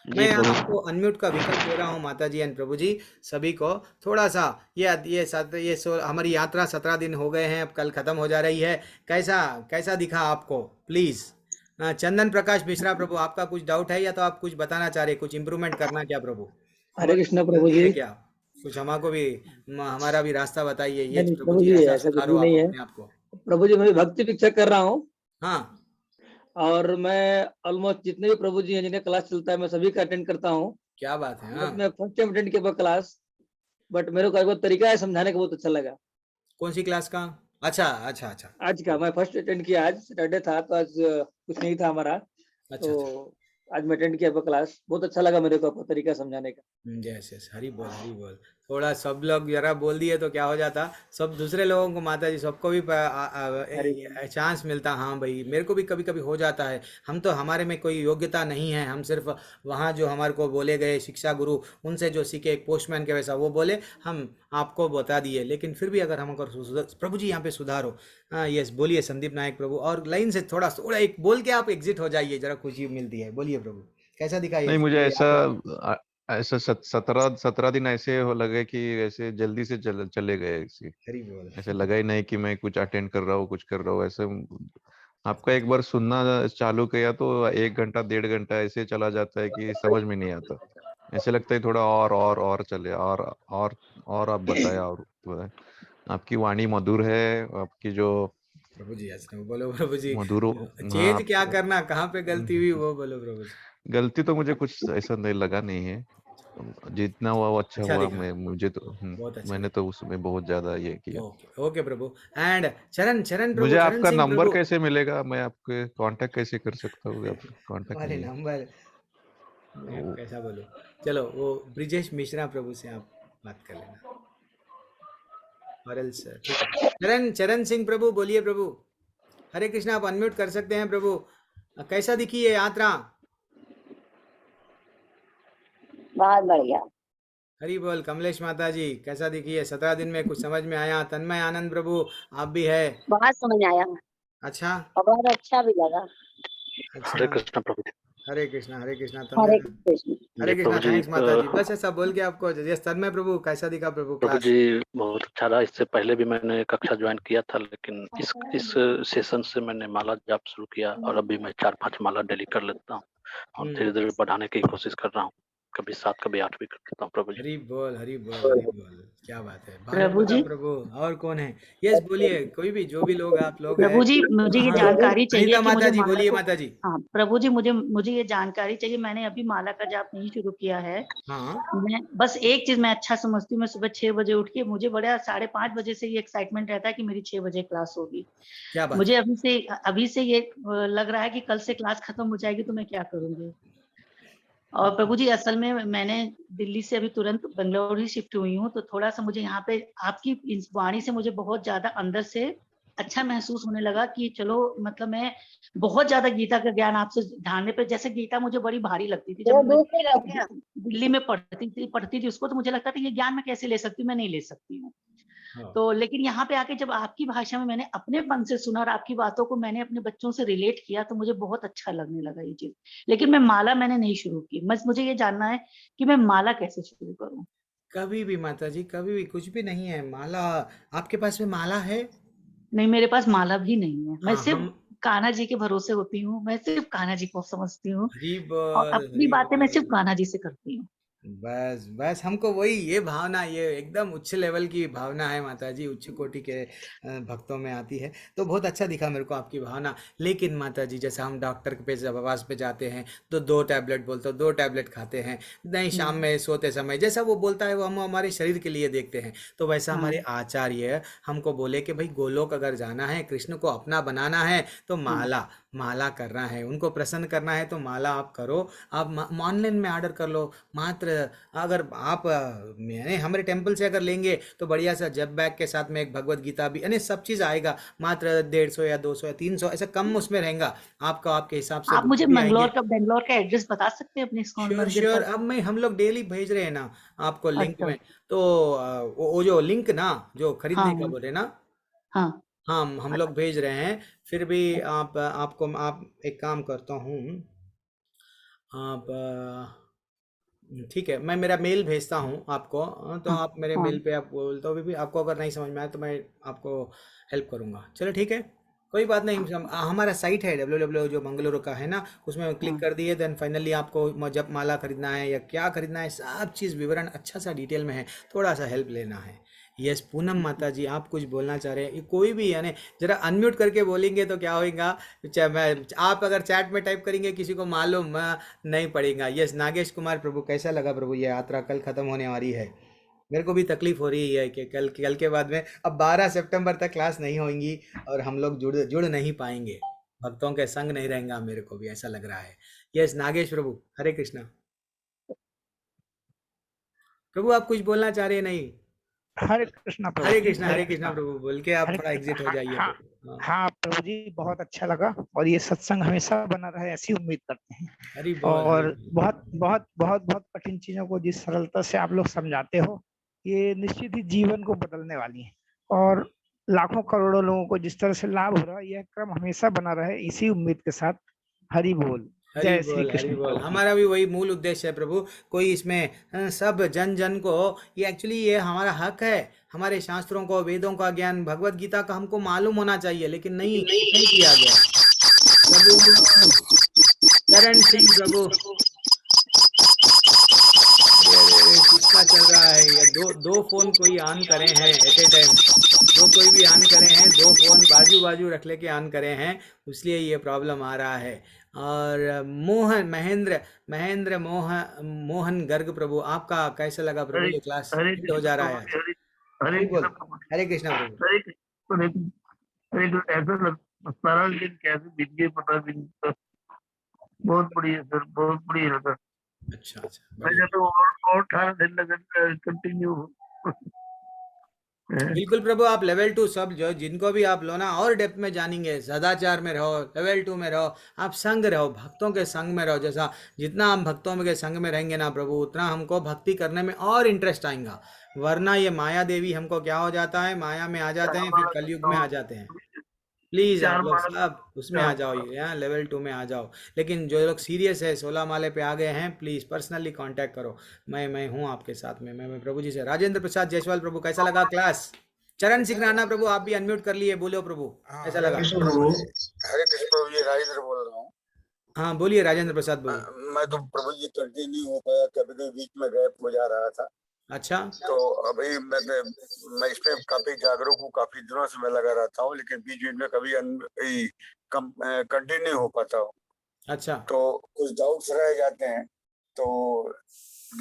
जी मैं आपको प्रभु। अनम्यूट का विकल्प दे रहा हूँ माता जी एंड प्रभु जी, सभी को थोड़ा सा, हमारी यात्रा 17 दिन हो गए हैं, अब कल खत्म हो जा रही है। कैसा कैसा दिखा आपको, प्लीज। चंदन प्रकाश मिश्रा प्रभु, आपका कुछ डाउट है या तो आप कुछ बताना चाह रहे, कुछ इम्प्रूवमेंट करना क्या प्रभु? हरे बहुत कृष्णा प्रभु जल्दी जी। है क्या? कुछ हमको भी, हमारा भी रास्ता बताइए, ये नहीं नहीं प्रभु प्रभु जी जी, ऐसा ऐसा कुछ सुधारो भी आप नहीं है। अपने आप को। प्रभु जी, मैं भक्ति पिक्चर कर रहा हूँ, हाँ। और मैं ऑलमोस्ट जितने भी प्रभु जी हैं जिन्हें क्लास चलता है मैं सभी का अटेंड करता हूँ। क्या बात है, हाँ। बट मैं फर्स्ट टाइम अटेंड किया क्लास, बट मेरे को एक बार तरीका है समझाने का, बहुत अच्छा लगा। कौन सी क्लास का? अच्छा अच्छा अच्छा। आज का मैं फर्स्ट अटेंड किया, आज सैटरडे था तो आज कुछ नहीं था हमारा, अच्छा तो अच्छा। आज मैं अटेंड किया क्लास, बहुत अच्छा लगा मेरे को आपका तरीका समझाने का। यस यस, हरी बोल, हरी बोल। थोड़ा सब लोग जरा बोल दिए तो क्या हो जाता, सब दूसरे लोगों को माता जी सबको भी हरी बोल। चांस मिलता, हाँ भाई मेरे को भी कभी कभी हो जाता है। हम तो, हमारे में कोई योग्यता नहीं है, हम सिर्फ वहाँ जो हमारे को बोले गए शिक्षा गुरु, उनसे जो सीखे, एक पोस्टमैन के वैसा वो बोले, हम आपको बता दिए। लेकिन फिर भी अगर हम अगर प्रभु जी यहाँ पे सुधारो। हाँ यस, बोलिए संदीप नायक प्रभु, और लाइन से थोड़ा थोड़ा एक बोल के आप एग्जिट हो जाइए, जरा खुशी मिलती है। बोलिए प्रभु, कैसा दिखा नहीं, मुझे ये ऐसा यात्रा? ऐसा 17 दिन ऐसे हो लगे कि ऐसे जल्दी से चले गए, ऐसे हरी बोल। ऐसे लगा ही नहीं कि मैं कुछ अटेंड कर रहा हूँ, कुछ कर रहा हूँ ऐसे। आपका एक बार सुनना चालू किया तो 1 घंटा 1.5 घंटा ऐसे चला जाता है कि समझ में नहीं आता। ऐसे लगता है थोड़ा और चले और आप बताए और बताए। आपकी वाणी मधुर है, आपकी जो प्रभु जी ऐसे बोलो प्रभु जी, मधुर। हाँ चेंज क्या करना, कहाँ पे गलती हुई वो बोलो प्रभु जी। गलती तो मुझे कुछ ऐसा नहीं लगा नहीं है, जितना हुआ वो अच्छा अच्छा हुआ। दिखा, मुझे तो बहुत अच्छा मैंने दिखा। तो उसमें बहुत ज्यादा ये किया। Okay okay Prabhu. एंड चरण चरण मुझे प्रभु, चरण आपका सिंह नंबर प्रभु। कैसे मिलेगा, मैं आपके कांटेक्ट कैसे कर सकता हूँ, आप कांटेक्ट हमारे नहीं है। नंबर, मैं वो कैसा बोलूँ, चलो वो ब्रिजेश मिश्रा प्रभु से आप बात कर लेना, और एल्स ठीक है। चरण चरण सिंह प्रभु बोलिए प्रभु। हरे कृष्णा, आप अनम्यूट कर सकते हैं प्रभु। कैसा दिखी ये यात्रा? बहुत बढ़िया। हरी बोल। कमलेश माता जी कैसा दिखी है? 17 दिन में कुछ समझ में आया? तन्मय आनंद प्रभु आप भी है? बहुत समझ आया अच्छा और बहुत अच्छा भी लगा। अच्छा। हरे कृष्ण प्रभु जी। हरे कृष्णा हरे तन्मय। कृष्ण। हरे जी कृष्णा, प्रभु जी, थैंक्स माता जी। बस ऐसा बोल के आपको यस तन्मय प्रभु कैसा दिखा प्रभु प्रभु क्लास? जी बहुत अच्छा रहा। इससे पहले भी मैंने कक्षा ज्वाइन किया था, लेकिन इस सेशन से मैंने माला जाप शुरू किया और अभी मैं 4-5 माला डेली कर लेता हूँ और धीरे धीरे बढ़ाने की कोशिश कर रहा हूँ। कभी 7 कभी 8 भी कर लेता हूँ प्रभु जी। हरी बोल हरी बोल हरी बोल। क्या बात है प्रभु भानुमाता जी, प्रभु। और कौन है? यस बोलिए, कोई भी, जो भी लोग आप लोग हैं। प्रभु जी मुझे ये हाँ जानकारी चाहिए अनिता कि माता मुझे जी माला बोलिए को, माता जी। हाँ प्रभु जी मुझे ये जानकारी चाहिए। मैंने अभी माला का जाप नहीं शुरू किया है। हाँ मैं बस एक चीज मैं अच्छा समझती हूँ, मैं सुबह 6 बजे उठ के, मुझे बड़ा 5:30 बजे से ये एक्साइटमेंट रहता है कि मेरी 6 बजे क्लास होगी। क्या बात मुझे है। अभी से ये लग रहा है कि कल से क्लास खत्म हो जाएगी तो मैं क्या करूंगी। और प्रभु जी असल में मैंने दिल्ली से अभी तुरंत बेंगलोर ही शिफ्ट हुई हूँ, तो थोड़ा सा मुझे यहाँ पे आपकी इस वाणी से मुझे बहुत ज्यादा अंदर से अच्छा महसूस होने लगा कि चलो मतलब मैं बहुत ज्यादा गीता का ज्ञान आपसे ढालने पे, जैसे गीता मुझे बड़ी भारी लगती थी जब मैं दिल्ली में पढ़ती थी उसको, तो मुझे लगता था ये ज्ञान मैं कैसे ले सकती हूँ, मैं नहीं ले सकती हूँ। हाँ। तो लेकिन यहाँ पे आके जब आपकी भाषा में मैंने अपने मन से सुना और आपकी बातों को मैंने अपने बच्चों से रिलेट किया तो मुझे बहुत अच्छा लगने लगा ये चीज। लेकिन मैं माला मैंने नहीं शुरू की। बस मुझे ये जानना है कि मैं माला कैसे शुरू करूं। कभी भी माता जी, कभी भी कुछ भी नहीं है माला। आपके पास में माला है? नहीं, मेरे पास माला भी नहीं है। मैं हाँ सिर्फ हम कान्हा जी के भरोसे होती हूँ। मैं सिर्फ कान्हा जी को समझती हूँ हरी और बोल अपनी हरी बातें मैं सिर्फ बोल। कान्हा जी से करती हूँ। बस बस हमको वही ये भावना, ये एकदम उच्च लेवल की भावना है माता जी, उच्च कोटि के भक्तों में आती है। तो बहुत अच्छा दिखा मेरे को आपकी भावना। लेकिन माता जी जैसा हम डॉक्टर पे जब आवाज़ पे जाते हैं तो 2 टैबलेट बोलते हो, 2 टैबलेट खाते हैं, नहीं शाम में सोते समय जैसा वो बोलता है वो हम हमारे शरीर के लिए देखते हैं। तो वैसा हमारे आचार्य हमको बोले कि भाई गोलोक अगर जाना है, कृष्ण को अपना बनाना है तो माला माला करना है, उनको प्रसन्न करना है तो माला आप करो। आप ऑनलाइन में ऑर्डर कर लो। मात्र अगर आप मैंने हमारे टेम्पल से अगर लेंगे तो बढ़िया सा जब बैग के साथ में एक भगवत गीता भी, यानी सब चीज़ आएगा। मात्र 150 या 200 या 300 ऐसा कम उसमें रहेगा आपका, आपके हिसाब से आप बुक मुझे भी आएंगे। बेंगलोर का एड्रेस बता सकते हैं अपने इस्कॉन श्योर मंदिर श्योर, का? अब मैं हम लोग डेली भेज रहे हैं ना आपको लिंक अच्छा। में। तो वो जो लिंक ना जो खरीदने का हाँ बोल रहे ना, हाँ। हाँ हम लोग भेज रहे हैं। फिर भी आपको आप एक काम करता हूँ, आप ठीक है मैं मेरा मेल भेजता हूँ आपको। तो हाँ आप मेरे हाँ मेल पे आप बोलते हो भी आपको अगर नहीं समझ में आए तो मैं आपको हेल्प करूँगा। चलो ठीक है, कोई बात नहीं। हमारा साइट है www जो मंगलुरु का है ना, उसमें क्लिक कर दिए देन फाइनली आपको जब माला खरीदना है या क्या खरीदना है सब चीज़ विवरण अच्छा सा डिटेल में है, थोड़ा सा हेल्प लेना है। यस पूनम माता जी आप कुछ बोलना चाह रहे हैं? कोई भी यानी जरा अनम्यूट करके बोलेंगे तो क्या होगा। आप अगर चैट में टाइप करेंगे किसी को मालूम नहीं पड़ेगा। यस नागेश कुमार प्रभु कैसा लगा प्रभु? ये यात्रा कल ख़त्म होने वाली है। मेरे को भी तकलीफ हो रही है कि कल के बाद में अब 12 सितंबर तक क्लास नहीं होंगी और हम लोग जुड़ नहीं पाएंगे, भक्तों के संग नहीं रहेगा, मेरे को भी ऐसा लग रहा है। यस नागेश प्रभु हरे कृष्णा। प्रभु आप कुछ बोलना चाह रहे हैं? नहीं हरे कृष्णा प्रभु हरे जी, कृष्णा प्रभु बोल के आप हरे थोड़ा कृष्णा। एग्जिट हो जाइए हाँ प्रभु। हाँ प्रभु जी बहुत अच्छा लगा और ये सत्संग हमेशा बना रहे ऐसी उम्मीद करते हैं। हरी बोल और बहुत बहुत बहुत बहुत कठिन चीजों को जिस सरलता से आप लोग समझाते हो ये निश्चित ही जीवन को बदलने वाली है और लाखों करोड़ों लोगों को जिस तरह से लाभ हो रहा है यह क्रम हमेशा बना रहे इसी उम्मीद के साथ। हरि बोल। हरी जय श्री बोल हरी कृष्ण बोल। प्रभु जी। हमारा भी वही मूल उद्देश्य है प्रभु। कोई इसमें सब जन जन को ये एक्चुअली ये हमारा हक है, हमारे शास्त्रों को वेदों का ज्ञान भगवत गीता का हमको मालूम होना चाहिए, लेकिन नहीं किया गया। प्रभु चरण सिंह प्रभु दो फोन कोई ऑन करे हैं एट ए टाइम, जो कोई भी ऑन करे हैं, दो फोन बाजू बाजू रख लेके ऑन करे हैं, इसलिए ये प्रॉब्लम आ रहा है। और महेंद्र मोहन गर्ग प्रभु, आपका कैसा लगा प्रभु ये क्लास? हरे हिट हो जा रहा है आज? हरे बिल्कुल। कृष्ण प्रभु, हरे कृष्णा प्रभु। हरे कृष्ण, हरे कृष्ण, हरे कृष्ण। ऐसा लगता सारा दिन कैसे बीत गए पता भी नहीं चला। बहुत बढ़िया सर, बहुत बढ़िया सर। अच्छा मैं तो और 18 दिन लगा कंटिन्यू। बिल्कुल प्रभु, आप लेवल 2 सब जो जिनको भी आप लो ना और डेप्थ में जानेंगे, सदाचार में रहो, लेवल 2 में रहो, आप संग रहो, भक्तों के संग में रहो। जैसा जितना हम भक्तों के संग में रहेंगे ना प्रभु, उतना हमको भक्ति करने में और इंटरेस्ट आएगा। वरना ये माया देवी हमको क्या हो जाता है, माया में आ जाते हैं, फिर कलयुग में आ जाते हैं। प्लीज आप लोग सब उसमें आ जाओ, यहाँ लेवल 2 में आ जाओ। लेकिन जो लोग सीरियस है, 16 माले पे आ गए हैं, प्लीज पर्सनली कांटेक्ट करो। मैं हूँ आपके साथ में, मैं प्रभु जी से। राजेंद्र प्रसाद जायसवाल प्रभु, कैसा लगा क्लास? चरण सिंह राणा प्रभु, आप भी अनम्यूट कर लिए, बोलो प्रभु कैसा लगा? हरे कृष्ण प्रभु जी, राजेंद्र बोल रहा हूँ। हाँ बोलिए राजेंद्र प्रसाद, बोलिए। मैं तो प्रभु जी कंटिन्यू हो पाया, कभी कभी बीच में गैप हो जा रहा था। अच्छा। तो अभी मैं इसमें काफी जागरूक हूँ, काफी दिनों से मैं लगा रहता हूँ, लेकिन बीच बीच में कभी कंटिन्यू हो पाता हूँ। अच्छा। तो कुछ डाउट्स रह जाते हैं, तो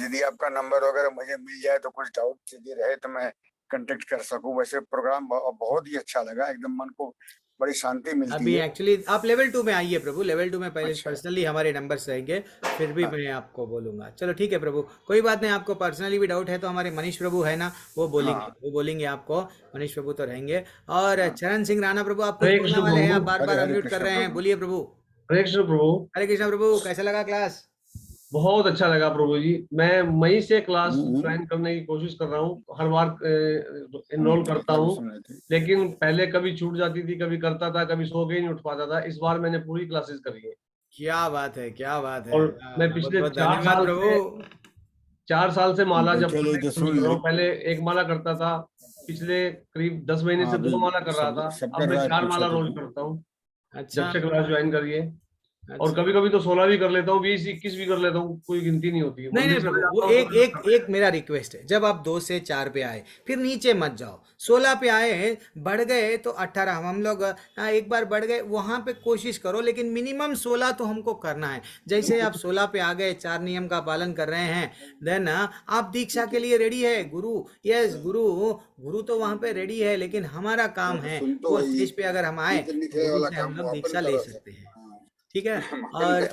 यदि आपका नंबर वगैरह मुझे मिल जाए तो कुछ डाउट यदि रहे तो मैं कांटेक्ट कर सकूं। वैसे प्रोग्राम बहुत ही अच्छा लगा, एकदम मन को बड़ी शांति मिलती अभी है। एक्चुअली आप लेवल 2 में आइए प्रभु, लेवल 2 में पहले पर्सनली हमारे नंबर्स रहेंगे, फिर भी मैं आपको बोलूंगा। चलो ठीक है प्रभु, कोई बात नहीं। आपको पर्सनली भी डाउट है तो हमारे मनीष प्रभु है ना, वो बोलेंगे आपको। मनीष प्रभु तो रहेंगे। और चरण सिंह राणा प्रभु, आप कुछ बोलने वाले हैं, आप बार बार अनम्यूट कर रहे हैं, बोलिए प्रभु। हरे कृष्ण प्रभु। हरे कृष्ण प्रभु, कैसा लगा क्लास? बहुत अच्छा लगा प्रभु जी। मैं मई से क्लास ज्वाइन करने की कोशिश कर रहा हूँ, हर बार एनरोल करता हूँ, लेकिन पहले कभी छूट जाती थी, कभी करता था, कभी सो के नहीं उठ पाता था। इस बार मैंने पूरी क्लासेस करी है। क्या बात है, क्या बात है। और मैं पिछले 4 साल से माला जब कर रहा हूँ। पहले 1 माला करता था, पिछले करीब 10 महीने से 2 माला कर रहा था, अब मैं 4 माला रोज करता हूँ। अच्छा। जब से क्लास ज्वाइन करी है। और कभी कभी तो 16 भी कर लेता हूँ, 20 21 भी कर लेता हूँ, कोई गिनती नहीं होती है। नहीं प्रभु, वो एक मेरा रिक्वेस्ट है, जब आप 2 से 4 पे आए फिर नीचे मत जाओ। 16 पे आए, बढ़ गए तो 18, हम लोग एक बार बढ़ गए, वहां पे कोशिश करो, लेकिन मिनिमम 16 तो हमको करना है। जैसे आप 16 पे आ गए, 4 नियम का पालन कर रहे हैं, देन आप दीक्षा के लिए रेडी है। गुरु, यस गुरु तो वहां पे रेडी है, लेकिन हमारा काम है वो स्टेज पे अगर हम आए तो हम लोग दीक्षा ले सकते हैं। ठीक है। और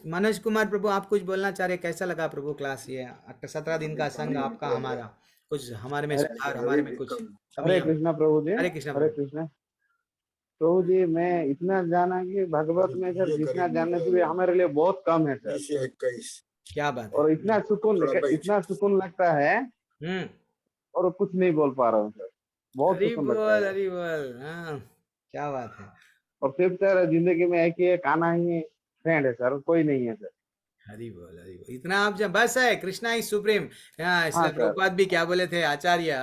मनोज कुमार प्रभु, आप कुछ बोलना चाह रहे, कैसा लगा प्रभु क्लास? ये 17 दिन का संग आपका, हमारा कुछ हमारे में सुधार, हमारे में कुछ। हरे कृष्णा प्रभु जी। हरे कृष्णा। हरे कृष्णा प्रभु जी, मैं इतना जाना कि भगवत में सर जितना जानने से भी हमारे लिए बहुत कम है सर। क्या बात है। और इतना सुकून लगता है और कुछ नहीं बोल पा रहा हूँ सर, बहुत सुकून लगता है। हरी बोल। हाँ, क्या बात है। और सिर्फ सर जिंदगी में एक आना ही फ्रेंड है सर, कोई नहीं है सर। हरी बोल। इतना आप जब बस है, कृष्णा इज सुप्रीम। इसलिए प्रभुपाद भी क्या बोले थे आचार्य,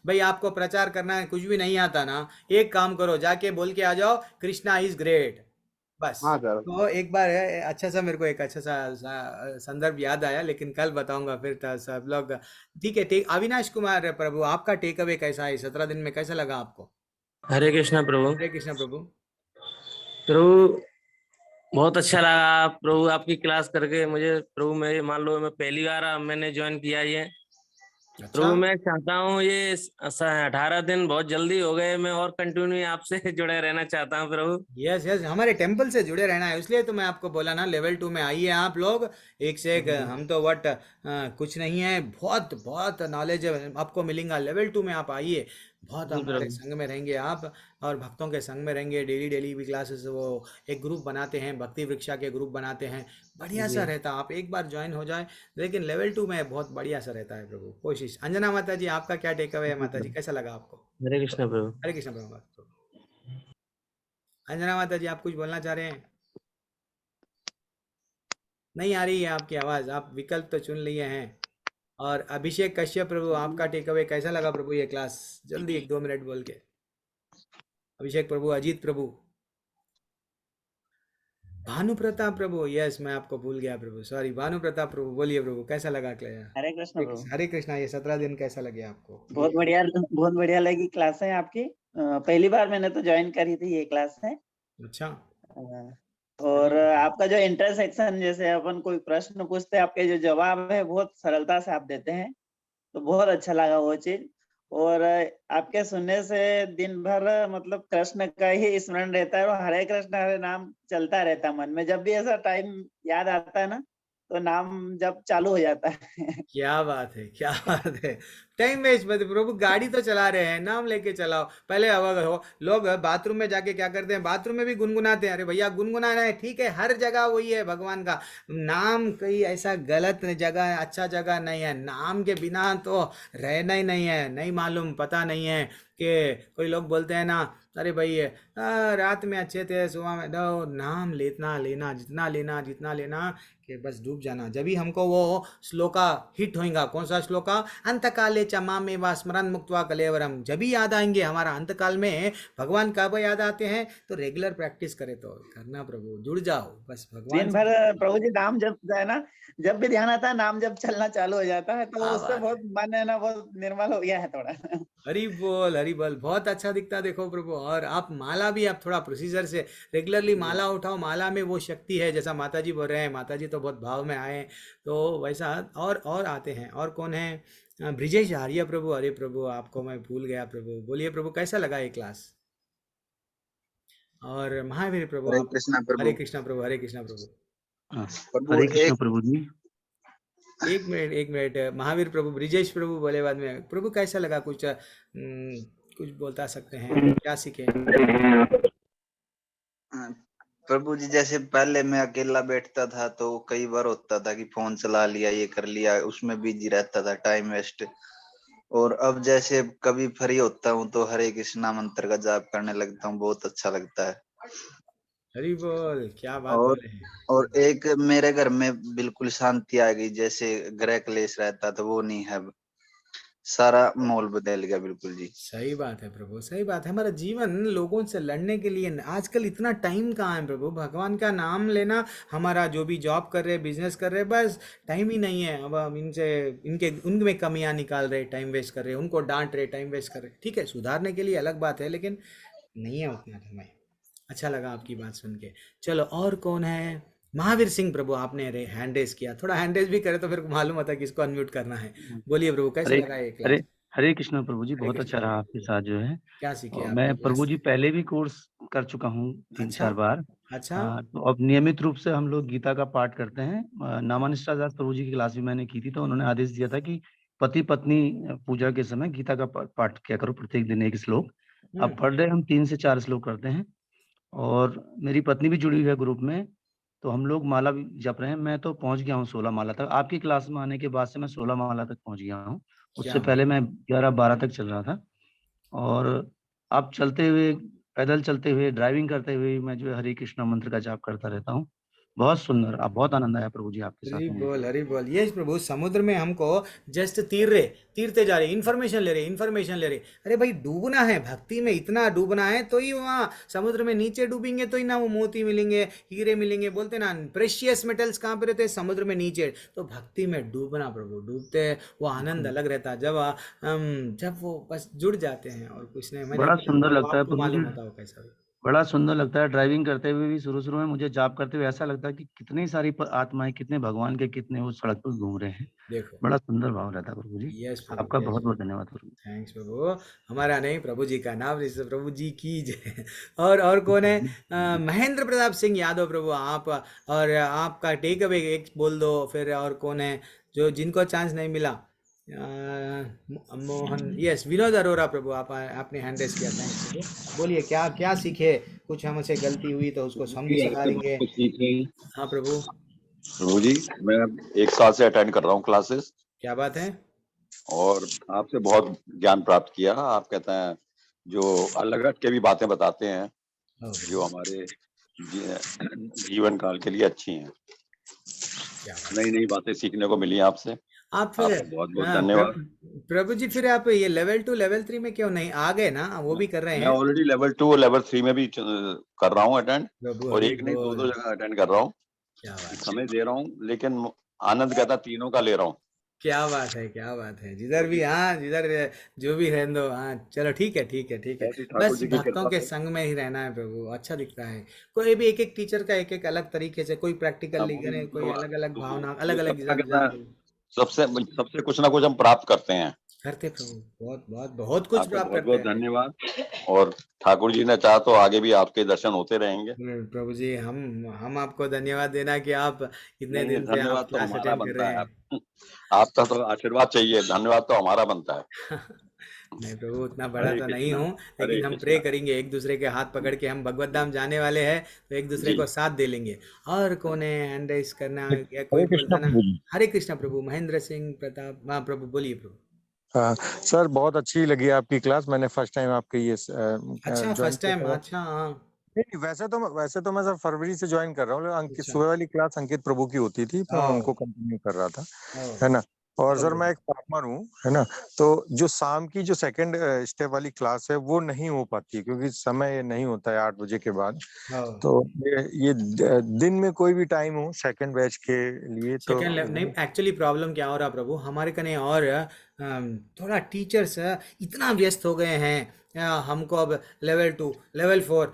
भाई आपको प्रचार करना है, कुछ भी नहीं आता ना, एक काम करो, जाके बोल के आ जाओ कृष्णा इज ग्रेट, बस। हाँ सर। तो एक बार अच्छा सा मेरे को एक अच्छा सा संदर्भ याद आया, लेकिन कल बताऊंगा फिर सब लोग। ठीक है। अविनाश कुमार प्रभु, आपका टेक अवे कैसा है 17 दिन में, कैसा लगा आपको? हरे कृष्णा प्रभु। हरे कृष्णा प्रभु। प्रभु बहुत अच्छा लगा प्रभु आपकी क्लास करके मुझे। प्रभु मैं मान लो मैं पहली बार मैंने ज्वाइन किया ये। प्रभु मैं चाहता हूँ ये 18 दिन बहुत जल्दी हो गए, मैं और कंटिन्यू आपसे जुड़े रहना चाहता हूँ प्रभु। यस हमारे टेंपल से जुड़े रहना है, इसलिए तो मैं आपको बोला ना लेवल 2 में आइए आप लोग, एक से एक। हम तो कुछ नहीं है, बहुत नॉलेज आपको मिलेगा। लेवल 2 में आप आइए, बहुत हमारे संग में रहेंगे आप, और भक्तों के संग में रहेंगे। डेली भी क्लासेस, वो एक ग्रुप बनाते हैं, भक्ति वृक्षा के ग्रुप बनाते हैं, बढ़िया सा रहता है। आप एक बार ज्वाइन हो जाए, लेकिन लेवल 2 में बहुत बढ़िया सा रहता है प्रभु, कोशिश। अंजना माता जी, आपका क्या टेक अवे है माता जी, कैसा लगा आपको? हरे कृष्णा प्रभु। हरे कृष्णा प्रभु। अंजना माता जी, आप कुछ बोलना चाह रहे हैं? नहीं आ रही है आपकी आवाज, आप विकल्प तो चुन लिए हैं। और अभिषेक कश्यप प्रभु, आपका टेक अवे कैसा लगा प्रभु ये क्लास? जल्दी 1-2 मिनट बोल के। अभिषेक प्रभु, अजीत प्रभु। भानु प्रताप प्रभु, यस मैं आपको भूल गया प्रभु, सॉरी। भानु प्रताप प्रभु, बोलिए प्रभु, कैसा लगा क्लास? हरे कृष्ण प्रभु। हरे कृष्णा। ये 17 दिन कैसा लगे आपको? बहुत बढ़िया लगी क्लास है आपकी। पहली बार मैंने तो ज्वाइन करी थी ये क्लास है। अच्छा। और आपका जो इंटरसेक्शन, जैसे अपन कोई प्रश्न पूछते हैं, आपके जो जवाब है बहुत सरलता से आप देते हैं, तो बहुत अच्छा लगा वो चीज। और आपके सुनने से दिन भर मतलब कृष्ण का ही स्मरण रहता है और हरे कृष्ण हरे नाम चलता रहता है मन में। जब भी ऐसा टाइम याद आता है ना, तो नाम जब चालू हो जाता है। क्या बात है, क्या बात है। टाइम वेस्ट मत प्रभु, गाड़ी तो चला रहे हैं, नाम लेके चलाओ। पहले अगर हो लोग बाथरूम में जाके क्या करते हैं, बाथरूम में भी गुनगुनाते हैं। अरे भैया गुनगुनाना है ठीक है, हर जगह वही है भगवान का नाम। कहीं ऐसा गलत जगह है, अच्छा जगह नहीं है। नाम के बिना तो रहना ही नहीं है। नहीं मालूम, पता नहीं है कि कोई लोग बोलते हैं ना, अरे भाई रात में अच्छे थे, सुबह में दो नाम लेना जितना लेना कि बस डूब जाना। जब भी हमको वो श्लोका हिट होएगा, कौन सा श्लोका, अंतकाले च मामेवा स्मरण मुक्त्वा कलेवरम, जब भी याद आएंगे हमारा अंतकाल में भगवान कब याद आते हैं, तो रेगुलर प्रैक्टिस करे तो करना प्रभु, जुड़ जाओ बस भगवान दिन भर प्रभु जी नाम जब है ना, जब भी ध्यान आता है नाम जब चलना चालू हो जाता है, तो उससे बहुत मन है ना बहुत निर्मल हो गया है थोड़ा। हरी बोल हरी बोल, बहुत अच्छा दिखता देखो प्रभु। और आप माला भी आप थोड़ा प्रोसीजर से रेगुलरली माला उठाओ। माला में वो शक्ति है, जैसा माता जी बोल रहे हैं, माता जी तो बहुत भाव में आए, तो वैसा और आते हैं। और कौन है? ब्रिजेश आर्य प्रभु। अरे प्रभु आपको मैं भूल गया प्रभु, बोलिए प्रभु कैसा लगा ये क्लास? और महावीर प्रभु हरे आप? कृष्णा प्रभु। हरे कृष्णा प्रभु, हरे कृष्णा प्रभु। हरे कृष्णा प्रभु जी। एक मिनट महावीर प्रभु, ब्रिजेश प्रभु बोले बाद में। प्रभु कैसा लगा? कुछ बोलता सकते हैं, क्या सीखे? प्रभु जी जैसे पहले मैं अकेला बैठता था तो कई बार होता था कि फोन चला लिया, ये कर लिया, उसमें बिजी रहता था, टाइम वेस्ट। और अब जैसे कभी फ्री होता हूँ तो हरे कृष्णा मंत्र का जाप करने लगता हूँ, बहुत अच्छा लगता है। हरि बोल, क्या बात बोल रहे हैं। और एक मेरे घर में बिल्कुल शांति आ गई, जैसे गृह क्लेश रहता था वो नहीं है, सारा माहौल बदल गया बिल्कुल जी। सही बात है प्रभु, सही बात है। हमारा जीवन लोगों से लड़ने के लिए आजकल इतना टाइम कहाँ है प्रभु। भगवान का नाम लेना, हमारा जो भी जॉब कर रहे, बिजनेस कर रहे, बस टाइम ही नहीं है। अब हम उनमें कमियां निकाल रहे, टाइम वेस्ट कर रहे, उनको डांट रहे, टाइम वेस्ट कर रहे। ठीक है, सुधारने के लिए अलग बात है, लेकिन नहीं है उतना समय। अच्छा लगा आपकी बात सुन के। चलो और कौन है? महावीर सिंह प्रभु, आपने हैंड रेस किया, थोड़ा हैंड रेस भी करे तो फिर मालूम होता है किसको अनम्यूट करना है। बोलिए प्रभु कैसा लगा ये क्लास? हरे कृष्णा प्रभु जी, बहुत अच्छा रहा आपके साथ जो है। क्या सीखे मैं आपने? प्रभु जी पहले भी कोर्स कर चुका हूँ 3-4 बार। अच्छा। तो अब नियमित रूप से हम लोग गीता का पाठ करते हैं। नामानिष्ठा दास प्रभु जी की क्लास भी मैंने की थी, तो उन्होंने आदेश दिया था कि पति पत्नी पूजा के समय गीता का पाठ किया करो, प्रत्येक दिन एक श्लोक। अब पर डे हम 3 से 4 श्लोक करते हैं, और मेरी पत्नी भी जुड़ी हुई है ग्रुप में, तो हम लोग माला भी जप रहे हैं। मैं तो पहुंच गया हूँ 16 माला तक। आपकी क्लास में आने के बाद से मैं 16 माला तक पहुंच गया हूँ। उससे पहले मैं 11-12 तक चल रहा था। और अब चलते हुए, पैदल चलते हुए, ड्राइविंग करते हुए मैं जो है हरे कृष्णा मंत्र का जाप करता रहता हूँ। बहुत सुंदर, अब बहुत आनंद आया प्रभु जी आपके साथ में। हरि बोल। ये प्रभु समुद्र में हमको जस्ट तीरते जा रहे, इन्फॉर्मेशन ले रहे। अरे भाई डूबना है, भक्ति में इतना डूबना है तो ही वहाँ समुद्र में नीचे डूबेंगे तो ही ना वो मोती मिलेंगे, हीरे मिलेंगे। बोलते ना प्रेशियस मेटल्स कहाँ पे रहते हैं? समुद्र में नीचे। तो भक्ति में डूबना प्रभु, डूबते वो आनंद अलग रहता है जब वो बस जुड़ जाते हैं। और कुछ नहीं, बड़ा सुंदर लगता है प्रभु जी, बड़ा सुंदर लगता है। ड्राइविंग करते हुए भी शुरू में मुझे जाप करते हुए ऐसा लगता है कि कितनी सारी आत्माएं, कितने भगवान के, कितने वो सड़क पर घूम रहे हैं। देखो बड़ा सुंदर भाव रहता है प्रभु जी। आपका बहुत बहुत धन्यवाद प्रभु। थैंक्स प्रभु। हमारा नहीं, प्रभु जी का नाम, प्रभु जी की जय। और कौन है? महेंद्र प्रताप सिंह यादव प्रभु आप, और आपका टेक अवे एक बोल दो फिर। और कौन है जो जिनको चांस नहीं मिला? मोहन, यस, विनोद अरोरा प्रभु, आपने हैंड रेस किया था प्रभु। बोलिए क्या सीखे? कुछ हमसे गलती हुई तो उसको हम भी सुधारेंगे। हाँ प्रभु। प्रभु जी मैं 1 साल से अटेंड कर रहा हूँ क्लासेस। क्या बात है? और आपसे बहुत ज्ञान प्राप्त किया। आप कहते हैं जो अलग हट के भी बातें बताते हैं, जो हमारे जीवन काल के लिए अच्छी हैं। नई बातें सीखने को मिली आपसे। आप फिर बहुत बहुत धन्यवाद प्रभु जी फिर आप ये लेवल 2 लेवल 3 में क्यों नहीं आ गए ना, वो भी कर रहे मैं हैं ऑलरेडी लेवल 2 और लेवल 3 में भी कर रहा हूँ अटेंड, प्रभु। और हरि एक नहीं दो बोल, जगह अटेंड कर रहा हूँ। क्या बात है, समय दे रहा हूँ, लेकिन आनंद कहता तीनों का ले रहा हूँ। क्या बात है, क्या बात है। जिधर भी, हाँ जिधर जो भी रहने दो, हाँ चलो ठीक है, ठीक है, ठीक है। ऐसी ठाकुर बस जी की भक्तों कृपा के से संग में ही रहना है प्रभु, अच्छा दिखता है। कोई भी एक एक टीचर का एक एक अलग तरीके से, कोई प्रैक्टिकल वो करे, कोई मतलब अलग अलग तो भावना, ये अलग अलग सबका कहता है, एग्जाम्पल सबसे सबसे कुछ ना कुछ हम प्राप्त करते हैं। करते प्रभु, बहुत बहुत बहुत कुछ आपका प्राप्त बहुत करते बहुत हैं। धन्यवाद, और ठाकुर जी ने चाहा तो आगे भी आपके दर्शन होते रहेंगे। प्रभु जी, हम आपको धन्यवाद देना कि आप इतने नहीं नहीं, दिन से आप धन्यवाद तो क्लास हमारा अटेंड कर बनता रहे है। हैं। आपका तो आशीर्वाद चाहिए, धन्यवाद तो हमारा बनता है। नहीं प्रभु, उतना बड़ा हरे तो नहीं कृष्णा, हूँ, हरे लेकिन हम प्रे कृष्णा। करेंगे एक दूसरे के हाथ पकड़ के, हम भगवत धाम जाने वाले हैं तो एक दूसरे जी को साथ दे लेंगे। और कौन है हैंड राइज करना या कोई हरे कृष्णा बोलता ना? प्रभु जी। हरे कृष्णा प्रभु, महेंद्र सिंह प्रताप। हाँ प्रभु, बोलिए प्रभु। हाँ सर, बहुत अच्छी लगी आपकी क्लास। मैंने फर्स्ट टाइम आपके ये अच्छा, ज्वाइन फर्स्ट किया टाइम, था। अच्छा हाँ। नहीं, वैसे तो मैं सर फरवरी से ज्वाइन कर रहा हूँ। अंकित, अच्छा, सुबह वाली क्लास अंकित प्रभु की होती थी, मैं ओ उनको कंटिन्यू कर रहा था, ओ है ना। और ओ सर मैं प्रभु, एक फार्मर हूँ, है ना। तो जो शाम की जो सेकंड स्टेप वाली क्लास है वो नहीं हो पाती है, क्योंकि समय नहीं होता है 8 बजे के बाद। ओ तो ये दिन में कोई भी टाइम हो सेकंड बैच के लिए तो सेकेंड लेवल नहीं। वो। एक्चुअली प्रॉब्लम क्या हो रहा प्रभु, हमारे कने और थोड़ा टीचर्स इतना व्यस्त हो गए हैं। हमको अब लेवल 2 लेवल 4,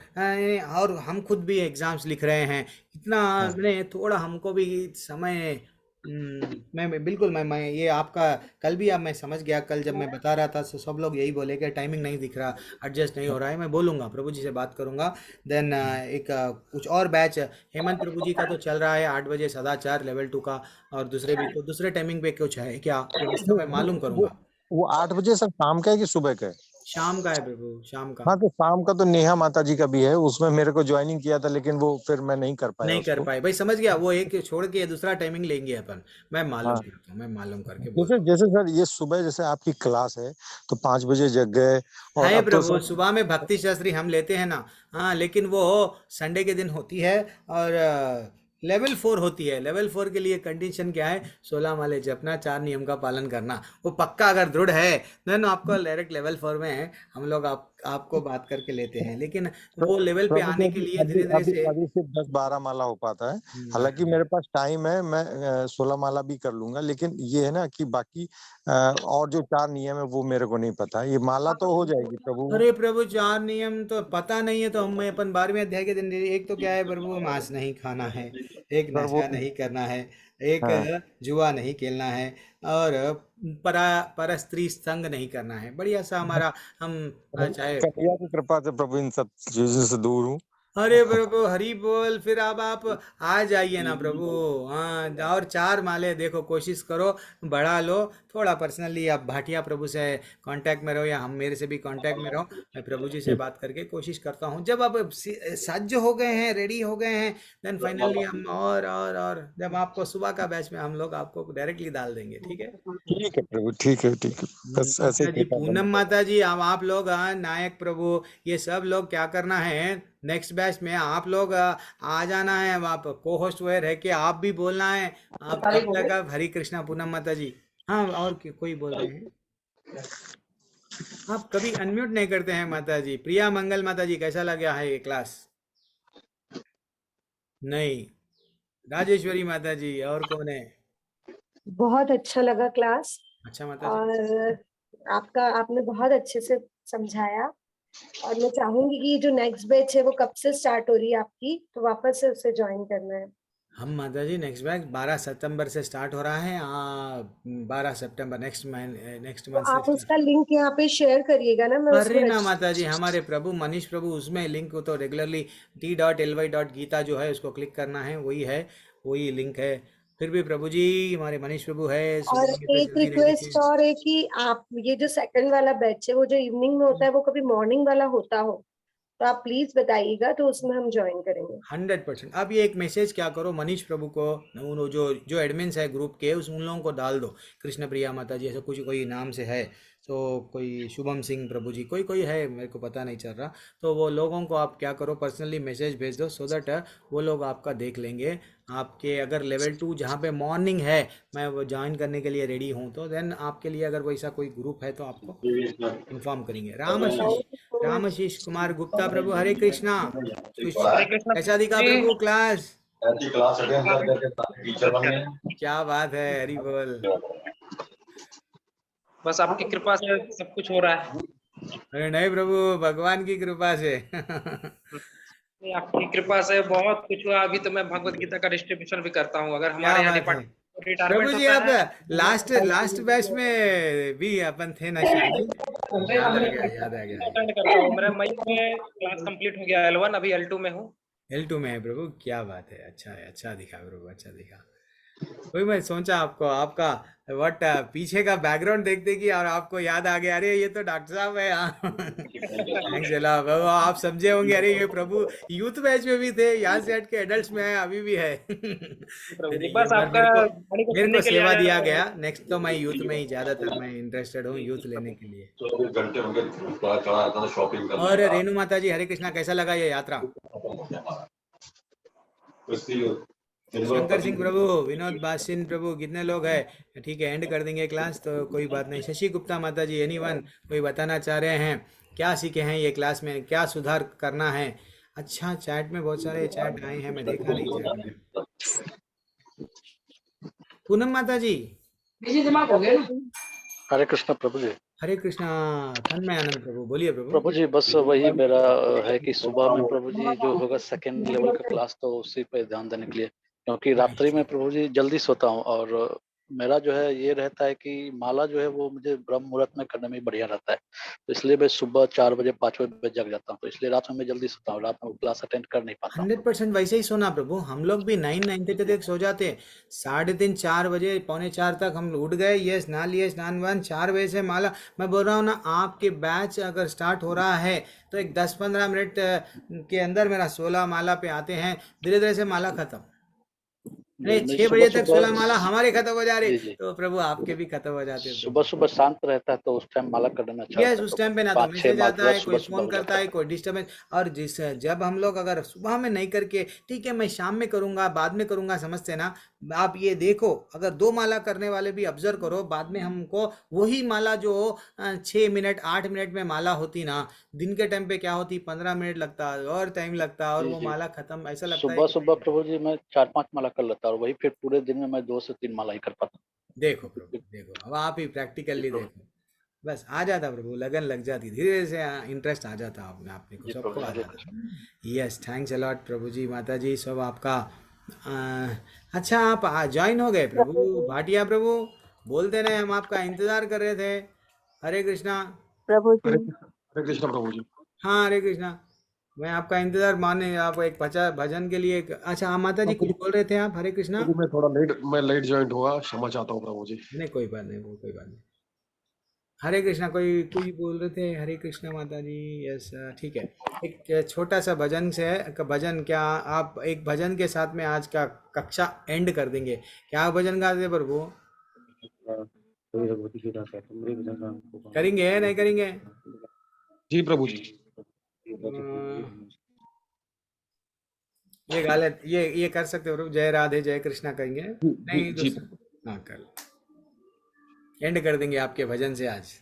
और हम खुद भी एग्जाम्स लिख रहे हैं, इतना हाँ मैंने थोड़ा हमको भी समय। मैं बिल्कुल, मैं ये आपका कल भी अब मैं समझ गया, कल जब मैं बता रहा था तो सब लोग यही बोले कि टाइमिंग नहीं दिख रहा, एडजस्ट नहीं हो रहा है। मैं बोलूँगा प्रभु जी से, बात करूँगा। देन एक कुछ और बैच हेमंत प्रभु जी का तो चल रहा है 8 बजे सदाचार लेवल 2 का, और दूसरे भी को दूसरे टाइमिंग पे कुछ है क्या व्यवस्था, वो मैं वो मालूम वो करूँगा। वो 8 बजे सर शाम का है कि सुबह का है? शाम का है प्रभु, शाम का। हाँ, तो शाम का तो नेहा माता जी का भी है, उसमें मेरे को ज्वाइनिंग किया था, लेकिन वो फिर मैं नहीं कर पाया नहीं कर उसको। पाए भाई, समझ गया, वो एक छोड़ के दूसरा टाइमिंग लेंगे अपन। मैं मालूम हाँ, करता हूँ, मैं मालूम करके जैसे बोलता हूँ। जैसे सर ये सुबह जैसे आपकी क्लास है तो 5 बजे जग गए, और है अब तो प्रभु, सर। सुबह में भक्ति शास्त्री हम लेते हैं ना। हाँ, लेकिन वो संडे के दिन होती है, और लेवल 4 होती है। लेवल 4 के लिए कंडीशन क्या है? 16 माले जपना, 4 नियम का पालन करना। वो पक्का अगर दृढ़ है देन आपको डायरेक्ट लेवल 4 में हम लोग आपको बात करके लेते हैं, लेकिन वो लेवल पे प्रभु जी, आने के अभी लिए अभी धीरे धीरे अभी से। अभी सिर्फ 10-12 माला हो पाता है। हालांकि मेरे पास टाइम है, मैं 16 माला भी कर लूंगा, लेकिन ये है ना कि बाकी और जो 4 नियम है वो मेरे को नहीं पता। ये माला तो हो जाएगी प्रभु। अरे प्रभु, 4 नियम तो पता नहीं है तो हमें अपन 12वें अध्याय के दिन, एक तो क्या है प्रभु, मांस नहीं खाना है, एक सर वो नशा नहीं करना है, एक हाँ, जुआ नहीं खेलना है, और पर स्त्री संग नहीं करना है। बढ़िया सा हमारा, हम चाहे। कन्हैया की कृपा से प्रभु इन सब चीजों से दूर हूँ। अरे प्रभु, हरि बोल। फिर अब आप आ जाइए ना प्रभु। हाँ, और 4 माले देखो, कोशिश करो बढ़ा लो। थोड़ा पर्सनली आप भाटिया प्रभु से कांटेक्ट में रहो, या हम मेरे से भी कांटेक्ट में रहो। मैं प्रभु जी से बात करके कोशिश करता हूँ। जब आप सज्ज हो गए हैं, रेडी हो गए हैं, देन फाइनली हम और जब आपको सुबह का बैच में हम लोग आपको डायरेक्टली डाल देंगे, ठीक है। ठीक है प्रभु, ठीक है, ठीक है। बस ऐसे ही माता जी, कृपा पूनम करना। माता जी, अब आप लोग, नायक प्रभु, ये सब लोग क्या करना है, नेक्स्ट बैच में आप लोग आ जाना है। आप को होस्ट हुए रह के आप भी बोलना है। आप तब तक आप हरे कृष्णा पूनम माता जी। हाँ, और कोई बोल रहे हैं? आप कभी अनम्यूट नहीं करते हैं माता जी। प्रिया मंगल माता जी, कैसा लगा है ये क्लास? नहीं। राजेश्वरी माता जी, और कौन है? बहुत अच्छा लगा क्लास। अच्छा माता जी। और आपने बहुत अच्छे से समझाया, और मैं चाहूंगी कि जो नेक्स्ट बैच है वो कब से स्टार्ट हो रही है आपकी, तो वापस से उसे ज्वाइन करना है। हम माता जी नेक्स्ट बैच 12 सितंबर से स्टार्ट हो रहा है। 12 सितंबर नेक्स्ट तो मंथ से आप स्टार्ट। उसका लिंक यहाँ पे शेयर करिएगा ना, मैं उसमें अरे ना माता जी, रजिस्टर। हमारे प्रभु मनीष प्रभु, उसमें लिंक तो रेगुलरली t.ly.gita जो है उसको क्लिक करना है, वही है, वही लिंक है। फिर भी प्रभु जी, हमारे मनीष प्रभु है, और सुबह में तो एक जल्दी नहीं रिक्वेस्ट लिखे। और है कि आप ये जो सेकंड वाला बैच है वो जो इवनिंग में होता है, वो कभी मॉर्निंग वाला होता हो तो आप प्लीज बताइएगा, तो उसमें हम ज्वाइन करेंगे। 100%। अब ये एक मैसेज क्या करो, मनीष प्रभु को, उन जो जो एडमिन्स है ग्रुप के, उन लोगों को डाल दो, कृष्ण प्रिया माता जी ऐसा कुछ कोई नाम से है, तो कोई शुभम सिंह प्रभु जी कोई है, मेरे को पता नहीं चल रहा। तो वो लोगों को आप क्या करो, पर्सनली मैसेज भेज दो, सो दैट वो लोग आपका देख लेंगे। आपके अगर लेवल 2 जहाँ पे मॉर्निंग है, मैं वो ज्वाइन करने के लिए रेडी हूँ, तो देन आपके लिए अगर वैसा कोई ग्रुप है तो आपको इन्फॉर्म करेंगे। रामाशीष कुमार गुप्ता प्रभु, हरे कृष्णा। हरे कृष्ण कैसा दिखा जी। प्रभु क्लास? ऐसी क्लास अटेंड कर करके सारे टीचर बन गए। क्या बात है, हरि बोल। बस आपकी कृपा से सब कुछ हो रहा है। अरे नहीं प्रभु, भगवान की कृपा से। आपकी कृपा से बहुत कुछ हुआ। अभी तो मैं भगवत गीता का डिस्ट्रीब्यूशन भी करता हूँ। अगर क्या हमारे यहाँ बात है रिटायरमेंट प्रभु जी, होता है आप लास्ट बैच में भी अपन थे ना शायद? याद आ गया। अटेंड करता हूँ। मेरा मई में क्लास कंप्लीट हो गया L1, अभी L2 में हूँ। L2 में है प्रभु, क्या बात है, अच्छा है, अच्छा दिखा प्रभु, अच्छा दिखा। वही मैं सोचा आपको, आपका व्हाट पीछे का बैकग्राउंड देखते कि और आपको याद आ गया, अरे ये तो डॉक्टर साहब है। थैंक्स अल्लाह बाबू, आप समझे होंगे, अरे ये प्रभु यूथ बैच में भी थे, यहाँ से हट के एडल्ट्स में है, अभी भी है। बस आपका वाणी को मेरे सुनने को के लिए सेवा आया दिया हूँ। गया। नेक्स्ट तो मैं यूथ में ही ज्यादातर मैं इंटरेस्टेड हूँ, यूथ लेने के लिए। 24 घंटे होंगे चढ़ा आता था शॉपिंग करने और का। रेणु माता जी, हरे कृष्णा, कैसा लगा ये यात्रा? शंकर सिंह प्रभु, विनोद बासिन प्रभु, कितने लोग हैं? ठीक है, एंड कर देंगे क्लास, तो कोई बात नहीं। शशि गुप्ता माता जी, एनीवन कोई बताना चाह रहे हैं क्या सीखे हैं ये क्लास में, क्या सुधार करना है? अच्छा, चैट में बहुत सारे चैट आए हैं, मैं देखा नहीं चैट में। पूनम माता जी, दिमाग हो गया ना। हरे कृष्ण प्रभु जी। हरे कृष्णा। तन्मय आनंद प्रभु, बोलिए प्रभु। प्रभु जी बस वही मेरा है कि सुबह में प्रभु जी जो होगा सेकेंड लेवल का क्लास, तो उसी पे ध्यान देने के लिए, क्योंकि रात्रि में प्रभु जी जल्दी सोता हूँ, और मेरा जो है ये रहता है कि माला जो है वो मुझे ब्रह्म मुहूर्त में करने में बढ़िया रहता है, तो इसलिए मैं सुबह 4 बजे 5 बजे जग जाता हूँ, तो इसलिए रात में मैं जल्दी सोता हूँ, रात में क्लास अटेंड कर नहीं पाता हूँ। 100% वैसे ही सोना प्रभु, हम लोग भी 9:90 तक सो जाते। 3:30 4 बजे, पौने 4 तक हम उठ गए, ये स्नान लिए, स्नान बंद, 4 बजे से माला। मैं बोल रहा हूँ ना, आपके बैच अगर स्टार्ट हो रहा है तो एक 10-15 मिनट के अंदर मेरा 16 माला पे आते हैं, धीरे धीरे से माला खत्म। नहीं, नहीं, 6 सुबह बजे तक सुबह 16 माला हमारे खत्म हो जा रहे, जी जी, तो प्रभु आपके भी खत्म हो जाते प्रभु। सुबह सुबह शांत रहता है, तो उस टाइम माला करने में अच्छा यस, रहता है, उस तो टाइम पे ना तो 5-6 मैसेज आता माला है, सुबह कोई सुबह फोन हो करता जाता है, कोई डिस्टर्बेंस। और जब हम लोग अगर सुबह में नहीं करके, ठीक है मैं शाम में करूंगा, बाद में करूंगा, समझते ना आप? ये देखो, अगर 2 माला करने वाले भी ऑब्जर्व करो, बाद में हमको वही माला जो 6 मिनट 8 मिनट में माला होती ना, दिन के टाइम पे क्या होती, 15 मिनट लगता और टाइम लगता, और जी वो जी। माला खत्म, ऐसा लगता है सुबह कि सुबह प्रभु जी मैं 4-5 माला कर लेता, और वही फिर पूरे दिन में मैं 2 से 3 माला ही कर पाता। देखो प्रभु, देखो अब आप ही प्रैक्टिकली देखो, बस आ जाता प्रभु, लगन लग जाती, धीरे से इंटरेस्ट आ जाता अपने आप को, जी सबको प्रभु जी, आ हरे जाता। यस, थैंक्स अलॉट प्रभु जी, माता जी सब आपका। अच्छा, आप ज्वाइन हो गए प्रभु भाटिया प्रभु, बोलते रहे, हम आपका इंतजार कर रहे थे। हरे कृष्णा। प्रभु जी। हरे कृष्ण प्रभु जी। हाँ, हरे कृष्णा। मैं आपका इंतजार माने, आप एक भजन के लिए अच्छा, हाँ माता जी कुछ बोल रहे थे आप? हरे कृष्णा। मैं लेट ज्वाइन हुआ, क्षमा चाहता हूँ प्रभु जी। नहीं, कोई बात नहीं, वो कोई बात नहीं। हरे कृष्णा, कोई कोई बोल रहे थे, हरे कृष्णा माता जी। यस, ठीक है। एक छोटा सा भजन से है, भजन क्या आप एक भजन के साथ में आज का कक्षा एंड कर देंगे? क्या भजन गाते प्रभु? करेंगे नहीं करेंगे? जी प्रभु जी। ये गा ले, ये कर सकते हो प्रभु, जय राधे जय कृष्णा करेंगे? नहीं, जी। हाँ, कर एंड कर देंगे आपके भजन से आज।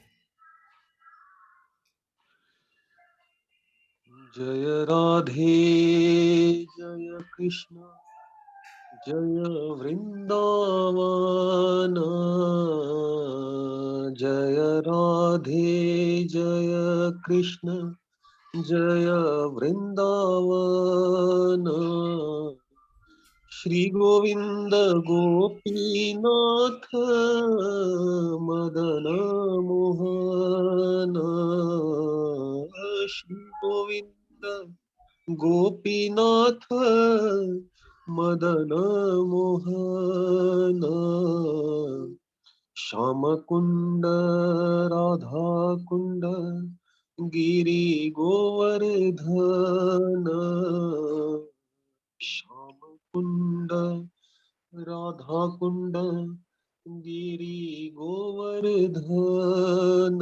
जय राधे जय कृष्ण जय वृंदावन, जय राधे जय कृष्ण जय वृंदावन, श्री गोविंद गोपीनाथ मदन मोहन, श्री गोविंद गोपीनाथ मदन मोहन, श्याम कुंड राधा कुंड गिरी गोवर्धन, श्याम कुंड राधा कुंड गिरि गोवर्धन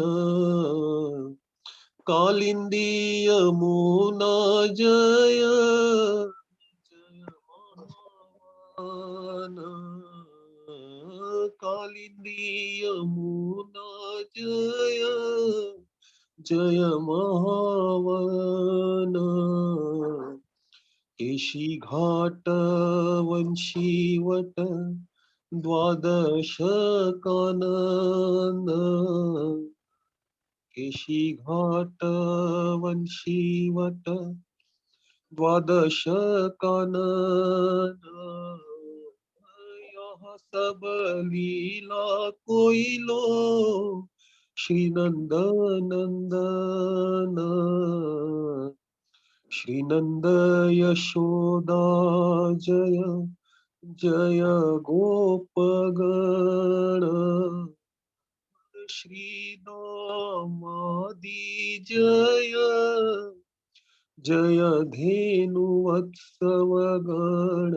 कालिंदी यमुना जय जयमान कालिंदी यमुना जय जयमान केशी घाट वंशीवट द्वादश कानन केशी घाट वंशीवट द्वादश कानन यह सब लीला कोइलो श्री नंद नंदन श्री नंद यशोदा जय जय गोपगण श्री दामादि जय जय धेनु वत्सवगण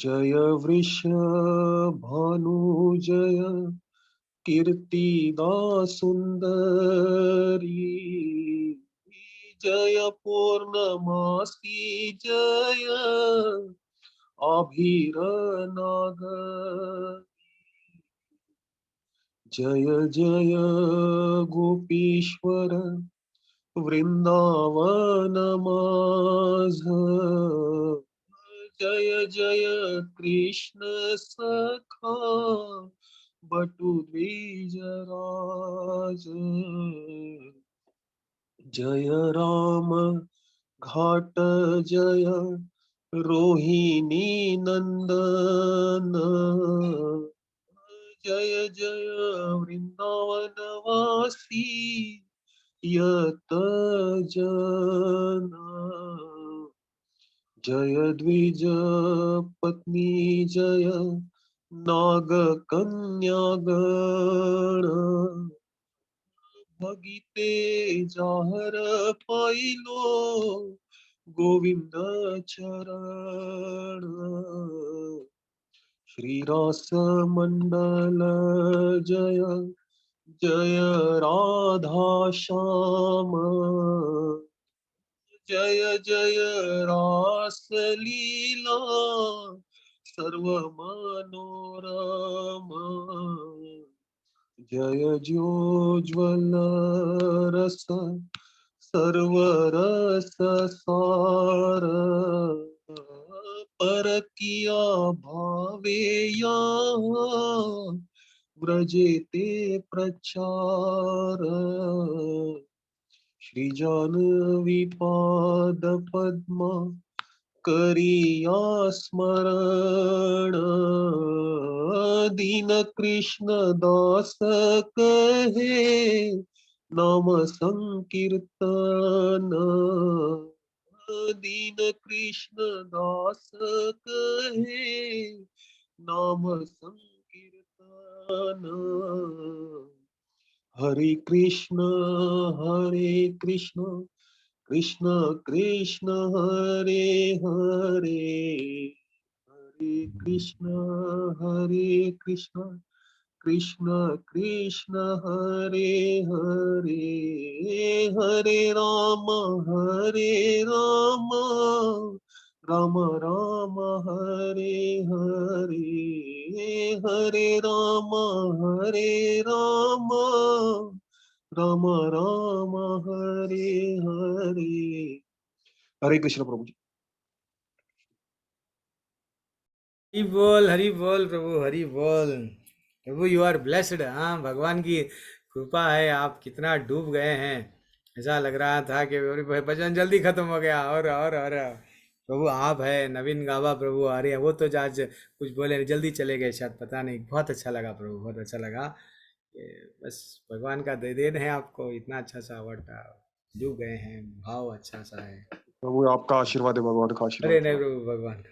जय वृषभानु जय कीर्तिदा सुंदरी जय पूर्णमासी जय आभीर नागर जय जय गोपीश्वर वृंदावन माझ जय जय कृष्ण सखा बटु द्विजराज जय राम घाट जय रोहिणी नंदन जय जय वृंदावन वासी यत जन जय द्विज पत्नी जय नाग कन्यागण भगिते जाहर पाइलो गोविंद चरण श्री रास मंडल जय जय राधा श्याम जय जय रास लीला सर्व मनोरम जय ज्योज्वल रस सर्व रस सार पर किया भावे यहाँ व्रजेते प्रचार श्री जानवी पाद पद्म करिया स्मरण दीन कृष्ण दास कहे नाम संकीर्तन दीन कृष्ण दास कहे नाम संकीर्तन हरे कृष्ण कृष्ण कृष्ण हरे हरे हरे कृष्ण कृष्ण कृष्ण हरे हरे हरे राम राम राम हरे हरे हरे राम राम राम हरे हरे हरे कृष्ण प्रभु जी हरि बोल प्रभु, हरि बोल प्रभु। You are blessed. हाँ, भगवान की कृपा है। आप कितना डूब गए हैं, ऐसा लग रहा था कि भजन जल्दी खत्म हो गया। और प्रभु आप है नवीन गावा प्रभु आ रहे हैं। वो तो आज कुछ बोले नहीं, जल्दी चले गए शायद, पता नहीं। बहुत अच्छा लगा प्रभु, बहुत अच्छा लगा। बस भगवान का देन है आपको, इतना अच्छा सा अवार्ड डूब गए हैं, भाव अच्छा सा है प्रभु। आपका आशीर्वाद है, भगवान का आशीर्वाद। अरे नहीं प्रभु, भगवान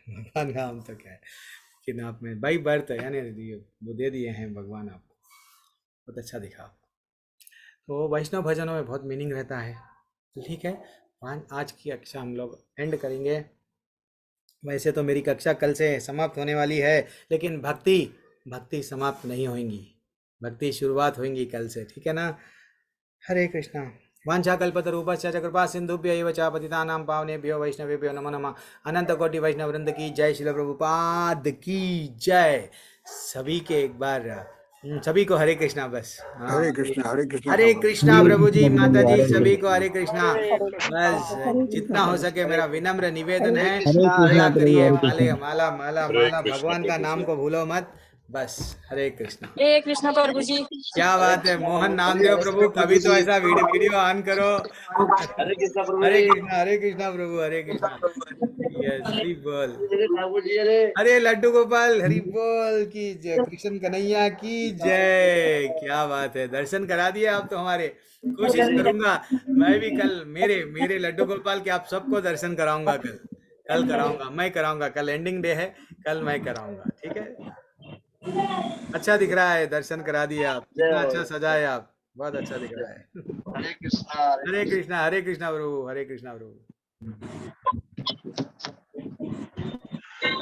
का हम तो क्या है, लेकिन आप में बाई बर्थ है यानी वो दे दिए हैं भगवान आपको। बहुत अच्छा दिखा आपको। तो वैष्णव भजनों में बहुत मीनिंग रहता है। तो ठीक है, आज की कक्षा हम लोग एंड करेंगे। वैसे तो मेरी कक्षा कल से समाप्त होने वाली है, लेकिन भक्ति भक्ति समाप्त नहीं होंगी, भक्ति शुरुआत होंगी कल से, ठीक है ना। हरे कृष्णा। वांछा कल्पतरूपश्च च कृपा सिंधुभ्य एव च पतितानां पावनेभ्यो वैष्णवेभ्यो नमो नमः। अनंत कोटि वैष्णव वृंद की जय, श्रील प्रभुपाद की जय। सभी के एक बार सभी को हरे कृष्णा। बस हरे कृष्णा हरे कृष्णा हरे कृष्णा प्रभु जी, माता जी, सभी को हरे कृष्णा। हरे बस जितना हो सके मेरा विनम्र निवेदन है, कृष्णा, माला हरे करिए, कृष्णा। माले माला माला हरे माला, कृष्णा भगवान का प्रभु नाम जी। को भूलो मत। बस हरे कृष्णा। हरे कृष्णा प्रभु जी। क्या बात है मोहन नामदेव प्रभु, कभी तो ऐसा वीडियो ऑन करो। हरे कृष्णा प्रभु हरे जी। कृष्णा, हरे कृष्णा प्रभु, हरे कृष्णा। यस, हरि बोल। ठाकुर जी अरे अरे लड्डू गोपाल हरि बोल की जय, कृष्ण कन्हैया की जय। क्या बात है, दर्शन करा दिए आप तो हमारे। कोशिश करूंगा मैं भी कल मेरे मेरे लड्डू गोपाल के आप सबको दर्शन कराऊंगा। कल कराऊंगा, मैं कराऊंगा। कल एंडिंग डे है, कल मैं कराऊंगा, ठीक है। अच्छा दिख रहा है, दर्शन करा दिए आप, कितना अच्छा सजाए आप, बहुत अच्छा दिख रहा है। हरे कृष्णा हरे कृष्णा, हरे कृष्णा प्रभु, हरे कृष्णा प्रभु।